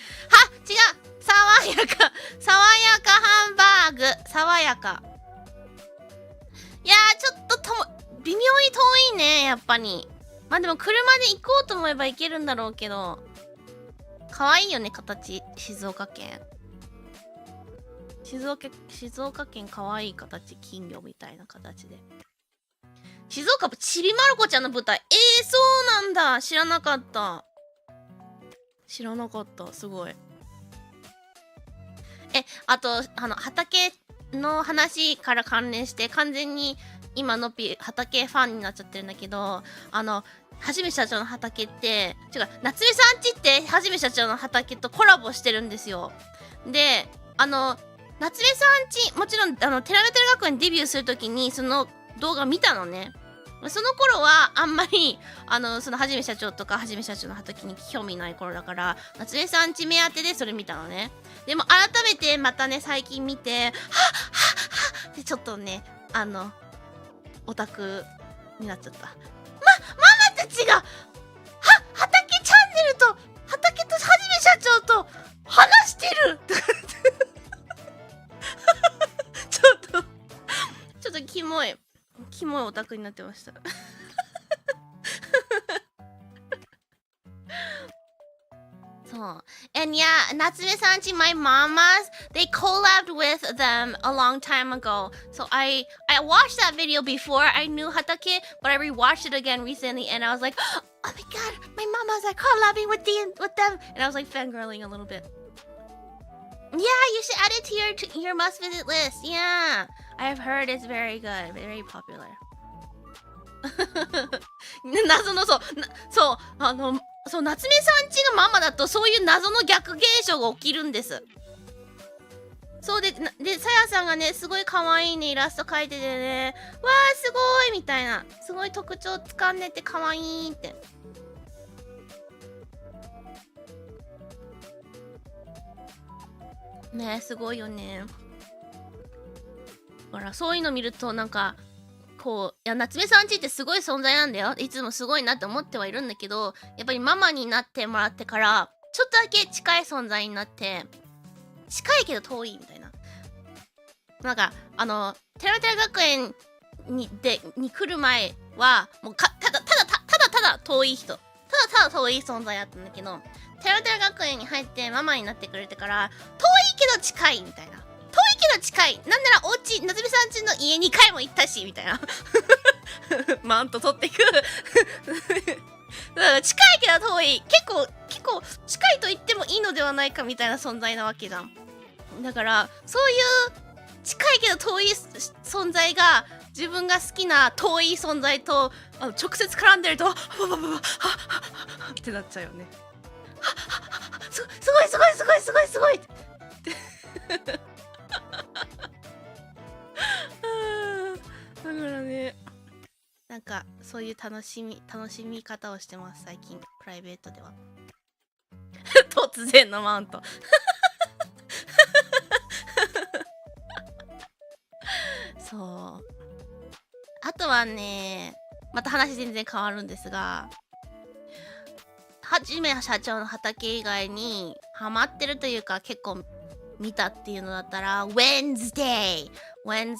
爽やかハンバーグ、爽やか。いやー、ちょっと微妙に遠いね、やっぱり。まあでも車で行こうと思えば行けるんだろうけど、可愛いよね、形。静岡県可愛い形、金魚みたいな形で。静岡ちびまる子ちゃんの舞台。そうなんだ。知らなかった。すごい。あと、畑の話から関連して、完全に今の畑ファンになっちゃってるんだけど、はじめ社長の畑って、夏目さんちってはじめ社長の畑とコラボしてるんですよ。で、夏目さんち、もちろん、テラメテラ学園デビューするときに、その動画見たのね。その頃は、あんまり、そのはじめ社長とか、はじめ社長の畑に興味ない頃だから、夏目さんち目当てでそれ見たのね。でも、改めてまたね、最近見て、はっってちょっとね、オタクになっちゃった。ママたちが、畑チャンネルと、畑とはじめ社長と話してるちょっとキモいオタクになってました。そう。And yeah, Natsume Sanchi, my mamas, they collabed with them a long time ago. So I watched that video before I knew Hatake, but I rewatched it again recently and I was like, oh my god, my mamas are collabing with them. And I was like fangirling a little bit. Yeah, you should add it to your must visit list. Yeah, I've heard it's very good, very popular. 謎のそう夏目さんちのママだとそういう謎の逆現象が起きるんです。そうでさやさんがねすごい可愛いねイラスト描いててね、わーすごいみたいな、すごい特徴つかんでて可愛いって。ねすごいよね。だからそういうの見るとなんかこういや夏目さんちってすごい存在なんだよ。いつもすごいなって思ってはいるんだけど、やっぱりママになってもらってからちょっとだけ近い存在になって、近いけど遠いみたいな。なんかテラメテラ学園に来る前はもうただ遠い人、ただ遠い存在だったんだけど、テラメテラ学園に入ってママになってくれてから遠いけど近いみたいな。遠いけど近い。なんならお家、夏目さんちの家2回も行ったし、みたいな。マント取っていく。だから近いけど遠い。結構近いと言ってもいいのではないかみたいな存在なわけじゃん。だから、そういう近いけど遠い存在が自分が好きな遠い存在と直接絡んでると、ってなっちゃうよね。すごいってだからね、なんかそういう楽しみ方をしてます最近、プライベートでは。突然のマウント。そう。あとはね、また話全然変わるんですが、はじめ社長の畑以外にハマってるというか結構見たっていうのだったら Wednesday. Other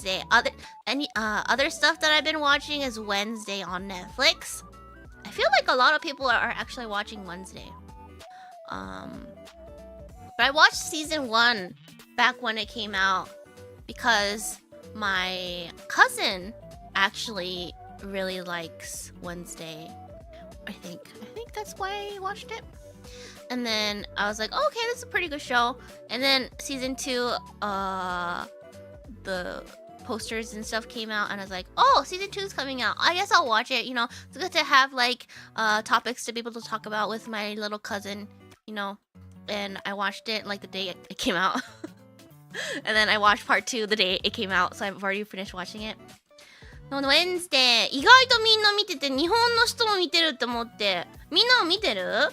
stuff that I've been watching is Wednesday on Netflix. I feel like a lot of people are actually watching Wednesday. But I watched season 1 back when it came out because my cousin actually really likes Wednesday. I think that's why I watched it. And then I was like, oh, okay, this is a pretty good show. And then season 2, the posters and stuff came out, and I was like, oh, season 2 is coming out. I guess I'll watch it. You know, it's good to have like topics to be able to talk about with my little cousin. You know, and I watched it like the day it came out. And then I watched part 2 the day it came out, so I've already finished watching it. Wednesday 意外とみんな見てて、日本の人も見てるって思って。みんなも見てる？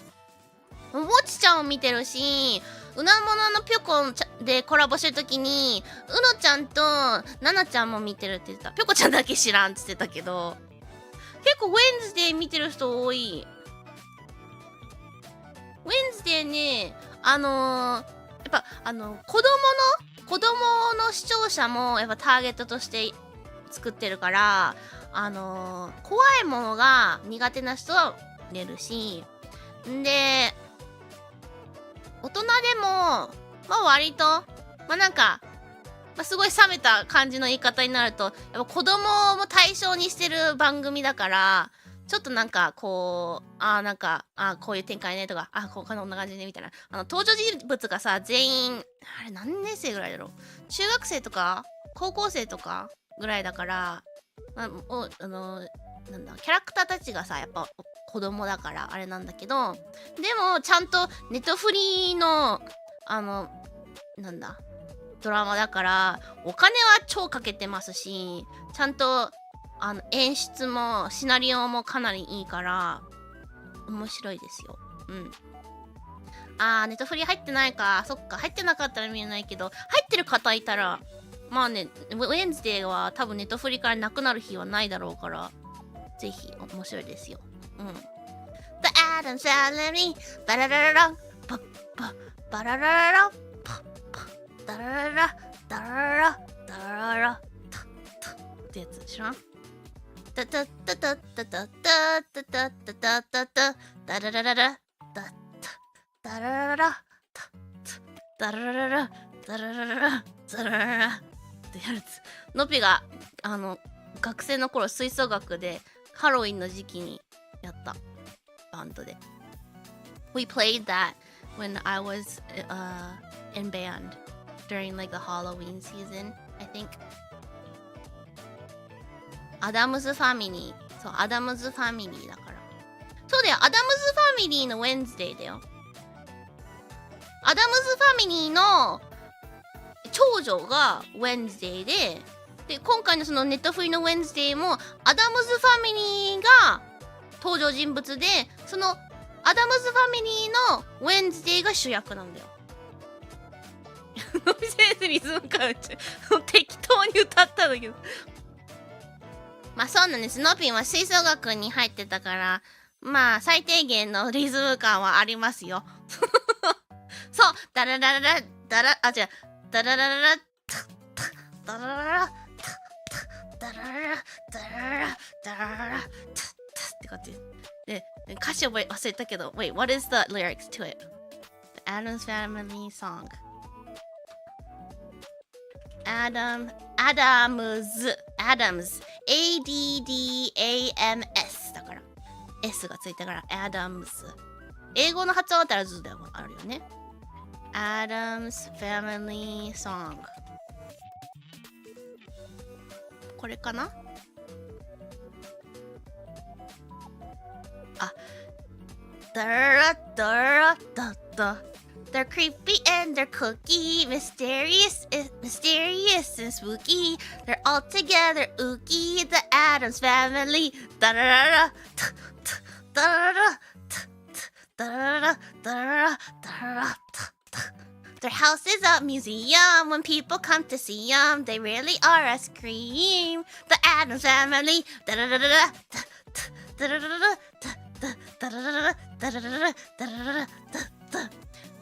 もちちゃんも見てるし、うなもののぴょこんでコラボしてるときにうのちゃんとななちゃんも見てるって言ってた。ぴょこちゃんだけ知らんって言ってたけど、結構ウェンズデー見てる人多い。ウェンズデーね、やっぱ子供の視聴者もやっぱターゲットとして作ってるから、怖いものが苦手な人は見れるし、んで大人でもまあ割となんかまあ、すごい冷めた感じの言い方になると、やっぱ子供も対象にしてる番組だから、ちょっとなんかこう、なんか、こういう展開ねとか、こんな感じねみたいな。登場人物がさ、全員、あれ何年生ぐらいだろう。中学生とか、高校生とかぐらいだから、なんだ、キャラクターたちがさ、やっぱ子供だからあれなんだけど、でもちゃんとネットフリーの、なんだ、ドラマだから、お金は超かけてますし、ちゃんと、演出もシナリオもかなりいいから、面白いですよ。うん。ネットフリー入ってないか。そっか、入ってなかったら見れないけど、入ってる方いたら、まあね、ウェンズデーは多分ネットフリからなくなる日はないだろうから、ぜひ面白いですよ。うん。The Addams Family バララララパッパバララララパッパダラララダラララダラララタッタってやつ知らん？タタタタタタタタタタタタタダララララダッタダラララタッタダラララダラララダラララってやるつ。のぴが学生の頃吹奏楽でハロウィンの時期にやったバンドで。We played that when I was in band during like the Halloween season, I think. アダムズファミリー。そう、アダムズファミリーだから。そうだよ、アダムズファミリーのウェンズデーだよ。アダムズファミリーの長女がウェンズデーで、今回のそのネットフリのウェンズデーもアダムズファミリーが登場人物で、そのアダムズファミリーのウェンズデーが主役なんだよ。のび先生リズム感適当に歌ったんだけど。まあそうなんです。のぴんは吹奏楽に入ってたから、まあ最低限のリズム感はありますよ。そう、ダララララ、ダラ、違う、ダララララ、ダラララ、ダラララ、ダラララ、ダラララ、って感じで、歌詞覚え忘れたけど、wait, what is the lyrics to it? The Addams Family song. Adams, A-D-D-A-M-S だから。S がついたから、Adams。英語の発音だったらずでもあるよね。Addams Family Song。これかな？ダラダラダダ。They're creepy and they're cookie, mysterious and spooky. They're all together ooky, the Addams Family. Da da da da da da da da. Their house is a museum. When people come to see them, they really are a scream. The Addams Family. Da da da da da da da da da.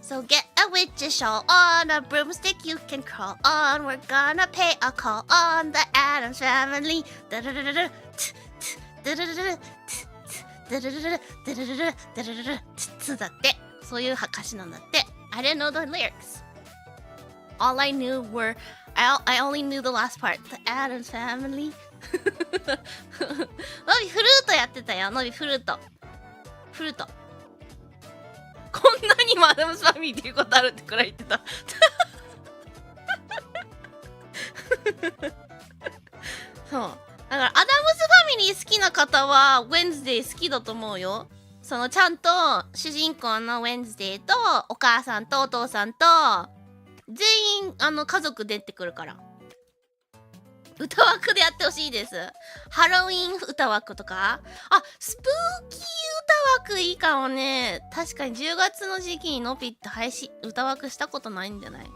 So get a witch's shawl on, a broomstick you can crawl on. We're gonna pay a call on the Addams Family. Da da da da da da da da da. だって。そういう歌詞なんだって。I didn't know the lyrics. All I knew were I only knew the last part. The Addams Family. のびフルートやってたよ。のびフルート。フルート。こんなにもアダムスファミリーっていうことあるってくらい言ってた。そう。だからアダムスファミリー好きな方はウェンズデー好きだと思うよ。そのちゃんと主人公のウェンズデーとお母さんとお父さんと全員家族出てくるから。歌枠でやってほしいです。ハロウィン歌枠とか。スプーキー歌枠いいかもね。確かに10月の時期にのぴって歌枠したことないんじゃない？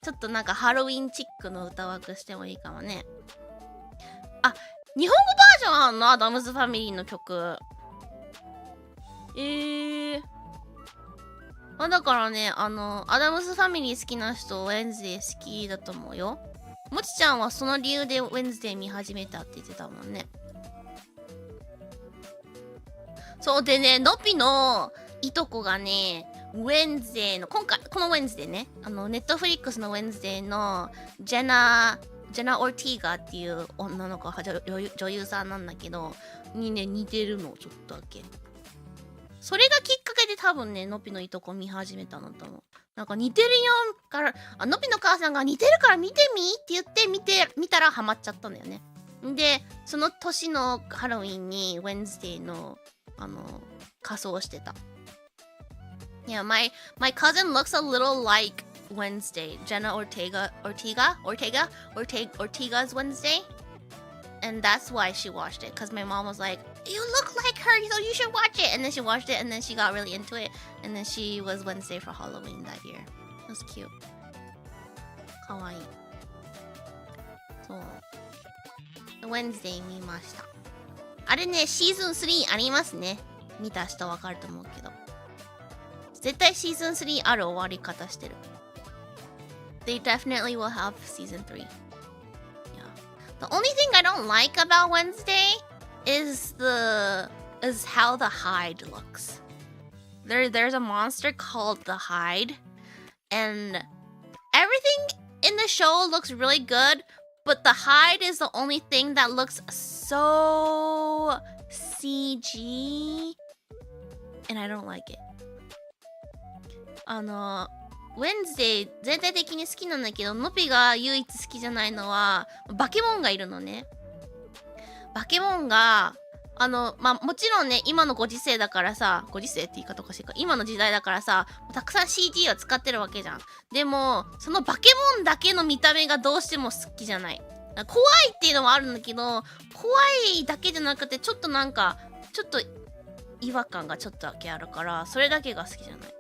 ちょっとなんかハロウィンチックの歌枠してもいいかもね。日本語バージョンあんの？アダムズファミリーの曲。だからね、アダムズファミリー好きな人、ウェンズデー好きだと思うよ。もちちゃんはその理由でウェンズデー見始めたって言ってたもんね。そうでね、のぴのいとこがね、Wednesday の、この Wednesday ね、Netflix の Wednesday のジェナ・オルティーガっていう女の子、女優さんなんだけど、にね、似てるの、ちょっとだけ。それがきっかけで多分ね、のぴのいとこ見始めたのと思う。なんか似てるよから、のぴの母さんが似てるから見てみって言って見たらハマっちゃったんだよね。で、その年のハロウィンに Wednesday の仮装をしてた。Yeah, my cousin looks a little like Wednesday. Jenna Ortega's Wednesday. And that's why she watched it. Because my mom was like, you look like her, so you should watch it. And then she watched it and then she got really into it. And then she was Wednesday for Halloween that year. It was cute. かわいい。そう。Wednesday 見ました。あれね、シーズン3ありますね。見た人わかると思うけど。絶対シーズン3ある終わり方してる。They definitely will have season 3. Yeah. The only thing I don't like about Wednesday is how the Hyde looks. There's a monster called the Hyde, and everything in the show looks really good, but the Hyde is the only thing that looks so CG, and I don't like it. Wednesday 全体的に好きなんだけど、のぴが唯一好きじゃないのはバケモンがいるのね。バケモンがもちろんね、今のご時世だからさ、ご時世って言い方おかしいか、今の時代だからさ、たくさん CG を使ってるわけじゃん。でもそのバケモンだけの見た目がどうしても好きじゃない。怖いっていうのもあるんだけど、怖いだけじゃなくてちょっとなんかちょっと違和感がちょっとだけあるから、それだけが好きじゃない。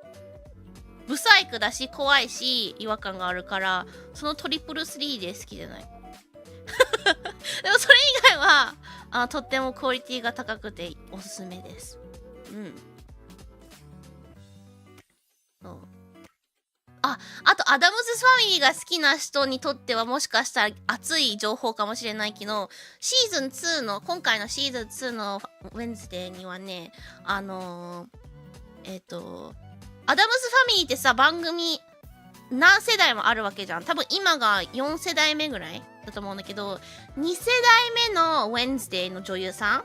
ブサイクだし怖いし違和感があるから、そのトリプル3で好きじゃない。でもそれ以外はとってもクオリティが高くておすすめです。うん。そう。あとアダムズ・ファミリーが好きな人にとってはもしかしたら熱い情報かもしれないけど、シーズン2の今回のシーズン2のウェンズデーにはね、アダムズ・ファミリーってさ、番組何世代もあるわけじゃん。多分今が4世代目ぐらいだと思うんだけど、2世代目のウェンズデーの女優さ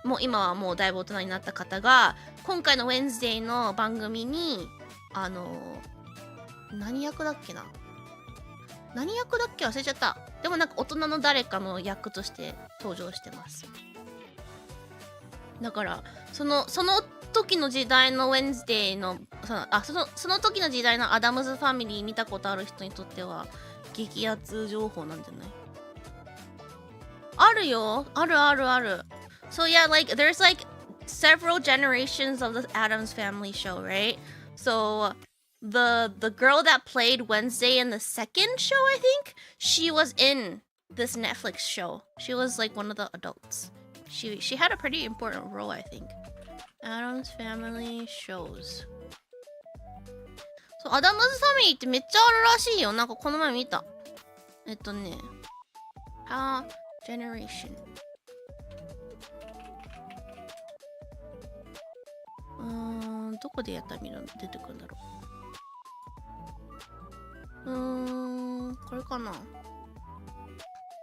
んもう今はもうだいぶ大人になった方が、今回のウェンズデーの番組に何役だっけ忘れちゃった。でもなんか大人の誰かの役として登場してます。だからその時の時代のウェンズデーのその時の時代のアダムズファミリー見たことある人にとっては激アツ情報なんじゃない？あるよ。ある。So yeah, like there's like several generations of the Addams Family show, right? So the girl that played Wednesday in the second show, I think, she was in this Netflix show. She was like one of the adults. She had a pretty important role, I think. Addams Family shows. そう、アダムズファミリーってめっちゃあるらしいよ。なんかこの前見た。How Generation。どこでやったら出てくるんだろう。これかな。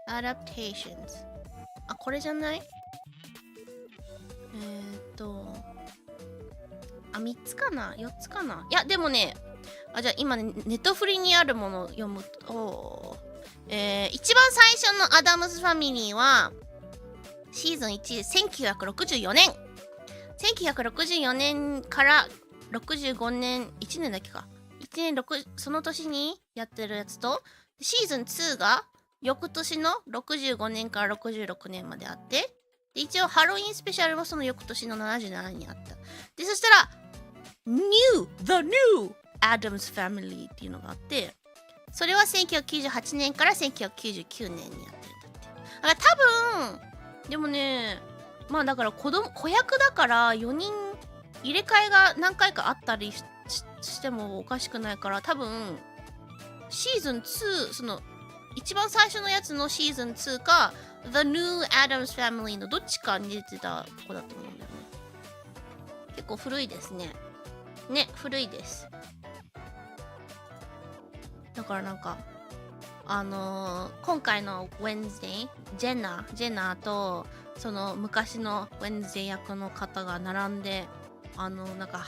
Adaptations。あ、これじゃない？3つかな ?4 つかな。いや、でもね、じゃあ今ね、ネットフリにあるものを読むと、一番最初のアダムズファミリーは、シーズン1、1964年。1964年から65年、1年だけか。その年にやってるやつと、シーズン2が翌年の65年から66年まであって、で一応ハロウィンスペシャルもその翌年の77年にあった。で、そしたら、The New Addams Family っていうのがあって、それは1998年から1999年にやってるんだって。だから多分、でもね、まあだから子役だから4人入れ替えが何回かあったりしてもおかしくないから、多分シーズン2、その一番最初のやつのシーズン2か The New Addams Family のどっちかに出てた子だと思うんだよね。結構古いですね。ね、古いです。だからなんか今回の Wednesday ジェナーとその昔の Wednesday 役の方が並んでなんか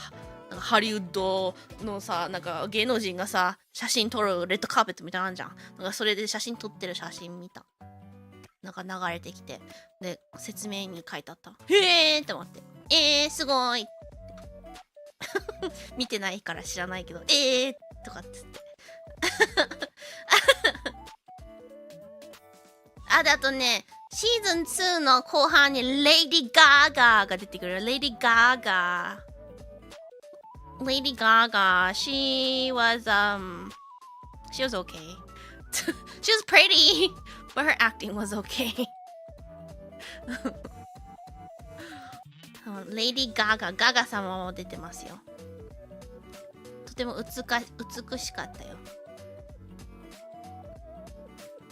ハリウッドのさ、なんか芸能人がさ写真撮るレッドカーペットみたいなのあんじゃん。なんかそれで写真撮ってる写真見た。なんか流れてきて、で説明に書いてあった。へーって思って、すごい見てないから知らないけど、とかっつってあ、であとね、シーズン2の後半にレイディ・ガーガーが出てくる。レイディ・ガーガー。Lady Gaga, she was okay. She was pretty, but her acting was okay. Lady Gaga、ガガ様も出てますよ。とても美しかったよ。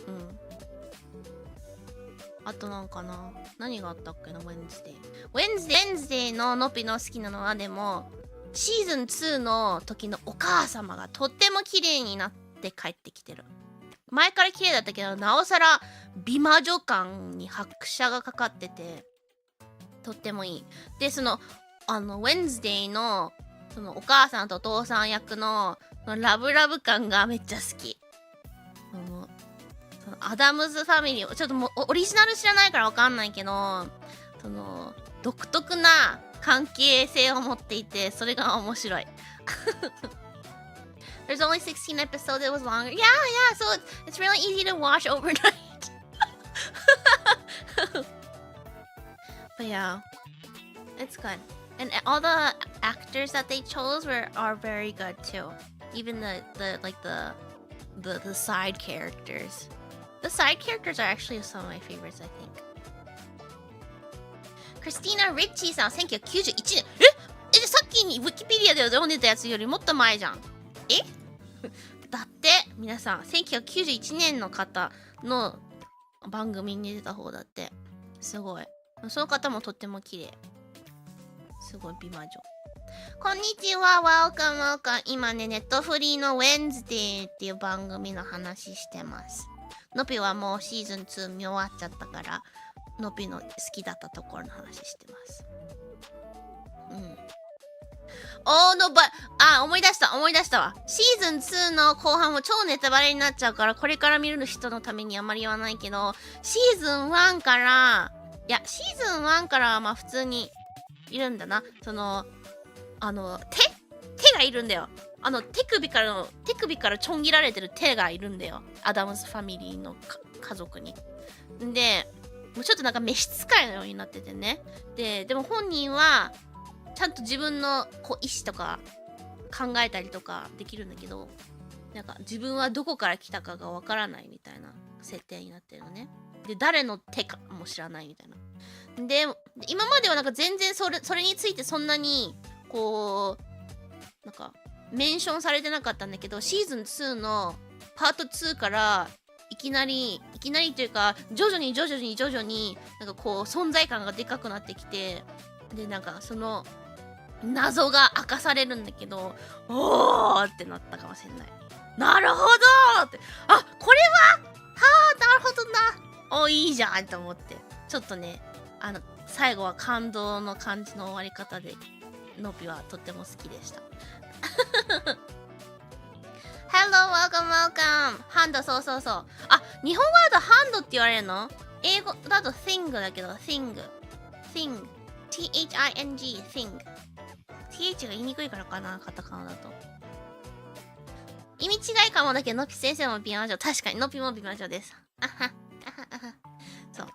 うん。あとなんかな、何があったっけな、Wednesday のノピの好きなのは、でもシーズン2の時のお母様がとっても綺麗になって帰ってきてる。前から綺麗だったけど、なおさら美魔女感に拍車がかかってて、とってもいい。で、そのWednesday のそのお母さんとお父さん役のラブラブ感がめっちゃ好き。そのアダムズファミリーをちょっともうオリジナル知らないからわかんないけど、その独特な関係性を持っていて、それが面白い。There's only 16 episodes. It was longer. Yeah, so it's really easy to watch overnight. But yeah, it's good. And all the actors that they chose are very good too. Even the side characters. The side characters are actually some of my favorites, I think. Christina Ricci さん、1991年。さっきにウィキペディアで読んでたやつよりもっと前じゃん。だって、皆さん、1991年の方の番組に出てた方だって。すごい。その方もとっても綺麗。すごい美魔女。こんにちは、welcome。今ね、ネットフリーの Wednesday っていう番組の話してます。ノピはもうシーズン2見終わっちゃったから、ノピの好きだったところの話してます。うん。思い出したわ。シーズン2の後半も超ネタバレになっちゃうから、これから見る人のためにあまり言わないけど、シーズン1からはまあ普通にいるんだな。その、手がいるんだよ。手首からちょん切られてる手がいるんだよ。アダムスファミリーの家族に。で、もうちょっとなんか召使いのようになっててね。でも本人は、ちゃんと自分のこう意思とか考えたりとかできるんだけど、なんか自分はどこから来たかがわからないみたいな設定になってるのね。で、誰の手かも知らないみたいな。で、今まではなんか全然それについてそんなに、こう、なんか、メンションされてなかったんだけど、シーズン2のパート2からいきなりというか、徐々になんかこう存在感がでかくなってきて、でなんかその謎が明かされるんだけど、おーってなったかもしれない。なるほどーって、あ、これはなるほどな、いいじゃんと思って、ちょっとね、最後は感動の感じの終わり方で、ノピはとっても好きでした。Hello, welcome. ハンド、そう。あ、日本語だとハンドって言われるの？英語だと thing だけど、thing. T-H-I-N-G, thing. TH が言いにくいからかな、カタカナだと。意味違いかもだけど、ノピ先生も美魔女。確かに、ノピも美魔女です。そう。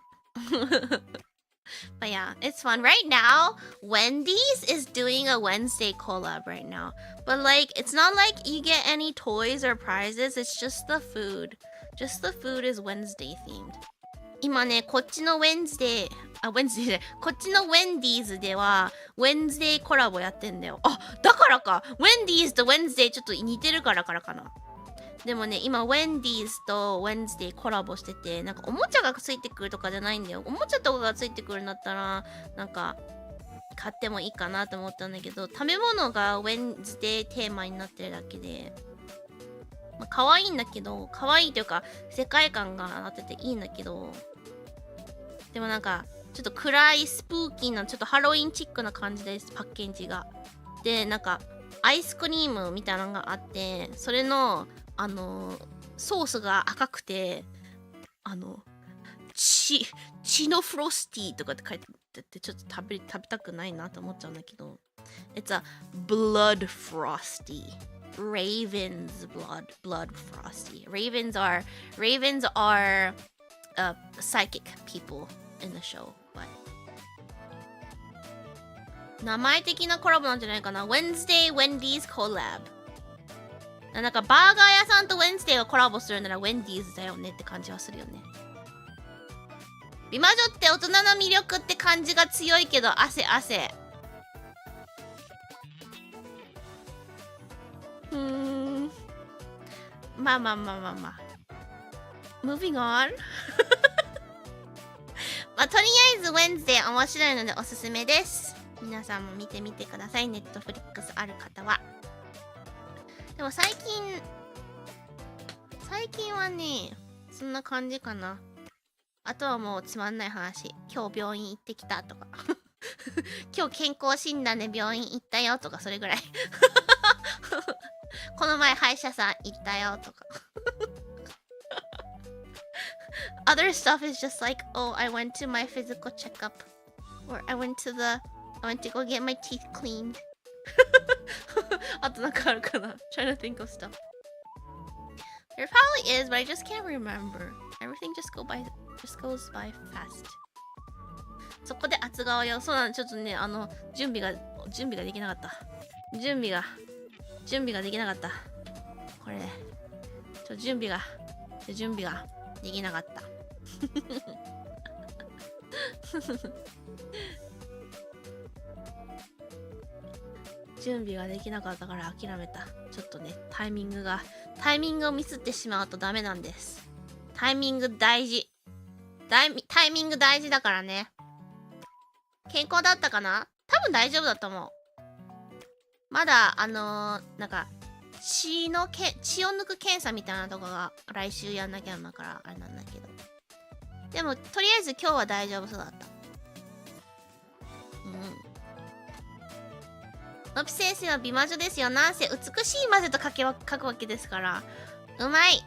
But yeah, it's fun. Right now, Wendy's is doing a Wednesday collab right now. But like, it's not like you get any toys or prizes. It's just the food. Just the food is Wednesday themed. 今ね、こっちの Wednesday こっちの Wendy's では Wednesday コラボやってんだよ。あ、だからか。Wendy's と Wednesday ちょっと似てるからかな。でもね、今 Wendy's と Wednesday コラボしてて、なんかおもちゃがついてくるとかじゃないんだよ。おもちゃとかがついてくるんだったら、なんか買ってもいいかなと思ったんだけど、食べ物が Wednesday テーマになってるだけで、まあ、可愛いんだけど、可愛いというか世界観がなってていいんだけど、でもなんかちょっと暗いスプーキーなちょっとハロウィンチックな感じです、パッケージが。でなんかアイスクリームみたいなのがあって、それのソースが赤くて血のフロスティーとかって書いてあってちょっと食べたくないなと思っちゃうんだけど、 It's a blood frosty Raven's blood frosty. Ravens are psychic people in the show, but 名前的なコラボなんじゃないかな。 Wednesday Wendy's collab。なんかバーガー屋さんと Wednesday がコラボするなら Wendy's だよねって感じはするよね。美魔女って大人の魅力って感じが強いけど汗まあMoving on まあとりあえず Wednesday 面白いのでおすすめです。皆さんも見てみてください。Netflix ある方は。でも最近はねそんな感じかな。あとはもうつまんない話。今日病院行ってきたとか今日健康診断で病院行ったよとか、それぐらいこの前歯医者さん行ったよとかOther stuff is just like, oh, I went to my physical checkup, or I went to go get my teeth cleaned あとなんかあるかな Trying to think of stuff. There probably is, but I just can't remember. Everything just goes by fast. そこで厚顔よ。そうなの、ちょっとね、準備ができなかった。準備ができなかった。これね、準備ができなかった。準備ができなかったから諦めた。ちょっとね、タイミングをミスってしまうとダメなんです。タイミング大事。タイミング大事だからね。健康だったかな？多分大丈夫だと思う。まだなんか血を抜く検査みたいなとこが来週やんなきゃだからあれなんだけど、でもとりあえず今日は大丈夫そうだった。のぴ先生は美魔女ですよ。なんせ美しい魔女と書くわけですから。うまい。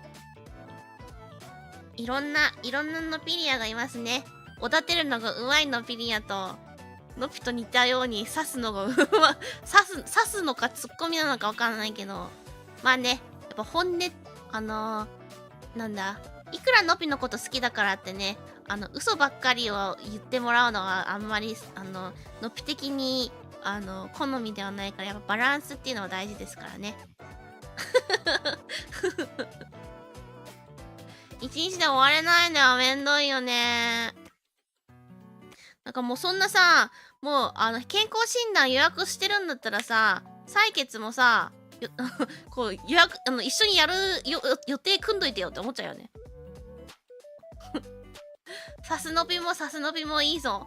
いろんなのピリアがいますね。おだてるのがうまいのピリアとのぴと似たように刺すのが刺すのかツッコミなのかわかんないけど、まあね、やっぱ本音なんだ、いくらのぴのこと好きだからってね、嘘ばっかりを言ってもらうのはあんまりのぴ的に好みではないから、やっぱバランスっていうのは大事ですからね。一日で終われないのはめんどいよね。なんかもうそんなさ、もう健康診断予約してるんだったらさ、採血もさこう予約一緒にやる予定組んどいてよって思っちゃうよね。サスノピもいいぞ。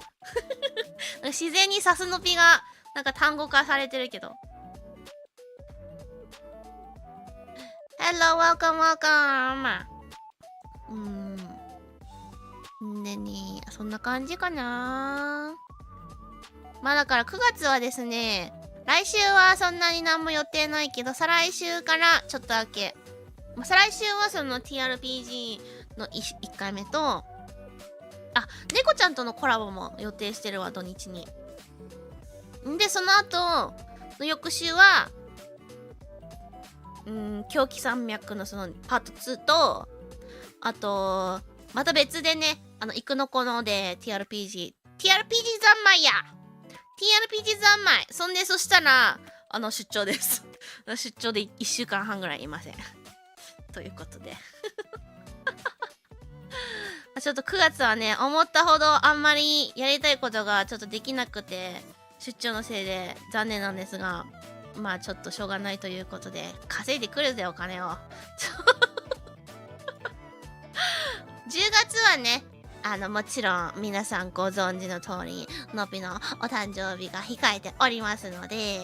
自然にサスノピがなんか単語化されてるけど。Hello, welcome. でね、そんな感じかな。まあだから9月はですね、来週はそんなに何も予定ないけど、再来週からちょっとだけ。再来週はその TRPG の 1回目と、猫ちゃんとのコラボも予定してるわ、土日に。で、その後の翌週は、狂気山脈のそのパート2と、あと、また別でね、幾のこので TRPG 三昧や TRPG 三昧。そしたら、出張です。出張で1週間半ぐらいいません。ということで。ちょっと9月はね、思ったほどあんまりやりたいことがちょっとできなくて、出張のせいで残念なんですが、まあちょっとしょうがないということで、稼いでくるぜ、お金を。10月はね、もちろん皆さんご存知の通り、のびのお誕生日が控えておりますので、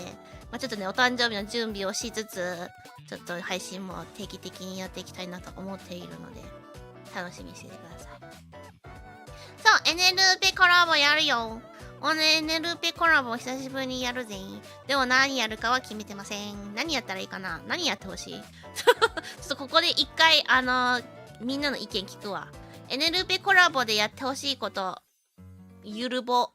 ちょっとね、お誕生日の準備をしつつ、ちょっと配信も定期的にやっていきたいなと思っているので、楽しみにしててください。そう、エネルーペコラボやるよ。エネルーペコラボ久しぶりにやるぜ。でも何やるかは決めてません。何やったらいいかな？何やってほしい？ちょっとここで一回、みんなの意見聞くわ。エネルーペコラボでやってほしいこと、ゆるぼ。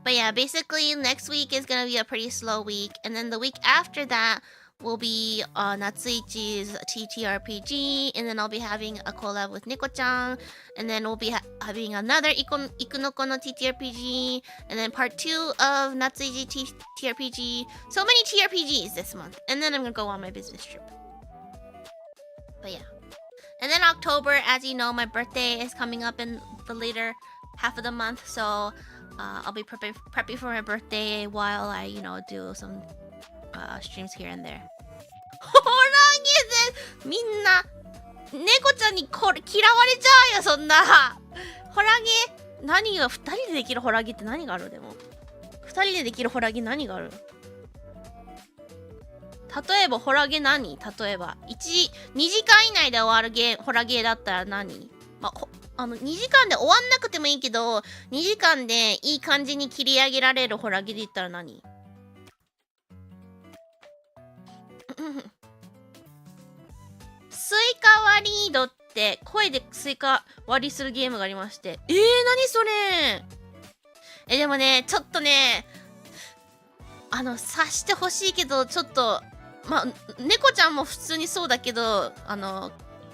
But yeah, basically next week is gonna be a pretty slow week, and then the week after that will be Natsuichi's TTRPG, and then I'll be having a collab with Nico-chan, and then we'll be having another Ikunoko no TTRPG, and then part 2 of Natsuichi TTRPG. So many TRPGs this month, and then I'm gonna go on my business trip. But yeah. And then October, as you know, my birthday is coming up in the later half of the month, so I'll be prepping for my birthday while I, do some streams here and there. ホラゲでみんな猫ちゃんに嫌われちゃうよ、そんな。ホラゲ何が2人でできるホラゲって何がある？でも2人でできるホラゲ何がある？例えばホラゲ何？例えば2時間以内で終わるホラゲだったら何？2時間で終わんなくてもいいけど、2時間でいい感じに切り上げられるホラゲで言ったら何？スイカ割りードって声でスイカ割りするゲームがありまして。何それ？でもね、ちょっとね、察してほしいけど、ちょっと、猫ちゃんも普通にそうだけど、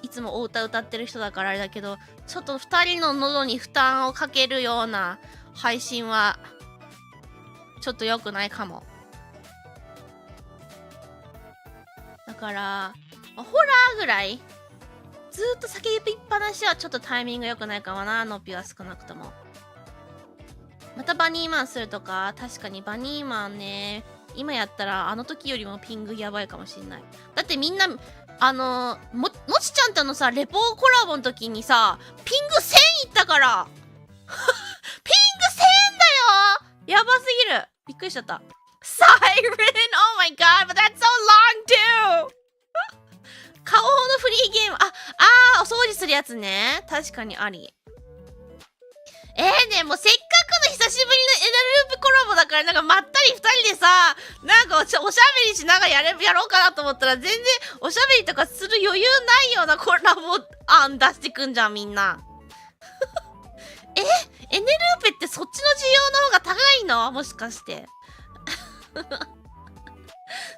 いつもお歌歌ってる人だからあれだけど、ちょっと2人の喉に負担をかけるような配信は、ちょっと良くないかも。だから、ホラーぐらいずーっと叫びっぱなしはちょっとタイミング良くないかもな、のっぴは少なくとも。またバニーマンするとか、確かにバニーマンね、今やったらあの時よりもピングやばいかもしんない。だってみんな、もちちゃんとのさ、レポコラボの時にさ、ピング1000いったからピング1000だよ、やばすぎる。びっくりしちゃった。Siren! Oh my god, but that's so long too! 顔のフリーゲーム、お掃除するやつね。確かにあり。でもせっかくの久しぶりのエナループコラボだから、なんかまったり2人でさ、なんかおしゃべりしながらやろうかなと思ったら、全然おしゃべりとかする余裕ないようなコラボ案出してくんじゃん、みんな。エネルーペってそっちの需要の方が高いの？もしかして。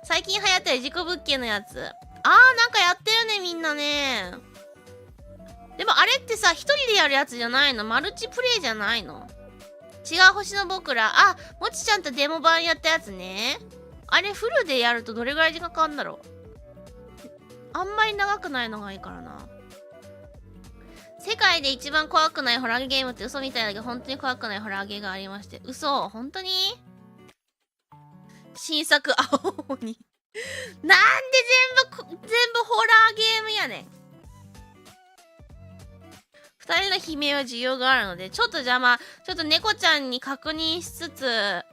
最近流行ってる事故物件のやつ。なんかやってるね、みんなね。でもあれってさ、一人でやるやつじゃないの？マルチプレイじゃないの？違う星の僕ら。もちちゃんとデモ版やったやつね。あれフルでやるとどれぐらい時間かかるんだろう？あんまり長くないのがいいからな。世界で一番怖くないホラーゲームって嘘みたいだけど、本当に怖くないホラーゲーがありまして。嘘？本当に？新作青鬼。なんで全部ホラーゲームやねん。2人の悲鳴は需要があるので、ちょっとじゃあちょっと猫ちゃんに確認しつつ、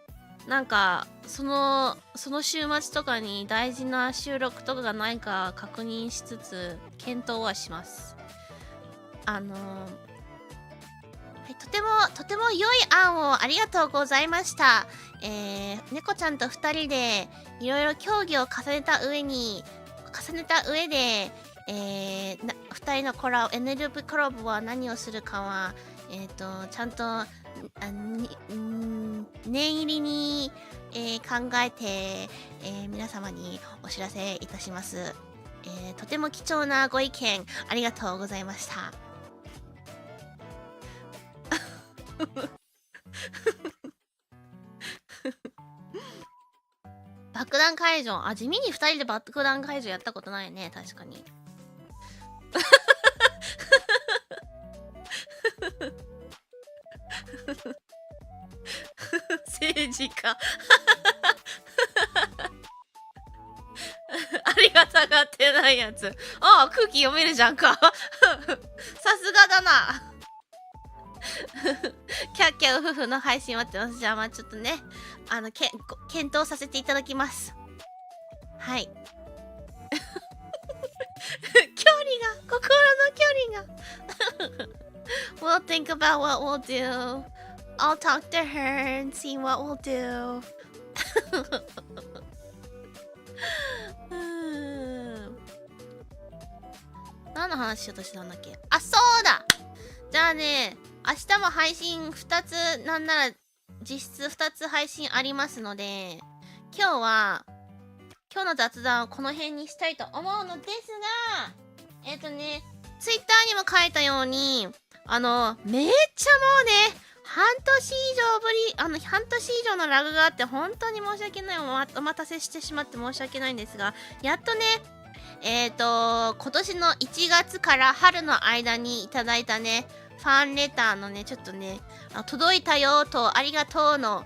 なんかその週末とかに大事な収録とかがないか確認しつつ検討はします。はい、とても良い案をありがとうございました。猫ちゃんと2人でいろいろ協議を重ねた上で、2人のエネループコラボは何をするかは、ちゃんと念入りに、考えて、皆様にお知らせいたします。とても貴重なご意見ありがとうございました。爆弾解除。地味に2人で爆弾解除やったことないね。確かに。政治家。ありがたがってないやつ。空気読めるじゃんか。さすがだな。キャッキャウフフの配信待ってます。じゃあまあちょっとね、検討させていただきます。はい。距離が、心の距離が。We'll think about what we'll do. I'll talk to her and see what we'll do. 何の話しようとしたんだっけ。あ、そうだ。じゃあね、明日も配信2つ、なんなら実質2つ配信ありますので、今日の雑談をこの辺にしたいと思うのですが、ツイッターにも書いたように、めっちゃもうね、半年以上のラグがあって本当に申し訳ない。お待たせしてしまって申し訳ないんですが、やっとね、今年の1月から春の間にいただいたね、ファンレターのね、ちょっとね、届いたよとありがとうの、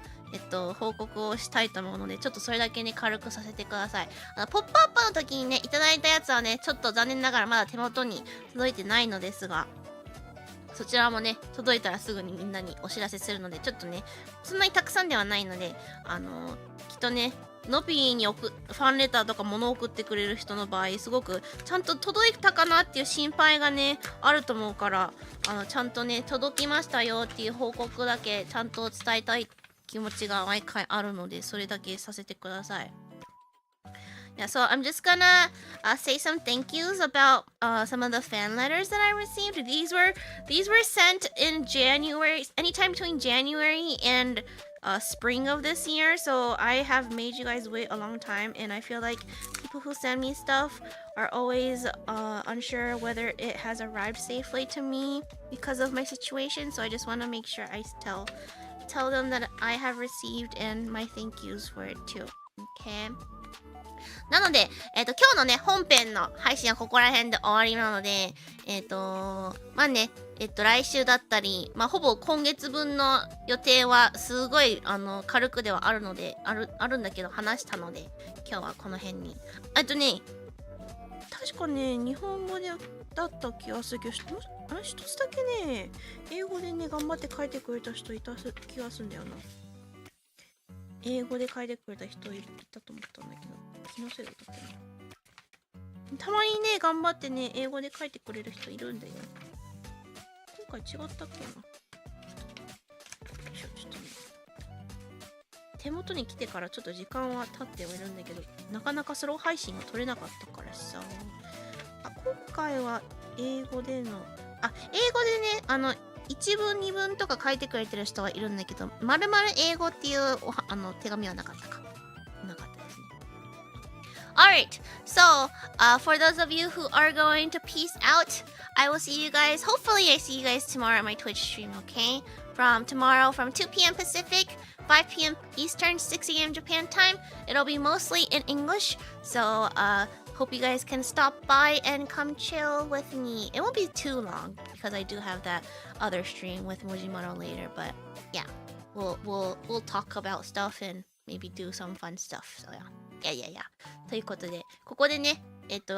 報告をしたいと思うので、ちょっとそれだけね、軽くさせてください。ポップアップの時にね、いただいたやつはね、ちょっと残念ながらまだ手元に届いてないのですが、そちらもね、届いたらすぐにみんなにお知らせするので、ちょっとね、そんなにたくさんではないので、きっとね、ノピーにファンレターとか物を送ってくれる人の場合、すごくちゃんと届いたかなっていう心配がね、あると思うから、ちゃんとね、届きましたよっていう報告だけちゃんと伝えたい気持ちが毎回あるので、それだけさせてください。Yeah, so I'm just gonna say some thank yous about some of the fan letters that I received. These were sent in January, anytime between January and spring of this year. So I have made you guys wait a long time, and I feel like people who send me stuff are always unsure whether it has arrived safely to me because of my situation. So I just want to make sure I tell them that I have received and my thank yous for it too. Okay. なので、今日のね、本編の配信はここら辺で終わりなので、まあね、来週だったり、まあ、ほぼ今月分の予定はすごい、軽くではあるので、あるんだけど、話したので、今日はこの辺に。確かね、日本語でだった気がするけど、一つだけね、英語でね、頑張って書いてくれた人いた気がするんだよな。英語で書いてくれた人いたと思ったんだけど、気のせいだったっけな。たまにね、頑張ってね、英語で書いてくれる人いるんだよ。今回違ったっけな。ちょっとね、手元に来てからちょっと時間は経ってはいるんだけど、なかなかスロー配信が取れなかったからさ。今回は英語での、英語でね、1文2文とか書いてくれてる人はいるんだけど、まるまる英語っていう手紙はなかったか。なかったですね。Alright, so for those of you who are going to peace out, I will see you guys. Hopefully, I see you guys tomorrow at my Twitch stream, okay? From tomorrow, from 2 p.m. Pacific, 5 p.m. Eastern, 6 a.m. Japan time. It'll be mostly in English, so hope you guys can stop by and come chill with me. It won't be too long because I do have that other stream with Mojimaro later, but yeah, we'll talk about stuff and maybe do some fun stuff. So yeah. ということで、ここでね、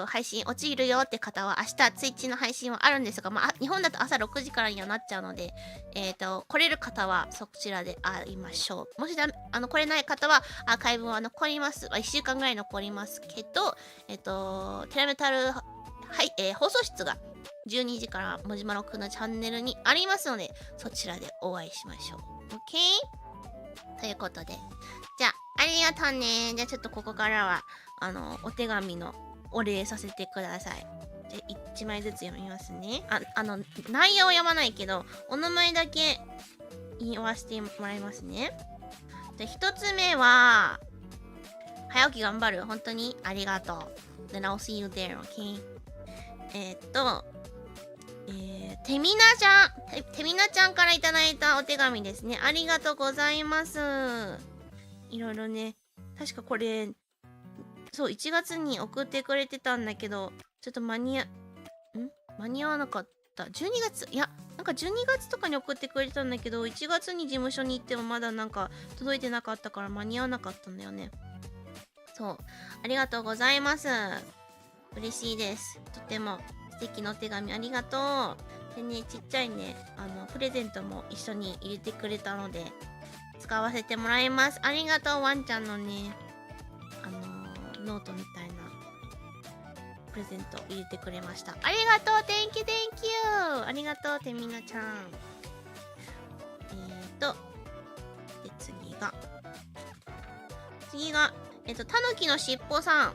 配信落ちるよって方は明日ツイッチの配信はあるんですが、まあ、日本だと朝6時からにはなっちゃうので、来れる方はそちらで会いましょう。もし来れない方はアーカイブは残ります。1週間ぐらい残りますけど、テラメタル、放送室が12時からもじまろくんのチャンネルにありますので、そちらでお会いしましょう。OK？ ということで、じゃあ、ありがとうね。じゃあちょっとここからは、お手紙のお礼させてください。じゃあ1枚ずつ読みますね。内容は読まないけど、お名前だけ言わせてもらいますね。じゃあ1つ目は、早起き頑張る。本当にありがとう。Then I'll see you there, okay? てみなちゃんからいただいたお手紙ですね。ありがとうございます。いろいろね、確かこれ、そう、1月に送ってくれてたんだけど、ちょっと間に合わなかった。12月、いや、なんか12月とかに送ってくれてたんだけど、1月に事務所に行ってもまだなんか届いてなかったから間に合わなかったんだよね。そう、ありがとうございます。嬉しいです。とても素敵なお手紙ありがとう。でね、ちっちゃいね、プレゼントも一緒に入れてくれたので、使わせてもらいます。ありがとう、ワンちゃんのね、ノートみたいなプレゼント入れてくれました。ありがとう、Thank you, Thank you! ありがとう、てみなちゃん。で、次が、たぬきのしっぽさん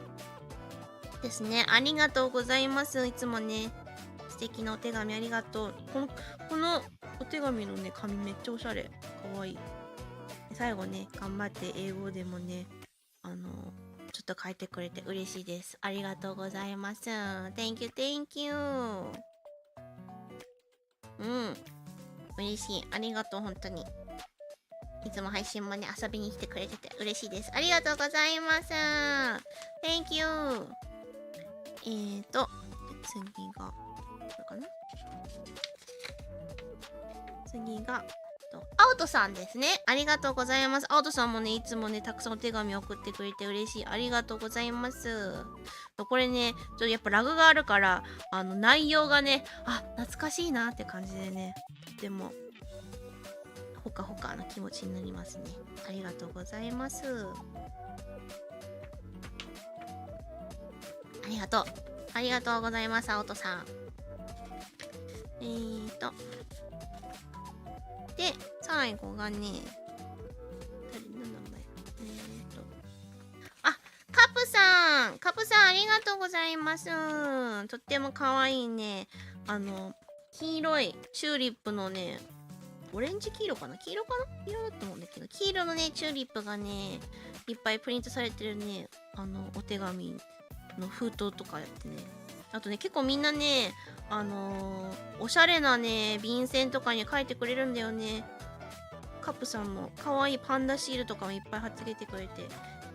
ですね。ありがとうございます。いつもね、素敵なお手紙ありがとう。このお手紙のね、紙めっちゃおしゃれ。かわいい。最後ね、頑張って英語でもね、ちょっと書いてくれて嬉しいです。ありがとうございます。Thank you, thank you. 嬉しい。ありがとう、本当に。いつも配信もね、遊びに来てくれてて嬉しいです。ありがとうございます。Thank you. 次が、これかな？次が、アウトさんですね。ありがとうございます。アウトさんもね、いつもね、たくさんお手紙送ってくれて嬉しい。ありがとうございます。これね、ちょっとやっぱラグがあるから、内容がね、懐かしいなって感じでね、とても、ほかほかな気持ちになりますね。ありがとうございます。ありがとう。ありがとうございます、アウトさん。で、最後がね、誰の名前？カプさんありがとうございます。とっても可愛いね、黄色いチューリップのね、オレンジ黄色かな？黄色かな？黄色だと思うんだけど、黄色のね、チューリップがね、いっぱいプリントされてるね、お手紙の封筒とかやってね。あとね、結構みんなね、おしゃれなね、便箋とかに書いてくれるんだよね。カップさんも可愛いパンダシールとかもいっぱい貼っつけてくれて、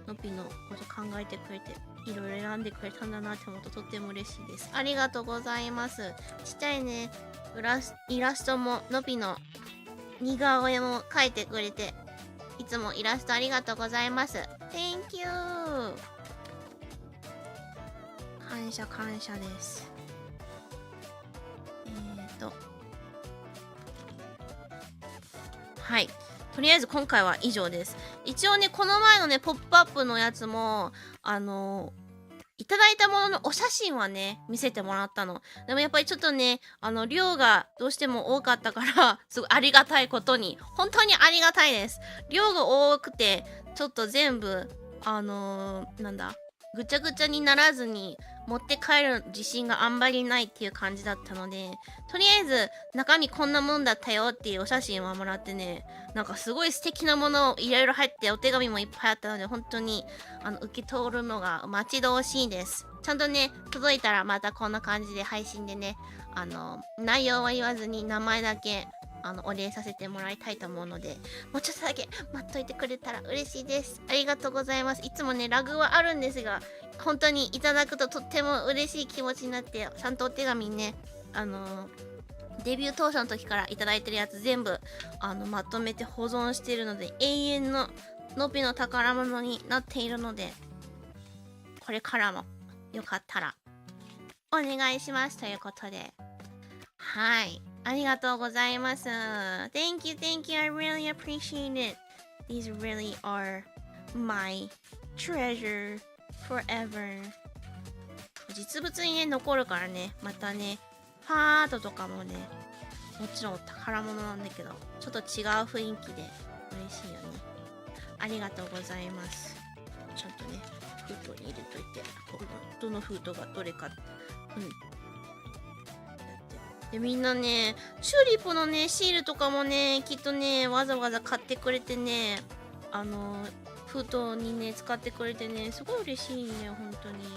のぴのこと考えてくれて、いろいろ選んでくれたんだなって思うととっても嬉しいです。ありがとうございます。ちっちゃいね、イラストものぴの似顔絵も描いてくれて、いつもイラストありがとうございます。Thank you! 感謝です。はい。とりあえず今回は以上です。一応ね、この前のね、ポップアップのやつも、いただいたもののお写真はね、見せてもらったの。でもやっぱりちょっとね、量がどうしても多かったから、すごいありがたいことに、本当にありがたいです。量が多くて、ちょっと全部、ぐちゃぐちゃにならずに持って帰る自信があんまりないっていう感じだったので、とりあえず中身こんなもんだったよっていうお写真はもらってね、なんかすごい素敵なものいろいろ入ってお手紙もいっぱいあったので、本当に受け取るのが待ち遠しいです。ちゃんとね、届いたらまたこんな感じで配信でね、内容は言わずに名前だけお礼させてもらいたいと思うので、もうちょっとだけ待っといてくれたら嬉しいです。ありがとうございます。いつもね、ラグはあるんですが、本当にいただくととっても嬉しい気持ちになって、ちゃんとお手紙ね、デビュー当初の時からいただいてるやつ全部、まとめて保存しているので、永遠ののびの宝物になっているので、これからもよかったらお願いしますということで、はい。ありがとうございます。Thank you, thank you. I really appreciate it. These really are my treasure forever. 実物にね、残るからね、またね、ハートとかもね、もちろん宝物なんだけど、ちょっと違う雰囲気で嬉しいよね。ありがとうございます。ちゃんとね、封筒に入れといて、どの封筒がどれか、でみんなね、チューリップのね、シールとかもね、きっとね、わざわざ買ってくれてね、封筒にね、使ってくれてね、すごい嬉しいね、本当に。いっ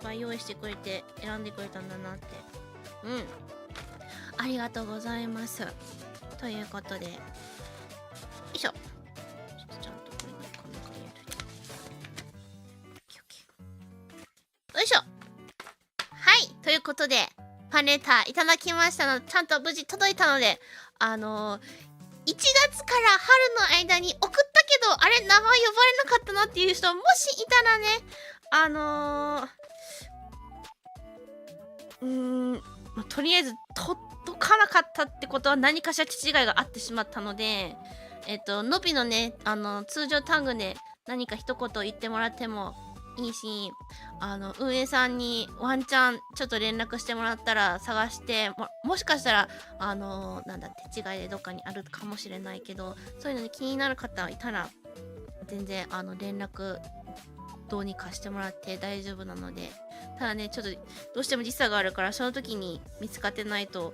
ぱい用意してくれて、選んでくれたんだなって。ありがとうございます。ということで、よいしょ。ちょっとちゃんとこれね、こんな感じでやる。よいしょ。はい、ということで、ファンレターいただきましたので、ちゃんと無事届いたので、1月から春の間に送ったけど、あれ、名前呼ばれなかったなっていう人、もしいたらね、とりあえず取っとかなかったってことは何かしら手違いがあってしまったので、のびのね、通常タグで何か一言言ってもらってもいいし、運営さんにワンチャンちょっと連絡してもらったら探して、もしかしたら、なんだ、手違いでどっかにあるかもしれないけど、そういうのに気になる方いたら、全然、連絡、どうにかしてもらって大丈夫なので、ただね、ちょっと、どうしても時差があるから、その時に見つかってないと、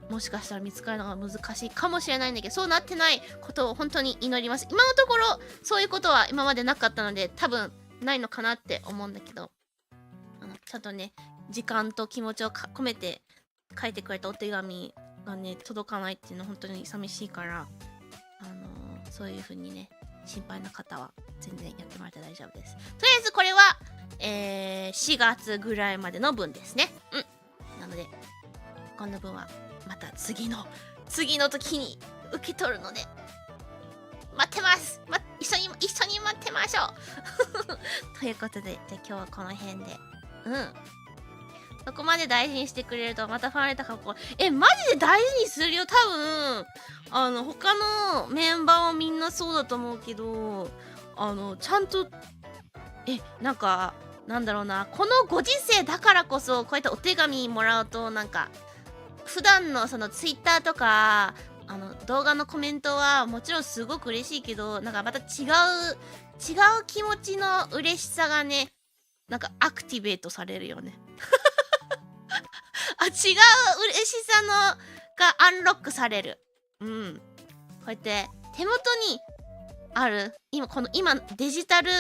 もしかしたら見つかるのが難しいかもしれないんだけど、そうなってないことを本当に祈ります。今のところ、そういうことは今までなかったので、多分ないのかなって思うんだけど、ちゃんとね、時間と気持ちを込めて書いてくれたお手紙がね、届かないっていうのは本当に寂しいから、そういう風にね、心配な方は全然やってもらって大丈夫です。とりあえずこれは、4月ぐらいまでの分ですね。なので、この分はまた次の時に受け取るので、待ってます、一緒に待ってましょうということで、じゃあ今日はこの辺で。そこまで大事にしてくれるとまたファンレター書こう。マジで大事にするよ。多分、他のメンバーはみんなそうだと思うけど、ちゃんと、なんか、なんだろうな、このご時世だからこそ、こうやってお手紙もらうと、なんか、普段のそのツイッターとか、動画のコメントはもちろんすごく嬉しいけど、なんかまた違う気持ちの嬉しさがね、なんかアクティベートされるよね。違う嬉しさがアンロックされる。こうやって手元にある今デジタル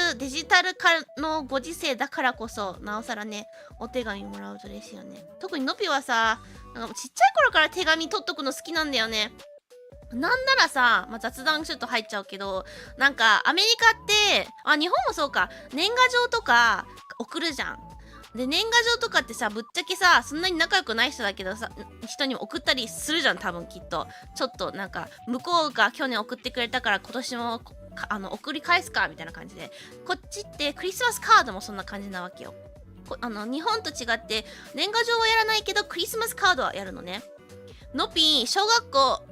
化のご時世だからこそ、なおさらね、お手紙もらうと嬉しいよね。特にのぴはさ、なんかちっちゃい頃から手紙取っとくの好きなんだよね。なんならさ、雑談ちょっと入っちゃうけど、なんかアメリカって、日本もそうか、年賀状とか送るじゃん。で、年賀状とかってさ、ぶっちゃけさ、そんなに仲良くない人だけどさ、人にも送ったりするじゃん、多分きっと。ちょっとなんか、向こうが去年送ってくれたから今年も送り返すかみたいな感じで。こっちってクリスマスカードもそんな感じなわけよ。日本と違って年賀状はやらないけどクリスマスカードはやるのね。のぴ小学校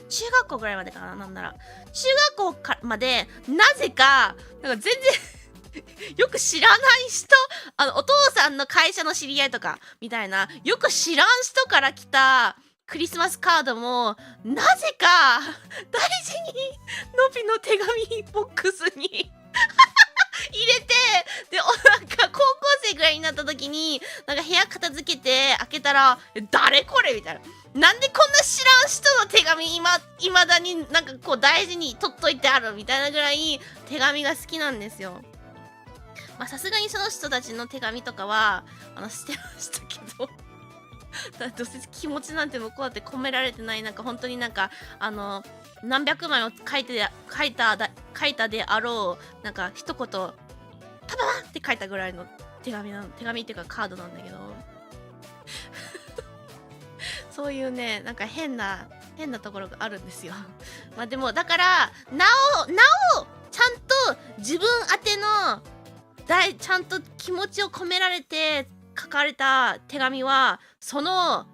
中学校ぐらいまでかな、なんなら中学校までなぜかなんか全然よく知らない人、お父さんの会社の知り合いとかみたいなよく知らん人から来たクリスマスカードもなぜか大事にのびの手紙ボックスに入れて、でなんか高校生ぐらいになった時になんか部屋片付けて開けたら誰これみたいな、なんでこんな知らん人の手紙いまだになんかこう大事に取っといてあるみたいなぐらい手紙が好きなんですよ。さすがにその人たちの手紙とかは捨てましたけどどうせ気持ちなんて向こうだって込められてない、なんか本当になんか何百枚を書いたであろうなんか一言ただって書いたぐらいの手紙っていうかカードなんだけどそういうね、なんか変なところがあるんですよでもだからなおちゃんと自分宛てのちゃんと気持ちを込められて書かれた手紙はその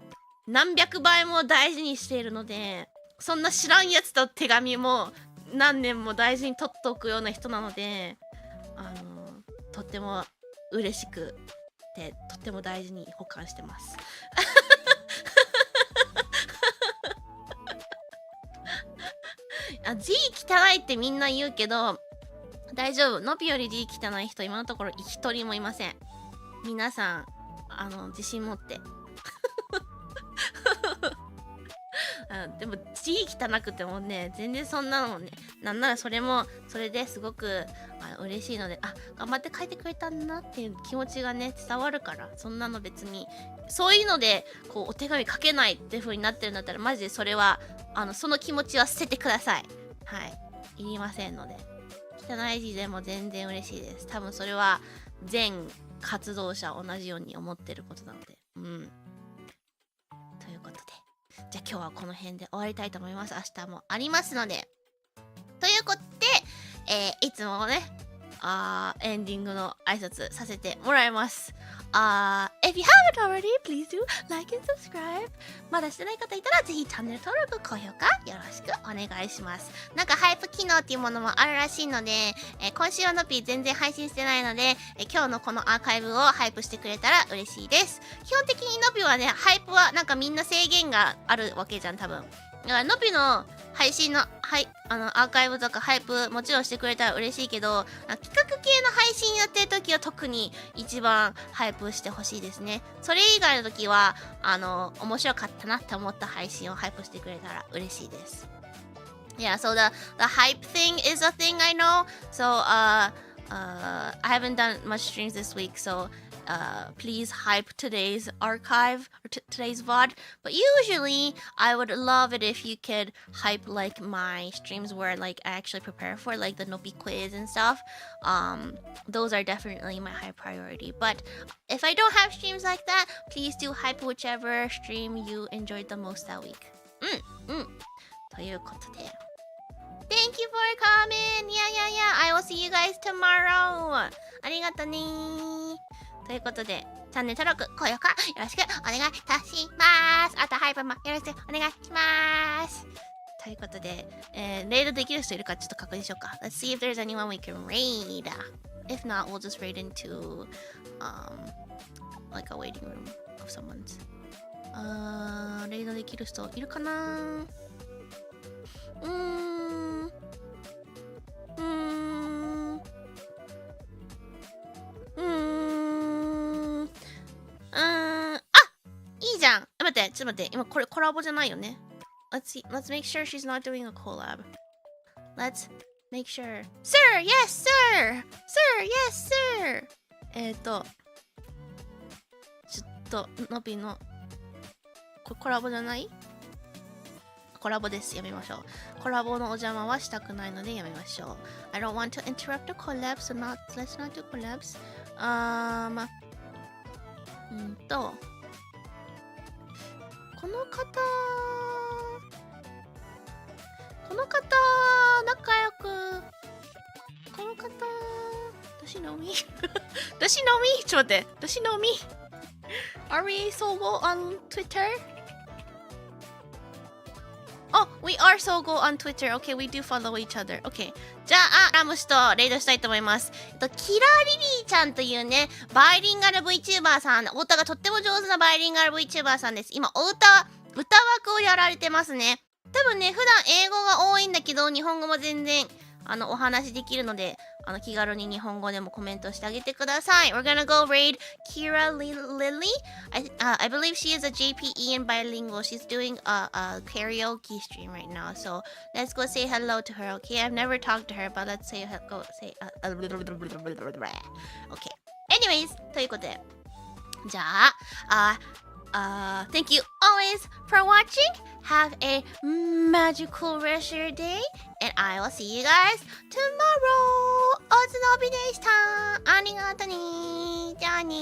何百倍も大事にしているので、そんな知らんやつと手紙も何年も大事に取っておくような人なので、とっても嬉しくてとっても大事に保管してます字汚いってみんな言うけど大丈夫。のびより字汚い人今のところ一人もいません。皆さん自信持ってでも字汚くてもね全然そんなのもね、なんならそれですごく嬉しいので、頑張って書いてくれたんだなっていう気持ちがね伝わるから、そんなの別にそういうのでこうお手紙書けないって風になってるんだったらマジでそれはその気持ちは捨ててください。いりませんので、汚い字でも全然嬉しいです。多分それは全活動者同じように思ってることなので、ということで、じゃあ今日はこの辺で終わりたいと思います。明日もありますので、ということで、いつもねエンディングの挨拶させてもらいます。If you haven't already, please do like and subscribe. まだしてない方いたら、ぜひチャンネル登録、高評価よろしくお願いします。なんかハイプ機能っていうものもあるらしいので、今週はノピー全然配信してないので、今日のこのアーカイブをハイプしてくれたら嬉しいです。基本的にノピーはね、ハイプはなんかみんな制限があるわけじゃん、多分。だからノピの配信の、アーカイブとかハイプもちろんしてくれたら嬉しいけど、企画系の配信やってる時は特に一番ハイプしてほしいですね。それ以外の時は、面白かったなって思った配信をハイプしてくれたら嬉しいです。Yeah, so the hype thing is a thing I know. So, I haven't done much streams this week, so please hype today's archive or today's VOD. But usually, I would love it if you could hype like my streams where like I actually prepare for like the Nopi quiz and stuff. Those are definitely my high priority. But if I don't have streams like that, please do hype whichever stream you enjoyed the most that week. ということで。Thank you for coming! Yeah, I will see you guys tomorrow! ありがとねー。ということで、チャンネル登録、高評価よろしくお願いいたします。あとハイプもよろしくお願いします。ということで、レイドできる人いるかちょっと確認しようか。Let's see if there's anyone we can raid. If not, we'll just raid into, like a waiting room of someone's. レイドできる人いるかな？いいじゃん。待って、ちょっと待って。今これコラボじゃないよね。Let's make sure she's not doing a collab. Let's make sure. Sir! Yes, sir! Sir! Yes, sir! ちょっと、ノビの、コラボじゃない？コラボです。やめましょう。コラボのお邪魔はしたくないのでやめましょう。I don't want to interrupt a collab, so let's not do collabs. この方、仲良く、この方、Does she know me? Does she know me? ちょっと待って。Does she know me? Are we sogo on Twitter?Oh, we are Sogo on Twitter. Okay, we do follow each other. Okay. じゃあ、ラムシとレイドしたいと思います。キラリリーちゃんというね、バイリンガル VTuber さん、お歌がとっても上手なバイリンガル VTuber さんです。今、歌枠をやられてますね。多分ね、普段英語が多いんだけど、日本語も全然、お話できるので、気軽に日本語でもコメントしてあげてください。We're gonna go raid Kira Lily. I believe she is a JPE and bilingual. She's doing a karaoke stream right now. So let's go say hello to her, okay? I've never talked to her, but let's say Okay. Anyways, ということで。じゃあ、thank you always for watching. Have a magical rest of your day. And I will see you guys tomorrow. おつのびでした。ありがとね。じゃあね。